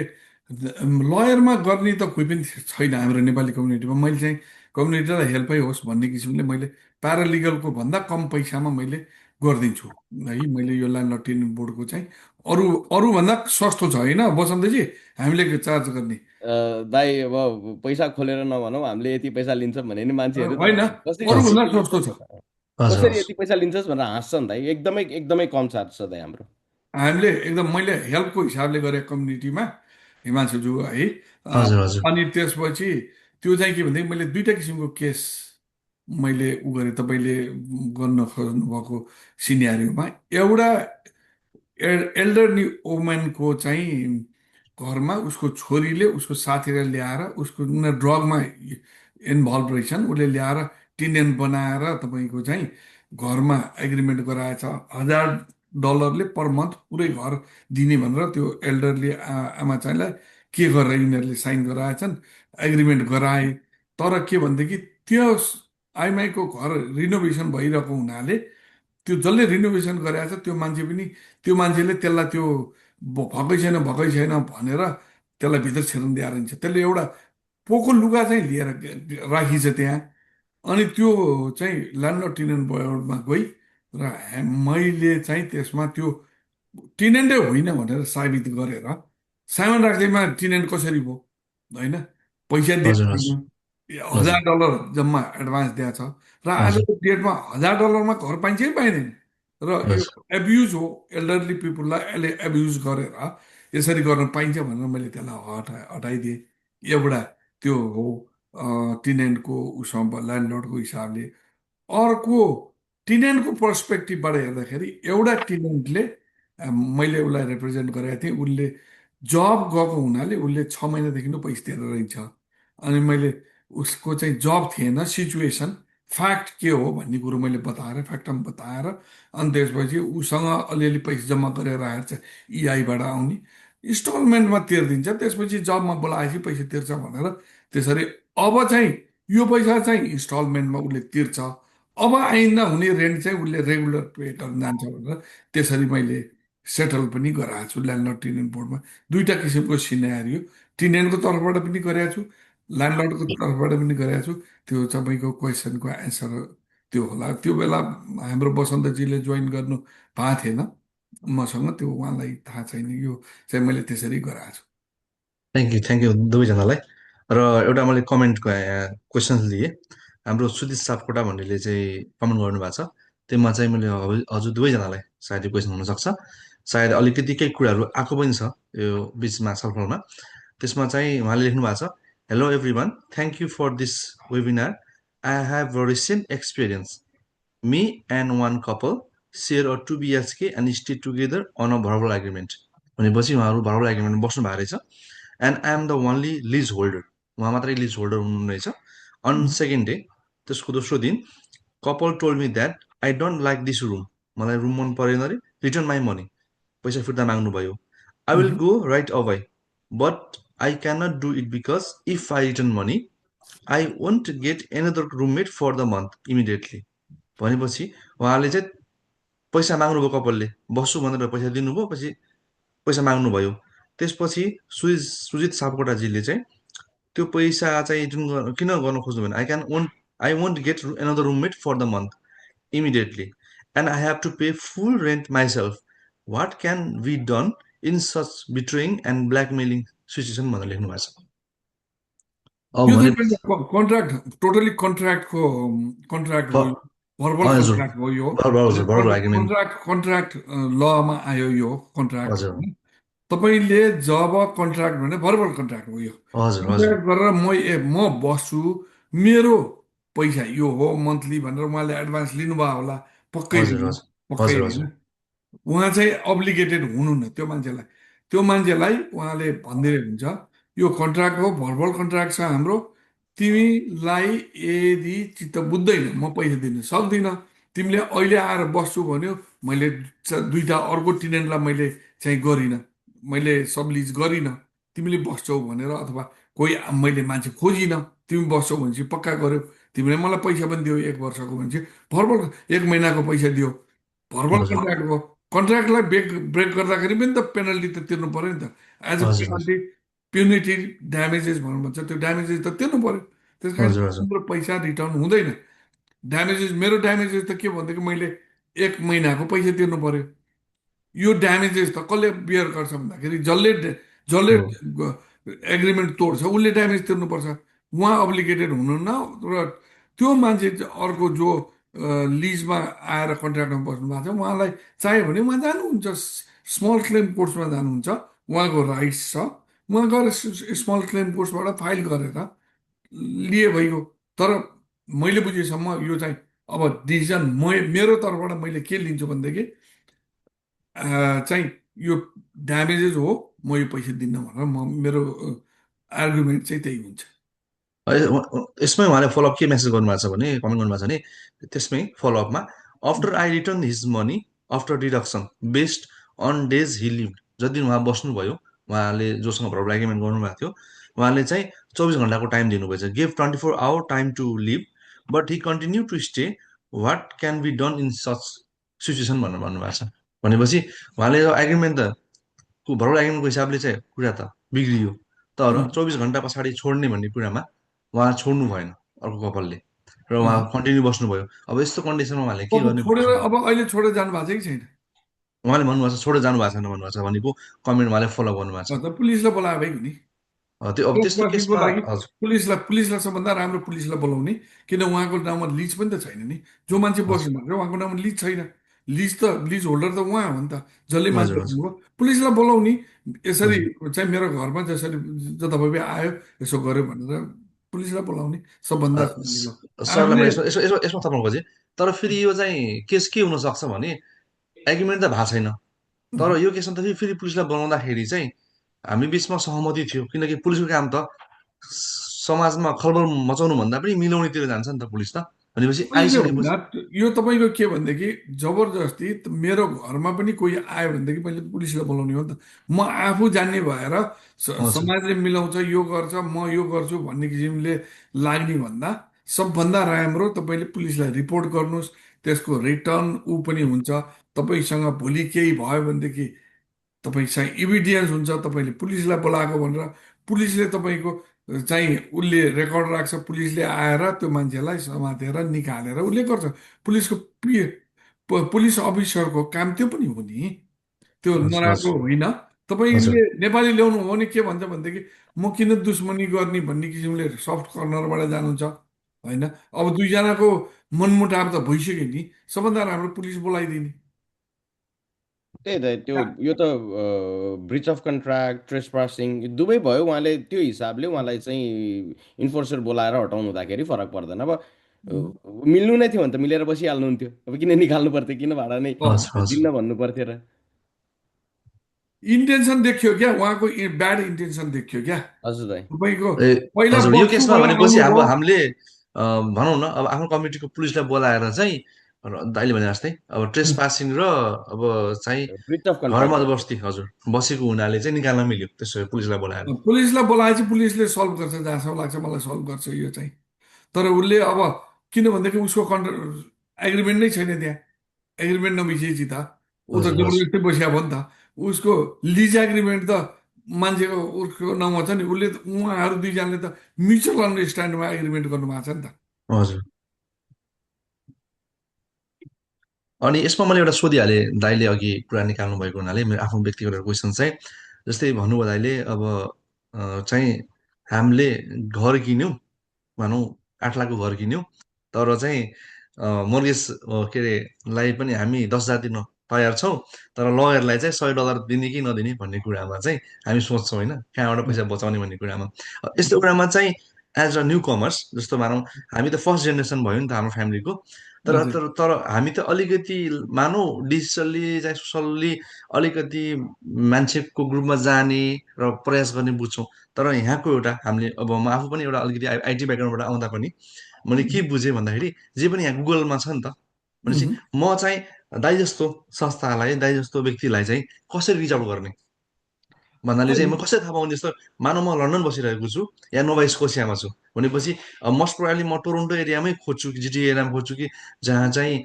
S2: लयरमा गर्ने त कोही पनि छैन हाम्रो नेपाली कम्युनिटीमा। मैले चाहिँ कम्युनिटीलाई हेल्पै होस् भन्ने किसिमले मैले प्यारालिगलको भन्दा कम पैसामा मैले गरिदिन्छु है। मैले यो ल्यान्ड टिन बोर्डको चाहिँ अरू अरूभन्दा सस्तो छ होइन बसन्तजी हामीले चार्ज गर्ने
S3: दाइ अब पैसा खोलेर नभनौँ, हामीले यति पैसा लिन्छौँ भने नि मान्छेहरू
S2: होइन,
S3: कसरी
S5: हजुर
S2: अरूभन्दा
S3: यति
S2: सस्तो छ।
S5: हजुर
S3: कसरी
S5: हजुर
S3: यति पैसा लिन्छस् भनेर हाँस्छन् दाइ। एकदमै एकदमै कम चार्ज छ दाइ हाम्रो।
S2: हामीले एकदम मैले हेल्पको हिसाबले गरेँ कम्युनिटीमा हिमांशुजू है। अ,
S5: हजुर हजुर
S2: अनि त्यसपछि त्यो चाहिँ के भनेदेखि मैले दुईटा किसिमको केस मैले उ गरेँ तपाईँले गर्न खोज्नु भएको सिनेरियोमा। एउटा एल्डरली वुमेनको चाहिँ घरमा उसको छोरीले उसको साथीलाई ल्याएर उसको उनीहरू ड्रगमा इन्भल्भ रहेछन्, उसले ल्याएर टिनेन्ट बनाएर तपाईँको चाहिँ घरमा एग्रिमेन्ट गराएछ $1000 पर मन्थ पुरै घर दिने भनेर त्यो एल्डरली आमा चाहिँलाई के गरेर यिनीहरूले साइन गराएछन्, एग्रिमेन्ट गराए। तर के भनेदेखि त्यो आइमाईको घर रिनोभेसन भइरहेको हुनाले त्यो जसले रिनोभेसन गराएको छ त्यो मान्छे पनि त्यो मान्छेले त्यसलाई त्यो भएकै छैन भनेर त्यसलाई भित्र छिर्न दिएर हुन्छ। त्यसले एउटा पोको लुगा चाहिँ लिएर राखिन्छ त्यहाँ। अनि त्यो चाहिँ ल्यान्डलर्ड टिनेन्ट बोर्डमा गई र मैले चाहिँ त्यसमा त्यो टिनेन्टै होइन भनेर साबित गरेर सामान राख्दैमा टिनेन्ट कसरी भयो होइन, पैसा
S5: हजुर
S2: दिएको
S5: हजुर
S2: छैन,
S5: हजुर
S2: $1000 जम्मा एडभान्स दिएको छ र
S5: हजुर
S2: आजको डेटमा $1000 घर पाइन्छै पाइँदैन। र यो
S5: हजुर
S2: एब्युज हो, एल्डरली पिपुललाई यसले एब्युज गरेर यसरी गर्न पाइन्छ भनेर मैले त्यसलाई हटाइदिएँ। एउटा त्यो हो टिनेन्टको उसमा ल्यान्डलर्डको हिसाबले। अर्को टिनेन्टको पर्सपेक्टिभबाट हेर्दाखेरि एउटा टिनेन्टले मैले उसलाई रिप्रेजेन्ट गरेको थिएँ, उसले जब गएको हुनाले उसले 6 महिनादेखि नै पैसा दिएर रहेछ। अनि मैले उसको चाहिँ जब थिएन, सिचुएसन फ्याक्ट के हो भन्ने कुरो मैले बताएर फ्याक्टम बताएर अनि त्यसपछि उसँग अलिअलि पैसा जम्मा गरेर राखेर चाहिँ इआईबाट आउने इन्स्टलमेन्टमा तिर्दिन्छ, त्यसपछि जबमा बोलाएपछि पैसा तिर्छ भनेर त्यसरी अब चाहिँ यो पैसा चाहिँ इन्स्टलमेन्टमा उसले तिर्छ, अब आइन्दा हुने रेन्ट चाहिँ उसले रेगुलर पे गर्न जान्छ भनेर त्यसरी मैले सेटल पनि गराएको छु ल्यान्डलर्ड टिनेन्ट बोर्डमा। दुईटा किसिमको सिनेरियो, टिनेन्टको तर्फबाट पनि गरेको छु, ल्यान्डलर्डको तर्फबाट पनि गरेको छु। त्यो तपाईँको क्वेसनको एन्सर त्यो होला। त्यो बेला हाम्रो बसन्तजीले जोइन गर्नु भएको थिएन मसँग, त्यो उहाँलाई थाहा छैन। यो चाहिँ मैले त्यसरी गराएको छु।
S5: थ्याङ्क यू दुवैजनालाई। र एउटा मैले कमेन्टको क्वेसन्स लिएँ। हाम्रो सुदिस सापकोटा भन्नेले चाहिँ कमेन्ट गर्नुभएको छ, त्यसमा चाहिँ मैले हजुर दुवैजनालाई सायद यो क्वेसन हुनसक्छ, सायद अलिकति केही कुराहरू आएको पनि छ यो बिचमा छलफलमा। त्यसमा चाहिँ उहाँले लेख्नु भएको छ, hello everyone, thank you for this webinar. I have a recent experience. Me and one couple share a 2 BHK and stay together on a verbal agreement. भनेपछि उहाँहरू verbal agreement बस्नु भएको रहेछ। And I am the only lease holder, उहाँ मात्रै lease holder हुनुहुनेछ। On second day, त्यसको दोस्रो दिन, couple told me that I don't like this room, मलाई रुम मन परेन अरे, रिटर्न माई मनी, पैसा फिर्ता माग्नुभयो। I will go right away, but I cannot do it because if I return money I won't get another roommate for the month immediately. भनेपछि उहाँले चाहिँ पैसा माग्नुभयो, कपालले बस्छु भनेर पैसा दिनुभयो, पछि पैसा माग्नुभयो। त्यसपछि सुजित सापकोटाजीले चाहिँ त्यो पैसा चाहिँ किन गर्न खोज्नु भने I won't get another roommate for the month immediately and I have to pay full rent myself, what can be done in such betraying and blackmailing situation भनेर लेख्नु भएको छ। अब
S2: यो
S5: भने
S2: चाहिँ कन्ट्र्याक्ट, टोटली कन्ट्र्याक्ट हो, भर्बल
S5: हजुर
S2: कन्ट्र्याक्ट हो यो।
S5: हजुर बरोबर एग्रिमेन्ट।
S2: कन्ट्र्याक्ट लमा आयो यो कन्ट्र्याक्ट।
S5: हजुर
S2: तपाईँले जब कन्ट्र्याक्ट भने भर्बल कन्ट्र्याक्ट हो यो।
S5: हजुर हजुर
S2: कन्ट्र्याक्ट गरेर म बस्छु, मेरो पैसा यो हो मन्थली भनेर उहाँले एडभान्स लिनुभयो होला, पक्कै
S5: हजुर
S2: होइन,
S5: हजुर
S2: पक्कै
S5: हजुर
S2: होइन।
S5: हजुर
S2: उहाँ चाहिँ अब्लिगेटेड हुनुहुन्न त्यो मान्छेलाई। त्यो मान्छेलाई उहाँले भनिदिनु हुन्छ यो कन्ट्र्याक्ट हो, भर्बल कन्ट्र्याक्ट छ हाम्रो, तिमीलाई यदि चित्त बुझ्दैन म पैसा दिन सक्दिनँ, तिमीले अहिले आएर बस्छु भन्यो, मैले दुईवटा अर्को टिनेन्टलाई मैले चाहिँ गरिनँ, मैले सबलिज गरिनँ, तिमीले बस्छौ भनेर, अथवा कोही मैले मान्छे खोजिनँ, तिमी बस्छौ भनेपछि पक्का गऱ्यौ, तिमीले मलाई पैसा पनि दियो 1 वर्षको भनेपछि भर्बल 1 महिनाको पैसा दियो, भर्बल
S5: हजुर
S2: कन्ट्र्याक्ट हो। कन्ट्र्याक्टलाई ब्रेक गर्दाखेरि पनि त पेनल्टी त तिर्नु पर्यो नि त, एज अ
S5: हजुर
S2: पेनल्टी प्युनिटी ड्यामेजेस भन्नु भन्छ, त्यो ड्यामेजेस त तिर्नु पर्यो। त्यस कारण
S5: हजुर हजुर
S2: तिम्रो पैसा रिटर्न हुँदैन। ड्यामेजेस, मेरो ड्यामेजेस त के भनेदेखि मैले 1 महिनाको पैसा तिर्नु पर्यो। यो ड्यामेजेस त कसले बियर गर्छ भन्दाखेरि जसले
S5: हो
S2: एग्रिमेन्ट तोड्छ उसले ड्यामेज तिर्नुपर्छ, उहाँ अब्लिगेटेड हुनुहुन्न। र त्यो मान्छे अर्को जो लिजमा आएर कन्ट्र्याक्टमा बस्नु भएको छ, उहाँलाई चाहियो भने उहाँ जानुहुन्छ, स्मल क्लेम कोर्ट्समा जानुहुन्छ, उहाँको राइट्स छ, उहाँ गएर स्मल क्लेम कोर्ट्सबाट फाइल गरेर लिए भइगयो। तर मैले बुझेसम्म यो चाहिँ अब डिसिजन मेरो तर्फबाट मैले के लिन्छु भनेदेखि चाहिँ यो ड्यामेजेस हो, म यो पैसा दिन्न भनेर मेरो आर्गुमेन्ट चाहिँ त्यही हुन्छ।
S5: यसमै उहाँले फलोअप के मेसेज गर्नुभएको छ भने, कमेन्ट गर्नुभएको छ भने, त्यसमै फलोअपमा after I return his money after deduction based on days he live, जति उहाँ बस्नुभयो, उहाँले जोसँग भएर एग्रिमेन्ट गर्नुभएको थियो, उहाँले चाहिँ 24 घन्टाको टाइम दिनुभएछ, give 24 hour time to leave but he continue to stay, what can be done in such situation भनेर भन्नुभएको छ। भनेपछि उहाँले एग्रिमेन्ट त भरौल एग्रिमेन्टको हिसाबले चाहिँ कुरा त बिग्रियो, तर 24 घन्टा पछाडि छोड्ने भन्ने कुरामा उहाँ छोड्नु भएन अर्को कपालले, र उहाँ कन्टिन्यू बस्नुभयो। अब यस्तो कन्डिसनमा उहाँले के गर्ने
S2: छोडेर अब अहिले छोडेर जानु भएको छ कि छैन?
S5: उहाँले भन्नुभएको छ छोडेर जानु भएको छैन भन्नुभएको छ भनेको कमेन्ट उहाँले फलो गर्नुभएको छ।
S2: त पुलिसलाई बोलायो भाइ नि,
S5: त्यो अब त्यस्तो
S2: ट्रेसपासिङको
S5: केसमा
S2: लागि
S5: हजुर
S2: पुलिसलाई सबभन्दा राम्रो पुलिसलाई बोलाउने, किन उहाँको नाममा लिज पनि त छैन नि। जो मान्छे बस्नु
S5: हजुर
S2: भएको उहाँको नाममा लिज छैन, लिज होल्डर त उहाँ हो नि त, जसले मान्छे
S5: हजुर हजुर
S2: भन्नुभयो। पुलिसलाई बोलाउने, यसरी
S5: हजुर
S2: चाहिँ मेरो घरमा जसरी जताभावी आयो यसो गर्यो भनेर पुलिसलाई बोलाउने सबभन्दा सजिलो।
S5: सरलाई
S2: आफूले
S5: मैले यसमा थप्नु खोजेँ, तर फेरि यो चाहिँ केस के हुनसक्छ भने एग्रिमेन्ट त भएको छैन, तर यो केसमा त फेरि पुलिसलाई बनाउँदाखेरि चाहिँ हामी बिचमा सहमति थियो, किनकि पुलिसको काम त समाजमा खलबल मचाउनु भन्दा पनि मिलाउनेतिर जान्छ नि त पुलिस त। भनेपछि
S2: पुलिसले भन्दा
S5: आइसकेपछि
S2: यो तपाईँको के भनेदेखि जबरजस्ती मेरो घरमा पनि कोही आयो भनेदेखि मैले पुलिसलाई बोलाउने हो नि त। म आफू जान्ने भएर
S5: हजुर
S2: समाजले मिलाउँछ, यो गर्छ, म यो गर्छु भन्ने किसिमले लाग्ने भन्दा सबभन्दा राम्रो तपाईँले पुलिसलाई रिपोर्ट गर्नुहोस्, त्यसको रिटर्न ऊ पनि हुन्छ। तपाईँसँग भोलि केही भयो भनेदेखि तपाईँसँग इभिडेन्स हुन्छ, तपाईँले पुलिसलाई बोलाएको भनेर पुलिसले तपाईँको चाहिँ उसले रेकर्ड राख्छ, पुलिसले आएर त्यो मान्छेलाई समातेर निकालेर उसले गर्छ। पुलिसको पुलिस अफिसरको काम त्यो पनि हो नि, त्यो
S5: हजुर
S2: नराम्रो
S5: हजुर
S2: होइन।
S5: हजुर
S2: तपाईँले नेपाली ल्याउनु हो भने के भन्छ भनेदेखि म किन दुश्मनी गर्ने भन्ने किसिमले सफ्ट कर्नरबाट जानुहुन्छ होइन। अब दुईजनाको मनमुटाव त भइसक्यो नि, सबभन्दा राम्रो पुलिस बोलाइदिने।
S3: त्यही त त्यो यो त ब्रिच अफ कन्ट्र्याक्ट ट्रेसपासिङ दुवै भयो। उहाँले त्यो हिसाबले उहाँलाई चाहिँ इन्फोर्सर बोलाएर हटाउनु हुँदाखेरि फरक पर्दैन। अब मिल्नु नै थियो भने त मिलेर बसिहाल्नुहुन्थ्यो। अब किन निकाल्नु पर्थ्यो, किन भाडा नै
S5: हजुर हजुर
S3: दिन्न भन्नु पर्थ्यो र।
S2: इन्टेन्सन देखियो क्या, उहाँको ब्याड इन्टेन्सन देखियो क्या
S3: हजुर दाइ।
S2: तपाईँको।
S5: ए
S2: पहिला
S5: हजुर यो
S2: बस्छु
S5: केसमा
S2: भनेर
S5: भनेपछि अब
S2: आउनुभयो।
S5: हामीले भनौँ न अब आफ्नो कमिटीको पुलिसलाई बोलाएर चाहिँ दाइले भने जस्तै अब ट्रेस पासिङ र अब चाहिँ
S3: ब्रिच अफ
S5: घरमा
S3: कन्ट्र्याक्ट।
S5: बस्ती हजुर बसेको हुनाले चाहिँ निकाल्न मिल्यो त्यसो भए पुलिसलाई बोलाएर।
S2: पुलिसलाई बोलाएपछि पुलिसले सल्भ गर्छ, जहाँसम्म लाग्छ मलाई सल्भ गर्छ यो चाहिँ। तर उसले अब किन भनेदेखि उसको एग्रिमेन्ट नै छैन त्यहाँ, एग्रिमेन्ट नबिचेपछि त ऊ त
S5: हजुर हजुर
S2: जबरजस्ती बसिया भयो नि त। उसको लिज एग्रिमेन्ट त मान्छेको उसको नाउँमा छ नि, उसले उहाँहरू दुईजनाले त म्युचुअल अन्डरस्ट्यान्डिङमा एग्रिमेन्ट गर्नुभएको छ नि त।
S5: हजुर। अनि यसमा मैले एउटा सोधिहालेँ, दाइले अघि कुरा निकाल्नु भएको हुनाले मेरो आफ्नो व्यक्तिगत एउटा क्वेसन चाहिँ, जस्तै भन्नुभयो दाइले अब चाहिँ हामीले घर किन्यौँ, भनौँ 8 लाखको घर किन्यौँ, तर चाहिँ मर्गेज के अरे लाई पनि हामी 10,000 दिन तयार छौँ, तर लयरलाई चाहिँ $100 दिने कि नदिने भन्ने कुरामा चाहिँ हामी सोच्छौँ होइन, कहाँबाट पैसा बचाउने भन्ने कुरामा। यस्तो कुरामा चाहिँ एज अ न्यू कमर्स जस्तो मानौँ हामी त फर्स्ट जेनेरेसन भयो नि त हाम्रो फ्यामिलीको, तर
S2: हजुर।
S5: तर तर हामी त अलिकति मानौँ डिजिटल्ली चाहिँ सोसल्ली अलिकति मान्छेको ग्रुपमा जाने र प्रयास गर्ने बुझ्छौँ। तर यहाँको एउटा हामीले अब म आफू पनि एउटा अलिकति आइटी ब्याकग्राउन्डबाट आउँदा पनि मैले के बुझेँ भन्दाखेरि जे पनि यहाँ गुगलमा छ नि त, भनेपछि म चाहिँ दाइ जस्तो संस्थालाई दाइ जस्तो व्यक्तिलाई चाहिँ कसरी रिच आउट गर्ने भन्नाले चाहिँ म कसरी थाहा पाउने, जस्तो मानव म लन्डन बसिरहेको छु या नोभा स्कोसियामा छु भनेपछि मोस्ट प्रोबाब्ली म टोरोन्टो एरियामै खोज्छु कि जिटिए एरियामा खोज्छु कि जहाँ चाहिँ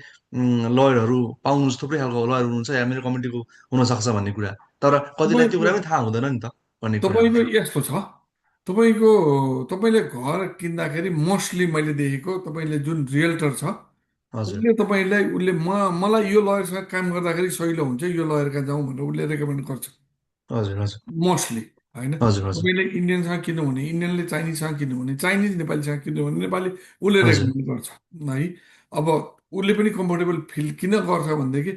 S5: लयरहरू पाउनु थुप्रै खालको लयर हुनुहुन्छ या मेरो कम्युनिटीको हुनसक्छ भन्ने कुरा, तर कतिलाई त्यो कुरा
S2: तपाईँको
S5: पनि थाहा हुँदैन नि त भन्ने कुरामा
S2: तपाईँको
S5: चाहिँ।
S2: यस्तो छ, तपाईँले घर किन्दाखेरि मोस्टली मैले देखेको तपाईँले जुन रियल्टर छ
S5: हजुर
S2: उसले मलाई यो लयरसँग काम गर्दाखेरि सहिलो हुन्छ, यो लयर कहाँ जाउँ भनेर उसले रेकमेन्ड गर्छ
S5: हजुर हजुर
S2: मोस्टली होइन
S5: हजुर हजुर
S2: तपाईँले इन्डियनसँग किन्नु भने इन्डियनले चाइनिजसँग किन्नु भने चाइनिज नेपालीसँग किन्नु भने नेपाली उसले
S5: हजुर
S2: रेकमेन्ड गर्छ है अब उसले पनि कम्फर्टेबल फिल किन गर्छ भनेदेखि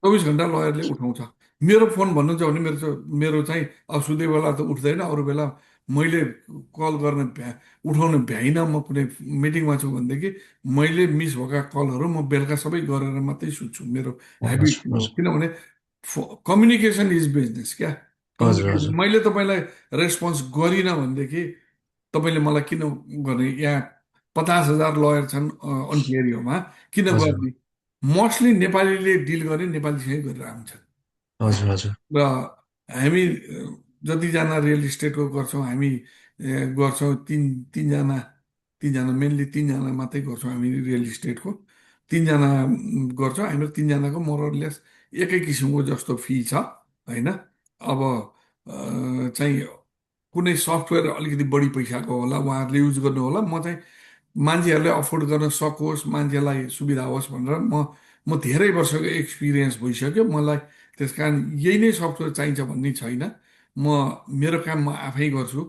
S2: 24 घन्टा लयरले उठाउँछ मेरो फोन भन्नुहुन्छ भने मेरो चाहिँ अब सुत्दै बेला त उठ्दैन अरू बेला मैले कल गर्न उठाउन भ्याइनँ म कुनै मिटिङमा छु भनेदेखि मैले मिस भएका कलहरू म बेलुका सबै गरेर मात्रै सुत्छु मेरो ह्याबिट
S5: हजुर
S2: हो
S5: हजुर
S2: किनभने कम्युनिकेसन इज बिजनेस क्या
S5: हजुर
S2: कम्युनिकेसन
S5: हजुर
S2: मैले तपाईँलाई रेस्पोन्स गरिनँ भनेदेखि तपाईँले मलाई किन गर्ने यहाँ 50,000 लयर छन् अन्टेरियोमा किन
S5: हजुर
S2: गर्ने मोस्टली नेपालीले डिल गर्ने नेपालीसँगै गरेर आउँछन्
S5: हजुर हजुर
S2: र हामी जतिजना रियल इस्टेटको गर्छौँ हामी गर्छौँ तिनजना तिनजना मेनली तिनजना मात्रै गर्छौँ हामी रियल इस्टेटको तिनजना गर्छौँ हाम्रो तिनजनाको मोरलेस एकै किसिमको जस्तो फी छ होइन अब चाहिँ कुनै सफ्टवेयर अलिकति बढी पैसाको होला उहाँहरूले युज गर्नु होला म चाहिँ मान्छेहरूले अफोर्ड गर्न सकोस् मान्छेलाई सुविधा होस् भनेर म धेरै वर्षको एक्सपिरियन्स भइसक्यो मलाई त्यस कारण यही नै सफ्टवेयर चाहिन्छ भन्ने छैन म मेरो काम म आफै गर्छु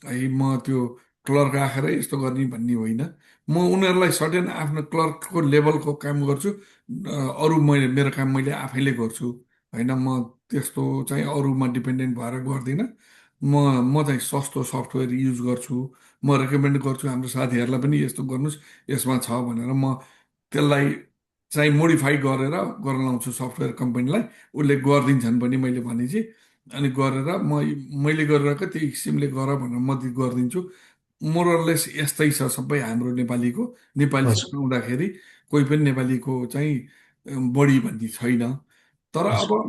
S2: है म त्यो क्लर्क राखेर यस्तो गर्ने भन्ने होइन म उनीहरूलाई सर्टेन आफ्नो क्लर्कको लेभलको काम गर्छु अरू मेरो काम मैले आफैले गर्छु होइन म त्यस्तो चाहिँ अरूमा डिपेन्डेन्ट भएर गर्दिनँ म चाहिँ सस्तो सफ्टवेयर युज गर्छु म रेकमेन्ड गर्छु हाम्रो साथीहरूलाई पनि यस्तो गर्नुहोस् यसमा छ भनेर म त्यसलाई चाहिँ मोडिफाई गरेर गर्न लाउँछु सफ्टवेयर कम्पनीलाई उसले गरिदिन्छन् पनि मैले भनेपछि अनि गरेर मैले गरिरहेको त्यही किसिमले गर भनेर म गरिदिन्छु मोरलेस यस्तै छ सबै हाम्रो नेपालीको नेपाली
S5: हजुर
S2: सिकाउँदाखेरि कोही पनि नेपालीको चाहिँ बढी भन्ने छैन तर अब
S5: हजुर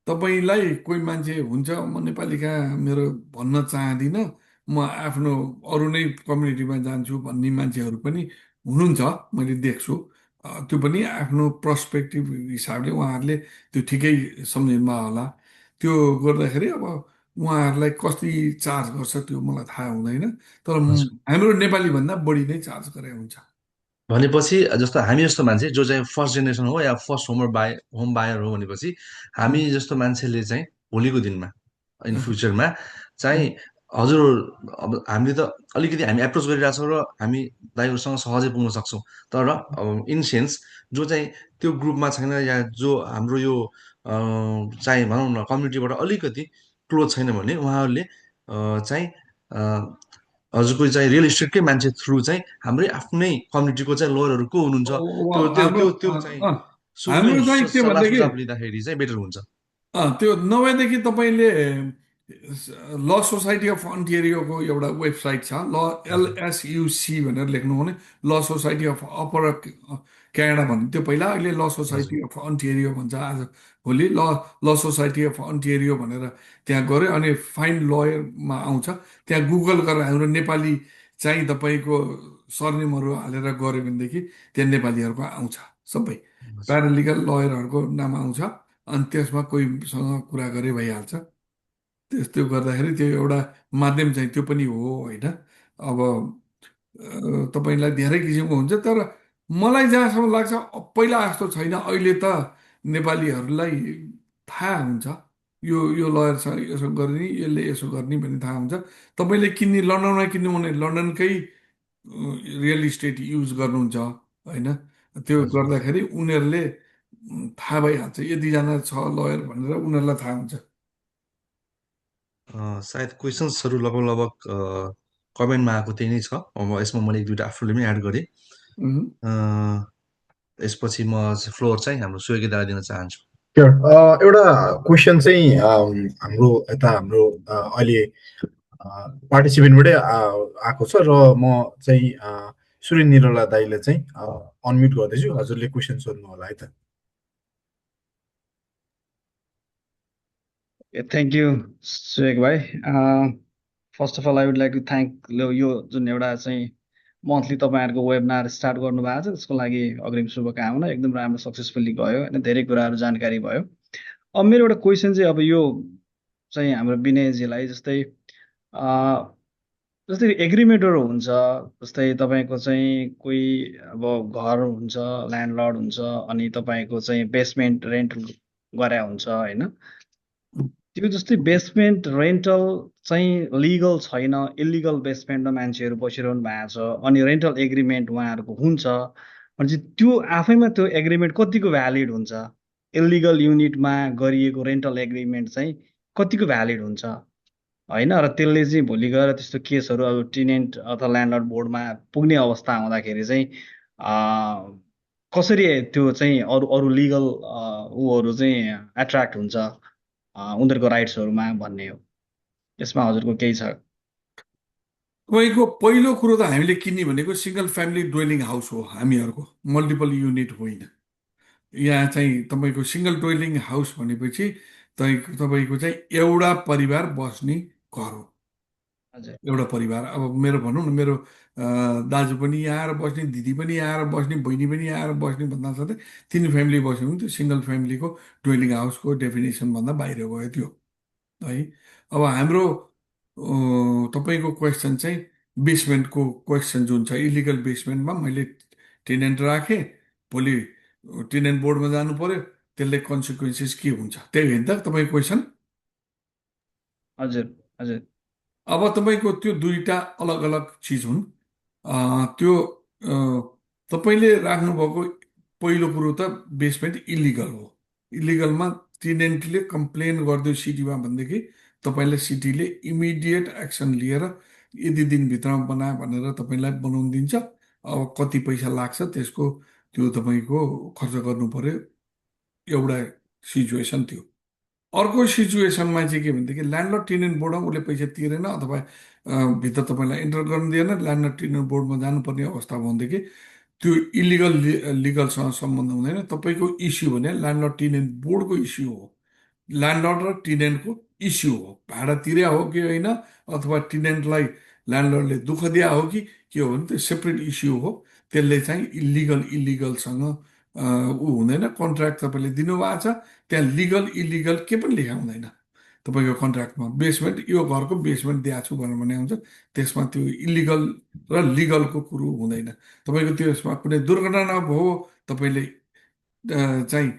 S2: तपाईँलाई कोही मान्छे हुन्छ म नेपाली कहाँ मेरो भन्न चाहदिनँ म आफ्नो अरू नै कम्युनिटीमा जान्छु भन्ने मान्छेहरू पनि हुनुहुन्छ मैले देख्छु त्यो पनि आफ्नो पर्सपेक्टिभ हिसाबले उहाँहरूले त्यो ठिकै सम्झिनुभयो होला त्यो गर्दाखेरि अब उहाँहरूलाई कति चार्ज गर्छ त्यो मलाई थाहा हुँदैन तर
S5: हजुर
S2: हाम्रो नेपालीभन्दा बढी नै चार्ज गरे हुन्छ
S5: भनेपछि जस्तो हामी जस्तो मान्छे जो चाहिँ फर्स्ट जेनेरेसन हो या फर्स्ट होम बायर हो भनेपछि हामी जस्तो मान्छेले चाहिँ भोलिको दिनमा इन फ्युचरमा चाहिँ हजुर अब हामीले त अलिकति हामी एप्रोच गरिरहेछौँ र हामी दाइहरूसँग सहजै पुग्न सक्छौँ तर इन सेन्स जो चाहिँ त्यो ग्रुपमा छैन या जो हाम्रो यो चाहिँ भनौँ न कम्युनिटीबाट अलिकति क्लोज छैन भने उहाँहरूले चाहिँ हजुरको चाहिँ रियल इस्टेटकै मान्छे थ्रु चाहिँ हाम्रै आफ्नै कम्युनिटीको चाहिँ लोयरहरू को हुनुहुन्छ
S2: हाम्रो
S5: त्यो चाहिँ सोध्ने
S2: हाम्रो चाहिँ के
S5: सल्लाह
S2: भनेदेखि
S5: सुझाव लिँदाखेरि चाहिँ बेटर हुन्छ
S2: त्यो नभएदेखि तपाईँले ल सोसाइटी अफ अन्टेरियोको एउटा वेबसाइट छ ल
S5: हजुर
S2: एलएसयुसी भनेर लेख्नु भने ल सोसाइटी अफ अप्पर क्यानाडा भन्ने त्यो पहिला अहिले ल
S5: हजुर
S2: सोसाइटी अफ अन्टेरियो भन्छ आज भोलि ल सोसाइटी अफ अन्टेरियो भनेर त्यहाँ गऱ्यो अनि फाइन्ड लयरमा आउँछ त्यहाँ गुगल गरेर हाम्रो नेपाली चाहिँ तपाईँको सरनेमहरू हालेर गऱ्यो भनेदेखि त्यहाँ नेपालीहरूको आउँछ सबै
S5: हजुर
S2: प्यारालिगल लयरहरूको नाम आउँछ अनि त्यसमा कोहीसँग कुरा गरे भइहाल्छ त्यस्तो गर्दाखेरि त्यो एउटा माध्यम चाहिँ त्यो पनि हो होइन अब तपाईँलाई धेरै किसिमको हुन्छ तर मलाई जहाँसम्म लाग्छ पहिला जस्तो छैन अहिले त नेपालीहरूलाई थाहा हुन्छ यो लयरसँग यसो गर्ने यसले यसो गर्ने भन्ने थाहा हुन्छ तपाईँले किन्ने लन्डनमा किन्नु भने लन्डनकै रियल इस्टेट युज गर्नुहुन्छ होइन त्यो
S5: हजुर
S2: गर्दाखेरि उनीहरूले थाहा भइहाल्छ यतिजना छ लयर भनेर उनीहरूलाई थाहा हुन्छ
S5: सायद क्वेसन्सहरू लगभग लगभग कमेन्टमा आएको त्यही नै छ अब यसमा मैले एक दुईवटा आफूले पनि एड गरेँ
S2: उम्,
S5: यसपछि म फ्लोर चाहिँ हाम्रो सुयोगी दादा दिन चाहन्छु
S1: Sure. एउटा क्वेसन चाहिँ हाम्रो यता हाम्रो अहिले पार्टिसिपेन्टबाटै आएको छ र म चाहिँ सूर्य निरला दाईले चाहिँ अनम्युट गर्दैछु हजुरले क्वेसन सोध्नु होला है त
S6: थ्याङ्क यू सुयोग भाइ first of all I would like to thank यो जुन एउटा चाहिँ मन्थली तपाईँहरूको वेबिनार स्टार्ट गर्नुभएको छ त्यसको लागि अग्रिम शुभकामना एकदम राम्रो सक्सेसफुल्ली गयो होइन धेरै कुराहरू जानकारी भयो अब मेरो एउटा क्वेसन चाहिँ अब यो चाहिँ हाम्रो विनयजीलाई जस्तै जस्तै एग्रिमेन्टहरू हुन्छ जस्तै तपाईँको चाहिँ कोही अब घर हुन्छ ल्यान्डलर्ड हुन्छ अनि तपाईँको चाहिँ बेसमेन्ट रेन्ट गरे हुन्छ होइन त्यो जस्तै बेसमेन्ट रेन्टल चाहिँ लिगल छैन, इलिगल बेसमेन्टमा मान्छेहरू बसिरहनु भएको छ, अनि रेन्टल एग्रिमेन्ट उहाँहरूको हुन्छ भनेपछि त्यो आफैमा त्यो एग्रिमेन्ट कतिको भ्यालिड हुन्छ? इलिगल युनिटमा गरिएको रेन्टल एग्रिमेन्ट चाहिँ कतिको भ्यालिड हुन्छ होइन? र त्यसले चाहिँ भोलि गएर त्यस्तो केसहरू अब टेनेन्ट अथवा ल्यान्डलर्ड बोर्डमा पुग्ने अवस्था आउँदाखेरि चाहिँ कसरी त्यो चाहिँ अरू अरू लिगल ऊहरू चाहिँ एट्र्याक्ट हुन्छ उनीहरूको राइट्सहरूमा भन्ने हो। यसमा हजुरको केही छ?
S2: तपाईँको पहिलो कुरो त हामीले किन्ने भनेको सिङ्गल फ्यामिली ड्वेलिङ हाउस हो हामीहरूको, मल्टिपल युनिट होइन। यहाँ चाहिँ तपाईँको सिङ्गल ड्वेलिङ हाउस भनेपछि तपाईँको चाहिँ एउटा परिवार बस्ने घर हो।
S6: हजुर
S2: एउटा परिवार, अब मेरो भनौँ न, मेरो दाजु पनि यहाँ आएर बस्ने, दिदी पनि यहाँ आएर बस्ने, बहिनी पनि यहाँ आएर बस्ने भन्दा साथै 3 फ्यामिली बस्यो भने त्यो सिङ्गल फ्यामिलीको ड्वेलिङ हाउसको डेफिनेसनभन्दा बाहिर गयो त्यो है। अब हाम्रो तपाईँको क्वेसन चाहिँ बेसमेन्टको क्वेसन जुन छ, इलिगल बेसमेन्टमा मैले टेनेन्ट राखेँ, भोलि टेनेन्ट बोर्डमा जानु पर्यो, त्यसले कन्सिक्वेन्सेस के हुन्छ, त्यही होइन त तपाईँको क्वेसन?
S6: हजुर हजुर
S2: अब तपाईँको त्यो दुईटा अलग अलग चिज हुन्। त्यो तपाईँले राख्नुभएको पहिलो कुरो त बेसमेन्ट इलिगल हो। इलिगलमा टेनेन्टले कम्प्लेन गरिदियो सिटीमा भनेदेखि तपाईँलाई सिटीले इमिडिएट एक्सन लिएर यति दिनभित्रमा बनायो भनेर तपाईँलाई बनाउनु दिन्छ। अब कति पैसा लाग्छ त्यसको त्यो तपाईँको खर्च गर्नु पर्यो, एउटा सिचुएसन थियो। अर्को सिचुएसनमा चाहिँ के भनेदेखि ल्यान्डलर्ड टेनेन्ट बोर्डमा उसले पैसा तिरेन अथवा भित्र तपाईँलाई इन्टर गर्नु दिएन, ल्यान्डलर्ड टेनेन्ट बोर्डमा जानुपर्ने अवस्था भनेदेखि त्यो इलिगल लिगलसँग सम्बन्ध हुँदैन। तपाईँको इस्यु भने ल्यान्डलर्ड टेनेन्ट बोर्डको इस्यु हो, ल्यान्डलर्ड र टेनेन्टको इस्यु हो। भाडा तिर्या हो कि होइन, अथवा टेनेन्टलाई ल्यान्डलर्डले दुःख दिया हो कि के हो भने त्यो सेपरेट इस्यु हो। त्यसले चाहिँ इलिगलसँग ऊ हुँदैन। कन्ट्र्याक्ट तपाईँले दिनुभएको छ, त्यहाँ लिगल इलिगल के पनि लेखा हुँदैन तपाईँको कन्ट्र्याक्टमा। बेसमेन्ट, यो घरको बेसमेन्ट दिएको छु भनेर भने हुन्छ, त्यसमा त्यो इलिगल र लिगलको कुरो हुँदैन। तपाईँको त्यसमा कुनै दुर्घटना भयो, तपाईँले चाहिँ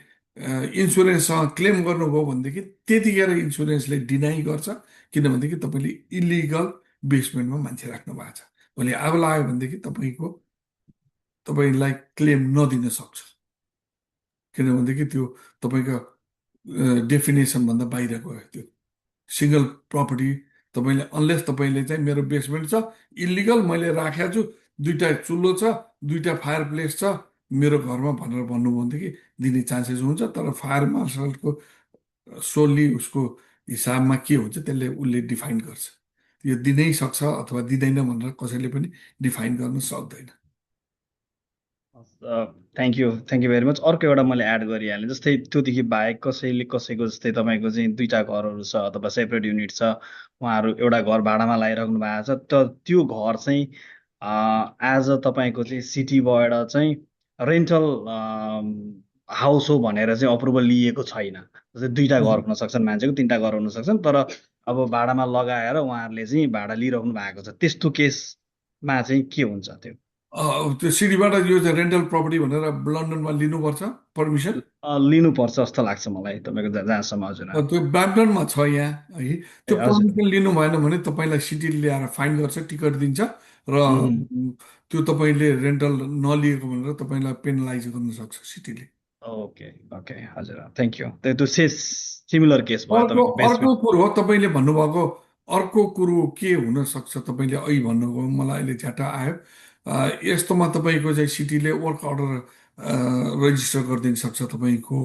S2: इन्सुरेन्ससँग क्लेम गर्नुभयो भनेदेखि त्यतिखेर इन्सुरेन्सले डिनाइ गर्छ, किनभनेदेखि तपाईँले इलिगल बेसमेन्टमा मान्छे राख्नु भएको छ। भोलि आगो लाग्यो भनेदेखि तपाईँलाई क्लेम नदिन सक्छ, किनभनेदेखि त्यो तपाईँको डेफिनेसनभन्दा बाहिर गयो। त्यो सिङ्गल प्रपर्टी तपाईँले अनलेस तपाईँले चाहिँ मेरो बेसमेन्ट छ इलिगल, मैले राखेको छु, 2टा चुल्हो छ, 2टा फायर प्लेस छ मेरो घरमा भनेर भन्नुभयो भनेदेखि दिने चान्सेस हुन्छ। तर फायर मार्सलको सोली उसको हिसाबमा के हुन्छ त्यसले उसले डिफाइन गर्छ, यो दिनै सक्छ अथवा दिँदैन भनेर कसैले पनि डिफाइन गर्न सक्दैन।
S6: Thank you very much. अर्को एउटा मैले एड गरिहालेँ, जस्तै त्योदेखि बाहेक कसैको जस्तै तपाईँको चाहिँ 2टा घरहरू छ अथवा सेपरेट युनिट छ, उहाँहरू एउटा घर भाडामा लगाइराख्नु भएको छ, त त्यो घर चाहिँ एज अ तपाईँको चाहिँ सिटीबाट चाहिँ रेन्टल हाउस हो भनेर चाहिँ अप्रुभल लिएको छैन। जस्तै 2टा घर हुन सक्छन् मान्छेको, 3टा घर हुन सक्छन्, तर अब भाडामा लगाएर उहाँहरूले चाहिँ भाडा लिइराख्नु भएको छ, त्यस्तो केसमा चाहिँ के हुन्छ?
S2: त्यो सिटीबाट यो चाहिँ रेन्टल प्रपर्टी भनेर लन्डनमा लिनुपर्छ पर्मिसन?
S6: लिनुपर्छ जस्तो लाग्छ मलाई, तपाईँको जहाँसम्म हजुर।
S2: त्यो ब्याम्पटनमा छ यहाँ है। त्यो पर्मिसन लिनु भएन भने तपाईँलाई सिटीले ल्याएर फाइन गर्छ, टिकट दिन्छ, र त्यो तपाईँले रेन्टल नलिएको भनेर तपाईँलाई पेनलाइज गर्न सक्छ सिटीले।
S6: ओके ओके हजुर, थ्याङ्क यू। त्यो सिमिलर केस भयो।
S2: अर्को कुरो तपाईँले भन्नुभएको अर्को कुरो के हुनसक्छ, तपाईँले अहिले भन्नुभयो, मलाई अहिले झ्याटा आयो। यस्तोमा तपाईँको चाहिँ सिटीले वर्क अर्डर रेजिस्टर गरिदिन सक्छ तपाईँको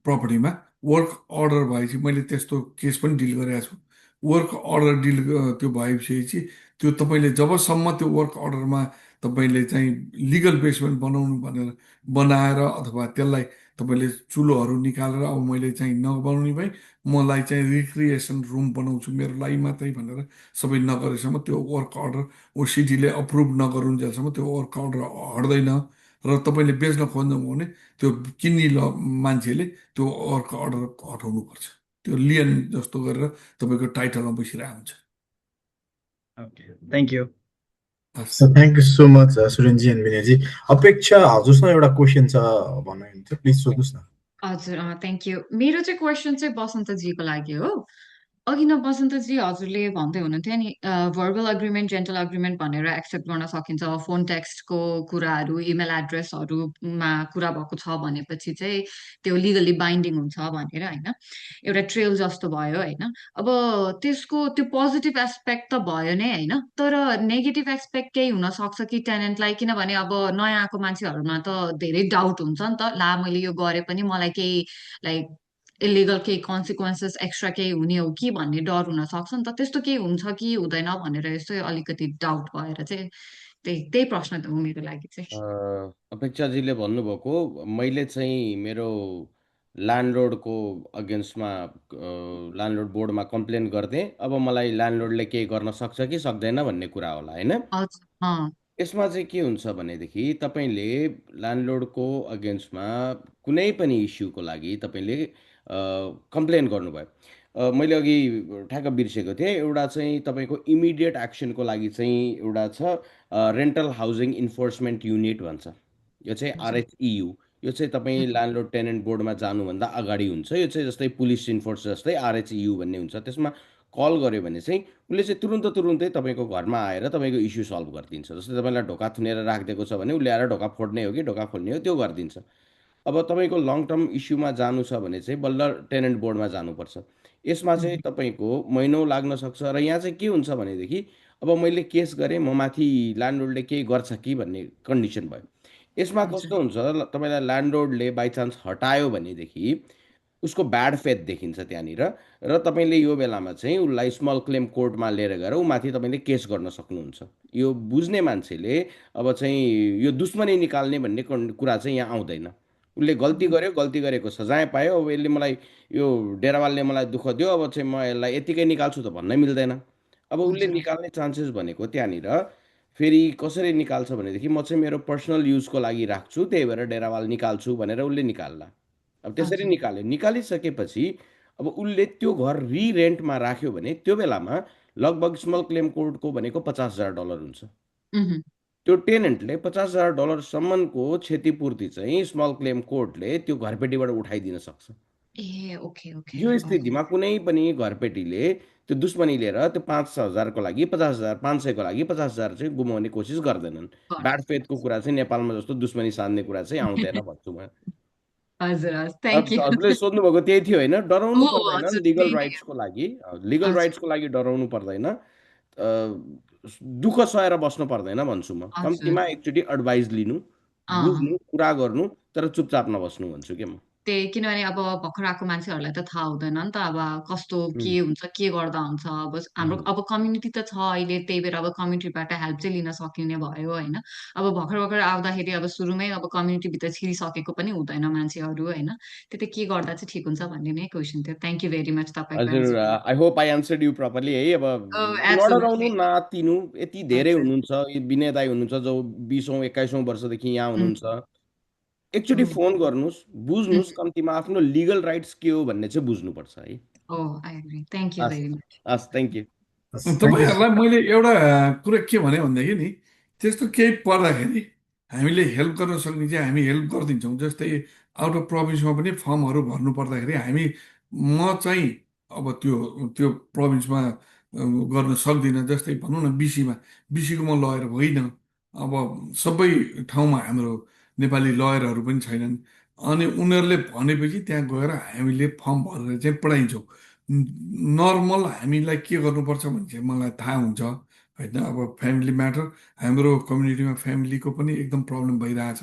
S2: प्रपर्टीमा। वर्क अर्डर भएपछि मैले त्यस्तो केस पनि डिल गरेको छु। वर्क अर्डर डिल त्यो भएपछि त्यो तपाईँले जबसम्म त्यो वर्क अर्डरमा तपाईँले चाहिँ लिगल बेसमेन्ट बनाउनु भनेर बनाएर अथवा त्यसलाई तपाईँले चुलोहरू निकालेर अब मैले चाहिँ नबनाउने भए मलाई चाहिँ रिक्रिएसन रुम बनाउँछु मेरो लागि मात्रै भनेर सबै नगरेसम्म त्यो वर्क अर्डर सिटीले अप्रुभ नगरुन्जेलसम्म त्यो वर्क अर्डर हट्दैन। र तपाईँले बेच्न खोज्नुभयो भने त्यो किन्ने मान्छेले त्यो वर्क अर्डर हटाउनुपर्छ। त्यो लियन जस्तो गरेर तपाईँको टाइटलमा बसिरहेको हुन्छ।
S6: Okay, thank you.
S1: Thank you so much सुरेनजी एन्ड विनयजी। अपेक्षा हजुरसँग एउटा क्वेसन छ भन्नुहुन्छ, प्लिज सोध्नुहोस् न।
S4: हजुर थ्याङ्क यू। मेरो चाहिँ क्वेसन चाहिँ बसन्तजीको लागि हो। अघि न बसन्तजी हजुरले भन्दै हुनुहुन्थ्यो नि भर्बल अग्रिमेन्ट जेन्टल अग्रिमेन्ट भनेर एक्सेप्ट गर्न सकिन्छ फोन टेक्स्टको कुराहरू इमेल एड्रेसहरूमा कुरा भएको छ भनेपछि चाहिँ त्यो लिगली बाइन्डिङ हुन्छ भनेर होइन एउटा ट्रेल जस्तो भयो होइन। अब त्यसको त्यो पोजिटिभ एस्पेक्ट त भयो नै होइन, तर नेगेटिभ एस्पेक्ट केही हुन सक्छ कि टेनेन्टलाई, किनभने अब नयाँ आएको मान्छेहरूमा त धेरै डाउट हुन्छ नि त, ला मैले यो गरे पनि मलाई केही लाइक इलिगल केही कन्सिक्वेन्सेस एक्स्ट्रा केही हुने हो कि भन्ने डर हुन सक्छ नि त, त्यस्तो केही हुन्छ कि हुँदैन भनेर यस्तै अलिकति डाउट भएर चाहिँ त्यही त्यही प्रश्न त हो मेरो लागि चाहिँ।
S3: अपेक्षाजीले भन्नुभएको मैले चाहिँ मेरो ल्यान्डलोडको अगेन्स्टमा ल्यान्डलोड बोर्डमा कम्प्लेन गर्थेँ, अब मलाई ल्यान्डलोडले केही गर्न सक्छ कि सक्दैन भन्ने कुरा होला होइन।
S4: हजुर
S3: यसमा चाहिँ के हुन्छ भनेदेखि तपाईँले ल्यान्डलोडको अगेन्स्टमा कुनै पनि इस्युको लागि तपाईँले कम्प्लेन गर्नुभयो। मैले अघि ठ्याक्क बिर्सेको थिएँ, एउटा चाहिँ तपाईँको इमिडिएट एक्सनको लागि चाहिँ एउटा छ रेन्टल हाउसिङ इन्फोर्समेन्ट युनिट भन्छ, यो चाहिँ
S4: हजुर
S3: आरएचइयु। यो चाहिँ तपाईँ ल्यान्डलोड टेनेन्ट बोर्डमा जानुभन्दा अगाडि हुन्छ। यो चाहिँ जस्तै पुलिस इन्फोर्स जस्तै आरएचइयु भन्ने हुन्छ। त्यसमा कल गर्यो भने चाहिँ उसले चाहिँ तुरुन्तै तपाईँको घरमा आएर तपाईँको इस्यु सल्भ गरिदिन्छ। जस्तै तपाईँलाई ढोका थुनेर राखिदिएको छ भने उसले आएर ढोका फोड्ने हो कि ढोका खोल्ने हो त्यो गरिदिन्छ। अब तपाईँको लङ टर्म इस्युमा जानु छ भने चाहिँ बल्ल टेनेन्ट बोर्डमा जानुपर्छ। यसमा चाहिँ तपाईँको महिनौ लाग्न सक्छ। र यहाँ चाहिँ के हुन्छ भनेदेखि अब मैले केस गरेँ, म माथि ल्यान्डलोडले केही गर्छ कि भन्ने कन्डिसन भयो। यसमा
S4: हजुर
S3: कस्तो हुन्छ, तपाईँलाई ल्यान्डलोडले बाइचान्स हटायो भनेदेखि उसको ब्याड फेथ देखिन्छ त्यहाँनिर। र तपाईँले यो बेलामा चाहिँ उसलाई स्मल क्लेम कोर्टमा लिएर गएर ऊ माथि तपाईँले केस गर्न सक्नुहुन्छ। यो बुझ्ने मान्छेले अब चाहिँ यो दुश्मनी निकाल्ने भन्ने कुरा चाहिँ यहाँ आउँदैन। उसले गल्ती गर्यो, गल्ती गरेको सजाय पायो, अब यसले मलाई यो डेरावालले मलाई दुःख दियो, अब चाहिँ म यसलाई यतिकै निकाल्छु त भन्नै मिल्दैन। अब उसले
S4: हजुर
S3: निकाल्ने चान्सेस भनेको त्यहाँनिर फेरि कसरी निकाल्छ भनेदेखि म चाहिँ मेरो पर्सनल युजको लागि राख्छु त्यही भएर डेरावाल निकाल्छु भनेर उसले निकाल्ला। अब त्यसरी
S4: हजुर
S3: निकाल्यो, निकालिसकेपछि अब उसले त्यो घर रेन्टमा राख्यो भने त्यो बेलामा लगभग स्मल क्लेम कोर्टको भनेको $50,000 हुन्छ।
S4: उहुँ,
S3: त्यो टेनेन्टले $50,000सम्मको क्षतिपूर्ति चाहिँ स्मल क्लेम कोर्टले त्यो घरपेटीबाट उठाइदिन सक्छ।
S4: ए ओके ओके
S3: यो स्थितिमा कुनै पनि घरपेटीले त्यो दुश्मनी लिएर त्यो 5,000को लागि 50,000, 500को लागि 50,000 चाहिँ गुमाउने कोसिस गर्दैनन्। ब्याड फेथको कुरा चाहिँ नेपालमा जस्तो दुश्मनी साध्ने कुरा चाहिँ आउँदैन भन्छु म।
S4: हजुर हजुर
S3: अब
S4: थ्याङ्क यू।
S3: हजुरले सोध्नुभएको त्यही थियो होइन,
S4: हो
S3: डराउनु
S4: हो,
S3: पर्दैन
S4: हजुर
S3: लिगल
S4: त्यही नै हो।
S3: राइट्सको लागि। लिगल
S4: हजुर
S3: राइट्सको लागि डराउनु पर्दैन। दुःख सहेर बस्नु पर्दैन भन्छु म।
S4: हजुर
S3: कम्तीमा एकचोटि एडभाइस लिनु,
S4: अँ
S3: बुझ्नु, कुरा गर्नु, तर चुपचाप नबस्नु भन्छु क्या म।
S4: त्यही, किनभने अब भर्खर आएको मान्छेहरूलाई त थाहा हुँदैन नि त अब कस्तो के
S3: उम्,
S4: हुन्छ के गर्दा हुन्छ। अब हाम्रो
S3: उम्,
S4: अब कम्युनिटी त छ अहिले, त्यही भएर अब कम्युनिटीबाट हेल्प चाहिँ लिन सकिने भयो होइन। अब भर्खर भर्खर आउँदाखेरि अब सुरुमै अब कम्युनिटीभित्र छिरिसकेको पनि हुँदैन मान्छेहरू होइन। त्यो त के गर्दा चाहिँ ठिक हुन्छ भन्ने नै क्वेसन थियो। थ्याङ्क यू भेरी मच तपाईँको
S3: हजुर,
S4: answer.
S3: I hope I answered you properly है। अब नडराउनु,
S4: एब्सोल्युटली।
S3: नातिनु, यति धेरै
S4: हजुर
S3: हुनुहुन्छ, यी विनय दाई हुनुहुन्छ जो 20औँ 21औँ वर्षदेखि यहाँ
S4: उम्,
S3: हुनुहुन्छ। एकचोटि
S4: उम्,
S3: फोन गर्नुहोस्, बुझ्नुहोस्, कम्तीमा आफ्नो लिगल राइट्स के हो भन्ने चाहिँ बुझ्नुपर्छ है।
S4: ओ आई एग्री, थ्याङ्क यू
S3: हस्,
S4: भेरी मच।
S3: हस्, थ्याङ्क यू।
S1: Thank you.
S2: तपाईँहरूलाई मैले एउटा कुरा के भने भनेदेखि नि त्यस्तो केही पर्दाखेरि हामीले हेल्प गर्न सक्ने चाहिँ हामी हेल्प गरिदिन्छौँ। जस्तै आउट अफ प्रोभिन्समा पनि फर्महरू भर्नु पर्दाखेरि हामी म चाहिँ अब त्यो त्यो प्रोभिन्समा गर्न सक्दिनँ। जस्तै भनौँ न बिसीमा, बिसीको म लयर होइन। अब सबै ठाउँमा हाम्रो नेपाली लयरहरू पनि छैनन्। अनि उनीहरूले भनेपछि त्यहाँ गएर हामीले फर्म भरेर चाहिँ पठाइन्छौँ। नर्मल हामीलाई के गर्नुपर्छ भने चाहिँ मलाई थाहा हुन्छ होइन। अब फ्यामिली म्याटर, हाम्रो कम्युनिटीमा फ्यामिलीको पनि एकदम प्रब्लम भइरहेछ।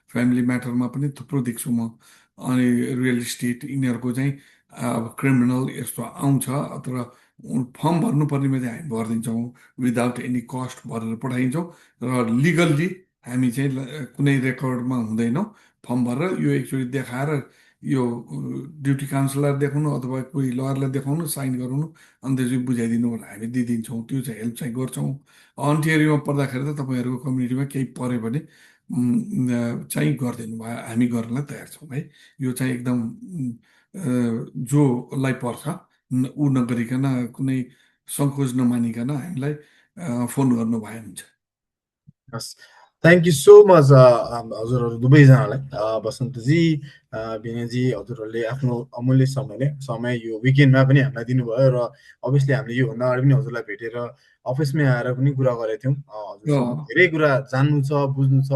S2: फ्यामिली म्याटरमा पनि थुप्रो देख्छु म। अनि रियल इस्टेट यिनीहरूको चाहिँ अब क्रिमिनल यस्तो आउँछ, तर फर्म भर्नुपर्नेमा चाहिँ हामी भरिदिन्छौँ विदाउट एनी कस्ट भरेर पठाइन्छौँ। र लिगल्ली हामी चाहिँ कुनै रेकर्डमा हुँदैनौँ। फर्म भरेर यो एकचोटि देखाएर यो ड्युटी काउन्सिलर देखाउनु अथवा कोही लयरलाई देखाउनु, साइन गराउनु, अनि त्यसपछि बुझाइदिनु भनेर हामी दिइदिन्छौँ। त्यो चाहिँ हेल्प चाहिँ गर्छौँ। अन्टेरियोमा पर्दाखेरि त तपाईँहरूको कम्युनिटीमा केही पऱ्यो भने चाहिँ गरिदिनु भयो, हामी गर्नलाई तयार छौँ है। यो चाहिँ एकदम जोलाई पर्छ ऊ नगरिकन, कुनै सङ्कोच नमानिकन हामीलाई फोन गर्नु भए हुन्छ।
S1: हस्, थ्याङ्क यू सो मच हजुरहरू दुवैजनालाई बसन्तजी विनयजी हजुरहरूले आफ्नो अमूल्य समय यो विकेन्डमा पनि हामीलाई दिनुभयो र अभियसली हामीले योभन्दा अगाडि पनि हजुरलाई भेटेर अफिसमै आएर पनि कुरा गरेका थियौँ हजुरसँग धेरै कुरा जान्नु छ बुझ्नु छ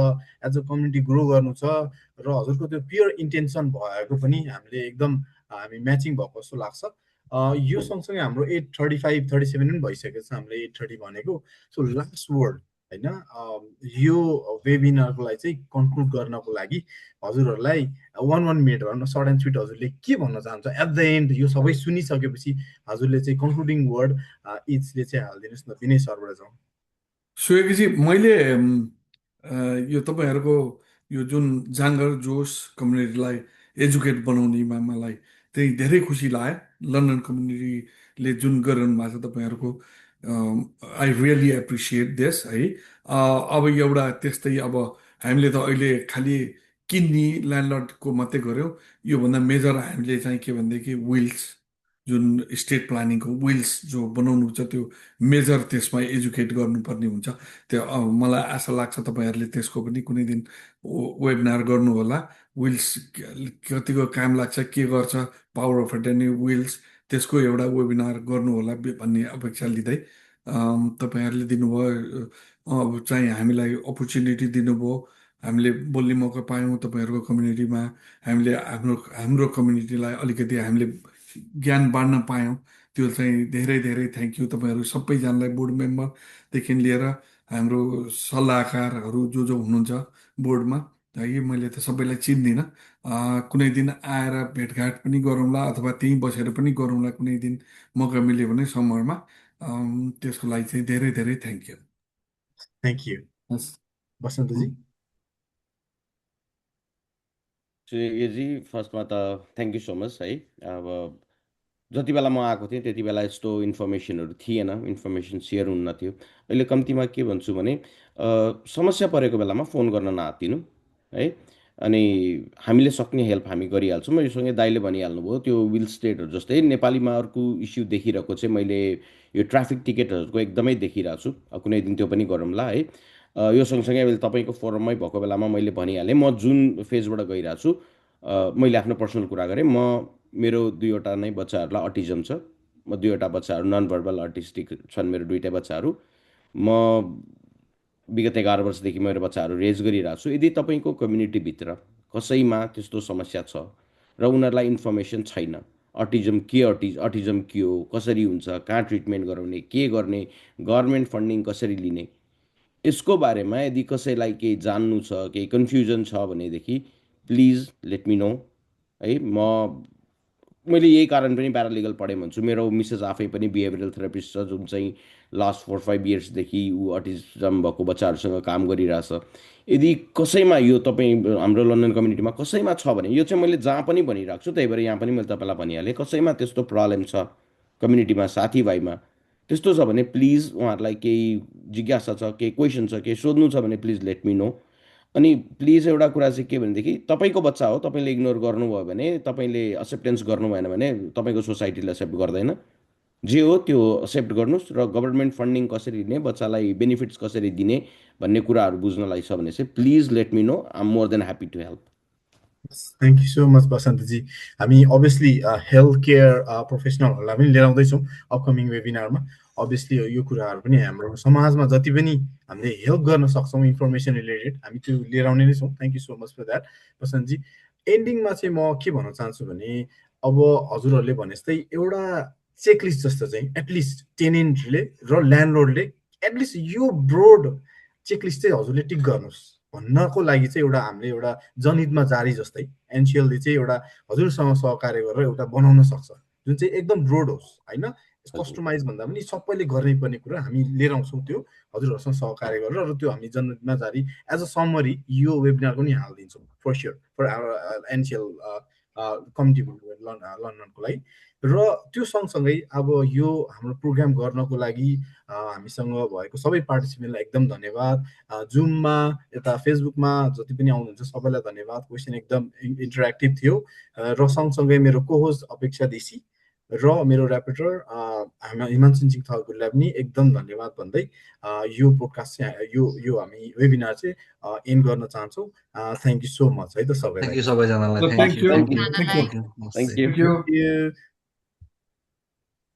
S1: एज अ कम्युनिटी ग्रो गर्नु छ र हजुरको त्यो प्योर इन्टेन्सन भएको पनि हामीले एकदम हामी म्याचिङ भएको जस्तो लाग्छ यो सँगसँगै हाम्रो 8:35 37 पनि भइसकेको छ हामीले 8:30 भनेको सो लास्ट वर्ड होइन यो वेबिनारको लागि चाहिँ कन्क्लुड गर्नको लागि हजुरहरूलाई 1 मिनट भनौँ न सर्ट एन्ड स्विट हजुरले के भन्न चाहन्छ एट द एन्ड यो सबै सुनिसकेपछि हजुरले चाहिँ कन्क्लुडिङ वर्ड इचले चाहिँ हालिदिनुहोस् न विनय सरबाट जाउँ
S2: सुयोगजी मैले यो तपाईँहरूको यो जुन जाँगर जोस कम्युनिटीलाई एजुकेट बनाउनेमा मलाई त्यही धेरै खुसी लाग्यो लन्डन कम्युनिटीले जुन गरिरहनु भएको छ तपाईँहरूको आई रियली एप्रिसिएट दिस है अब एउटा त्यस्तै अब हामीले त अहिले खालि किन्ने ल्यान्डलर्डको मात्रै गऱ्यौँ योभन्दा मेजर हामीले चाहिँ के भनेदेखि विल्स जुन स्टेट प्लानिङको विल्स जो बनाउनु छ त्यो मेजर त्यसमा एजुकेट गर्नुपर्ने हुन्छ त्यो मलाई आशा लाग्छ तपाईँहरूले त्यसको पनि कुनै दिन वेबिनार गर्नु होला विल्स कतिको काम लाग्छ के गर्छ पावर अफ अटर्नी विल्स त्यसको एउटा वेबिनार गर्नु होला भन्ने अपेक्षा लिँदै तपाईँहरूले दिनुभयो अब चाहिँ हामीलाई अपर्च्युनिटी दिनुभयो हामीले बोल्ने मौका पायौँ तपाईँहरूको कम्युनिटीमा हामीले हाम्रो कम्युनिटीलाई अलिकति हामीले ज्ञान बाँड्न पायौँ त्यो चाहिँ धेरै धेरै थ्याङ्क यू तपाईँहरू सबैजनालाई बोर्ड मेम्बरदेखि लिएर हाम्रो सल्लाहकारहरू जो जो हुनुहुन्छ बोर्डमा है मैले त सबैलाई चिन्दिनँ कुनै दिन आएर भेटघाट पनि गरौँला अथवा त्यहीँ बसेर पनि गरौँला कुनै दिन मौका मिल्यो भने समयमा त्यसको लागि चाहिँ धेरै धेरै थ्याङ्क यू
S1: थ्याङ्क यू बसन्तजी
S3: सुयोगजी फर्स्टमा त थ्याङ्क यू सो मच है अब जति बेला म आएको थिएँ त्यति बेला यस्तो इन्फर्मेसनहरू थिएन इन्फर्मेसन सेयर हुन्न थियो अहिले कम्तीमा के भन्छु भने समस्या परेको बेलामा फोन गर्न नआत्तिनु है अनि हामीले सक्ने हेल्प हामी गरिहाल्छौँ योसँगै दाइले भनिहाल्नुभयो त्यो विल स्टेटहरू जस्तै नेपालीमा अर्को इस्यु देखिरहेको चाहिँ मैले यो ट्राफिक टिकटहरूको एकदमै देखिरहेको छु कुनै दिन त्यो पनि गरौँला है यो सँगसँगै अहिले तपाईँको फोरममै भएको बेलामा मैले भनिहालेँ म जुन फेजबाट गइरहेको छु मैले आफ्नो पर्सनल कुरा गरेँ मेरो 2वटा नै बच्चाहरूलाई अटिजम छ म 2वटा बच्चाहरू नन भर्बल अटिस्टिक छन् मेरो 2टै बच्चाहरू म विगत 11 वर्षदेखि मेरो बच्चाहरू रेज गरिरहेको छु यदि तपाईँको कम्युनिटीभित्र कसैमा त्यस्तो समस्या छ र उनीहरूलाई इन्फर्मेसन छैन अटिजम के हो कसरी हुन्छ कहाँ ट्रिटमेन्ट गराउने के गर्ने गभर्मेन्ट फन्डिङ कसरी लिने यसको बारेमा यदि कसैलाई केही जान्नु छ केही कन्फ्युजन छ भनेदेखि प्लिज लेट मी नो है मैले यही कारण पनि प्यारालिगल पढेँ भन्छु मेरो मिसेस आफै पनि बिहेभियरल थेरापिस्ट छ जुन चाहिँ लास्ट 4-5 इयर्सदेखि ऊ अटिजम भएको बच्चाहरूसँग काम गरिरहेछ यदि कसैमा यो तपाईँ हाम्रो लन्डन कम्युनिटीमा कसैमा छ भने यो चाहिँ मैले जहाँ पनि भनिरहेको छु त्यही भएर यहाँ पनि मैले तपाईँलाई भनिहालेँ कसैमा त्यस्तो प्रब्लम छ कम्युनिटीमा साथीभाइमा त्यस्तो छ भने प्लिज उहाँहरूलाई केही जिज्ञासा छ केही क्वेसन छ केही सोध्नु छ भने प्लिज लेट मी नो अनि प्लिज एउटा कुरा चाहिँ के भनेदेखि तपाईँको बच्चा हो तपाईँले इग्नोर गर्नुभयो भने तपाईँले एक्सेप्टेन्स गर्नु भएन भने तपाईँको सोसाइटीले एक्सेप्ट गर्दैन जे हो त्यो एक्सेप्ट गर्नुहोस् र गभर्मेन्ट फन्डिङ कसरी दिने बच्चालाई बेनिफिट्स कसरी दिने भन्ने कुराहरू बुझ्नलाई छ भने चाहिँ please let me know I am more than happy to help
S1: thank you so much बसन्तजी हामी अभियसली हेल्थ केयर प्रोफेसनलहरूलाई पनि लिएर आउँदैछौँ अपकमिङ वेबिनारमा अभियसली यो कुराहरू पनि हाम्रो समाजमा जति पनि हामीले हेल्प गर्न सक्छौँ इन्फर्मेसन रिलेटेड हामी त्यो लिएर आउने नै छौँ thank you so much for that बसन्तजी एन्डिङमा चाहिँ म के भन्न चाहन्छु भने अब हजुरहरूले भने जस्तै एउटा चेकलिस्ट जस्तो चाहिँ एटलिस्ट टेनेन्टले र ल्यान्डलोर्डले एटलिस्ट यो ब्रोड चेकलिस्ट चाहिँ हजुरले टिक गर्नुहोस् भन्नको लागि चाहिँ एउटा हामीले एउटा जनहितमा जारी जस्तै एनसिएलले चाहिँ एउटा हजुरसँग सहकार्य गरेर एउटा बनाउन सक्छ जुन चाहिँ एकदम ब्रोड होस् होइन कस्टमाइज भन्दा पनि सबैले गर्ने पर्ने कुरा हामी लिएर आउँछौँ त्यो हजुरहरूसँग सहकार्य गरेर र त्यो हामी जनहितमा जारी एज अ समरी यो वेबिनारको नि हालिदिन्छौँ for sure for NCL committee लन्डनको लागि र त्यो सँगसँगै अब यो हाम्रो प्रोग्राम गर्नको लागि हामीसँग भएको सबै पार्टिसिपेन्टलाई एकदम धन्यवाद जुममा यता फेसबुकमा जति पनि आउनुहुन्छ सबैलाई धन्यवाद क्वेसन एकदम इन्टरेक्टिभ थियो र सँगसँगै मेरो कोहोस्ट अपेक्षा देशी र मेरो ऱ्यापेटर हिमांशु सिंह थगुरलाई पनि एकदम धन्यवाद भन्दै यो पोडकास्ट चाहिँ यो हामी वेबिनार चाहिँ एन्ड गर्न चाहन्छौँ। थ्याङ्क यू सो मच है त सबैलाई।
S5: थ्याङ्क यू सबैजनालाई।
S2: Thank you.
S5: Thank you
S2: Thank you.
S5: नमस्ते।
S3: Thank you.
S2: Thank you.
S1: Thank you.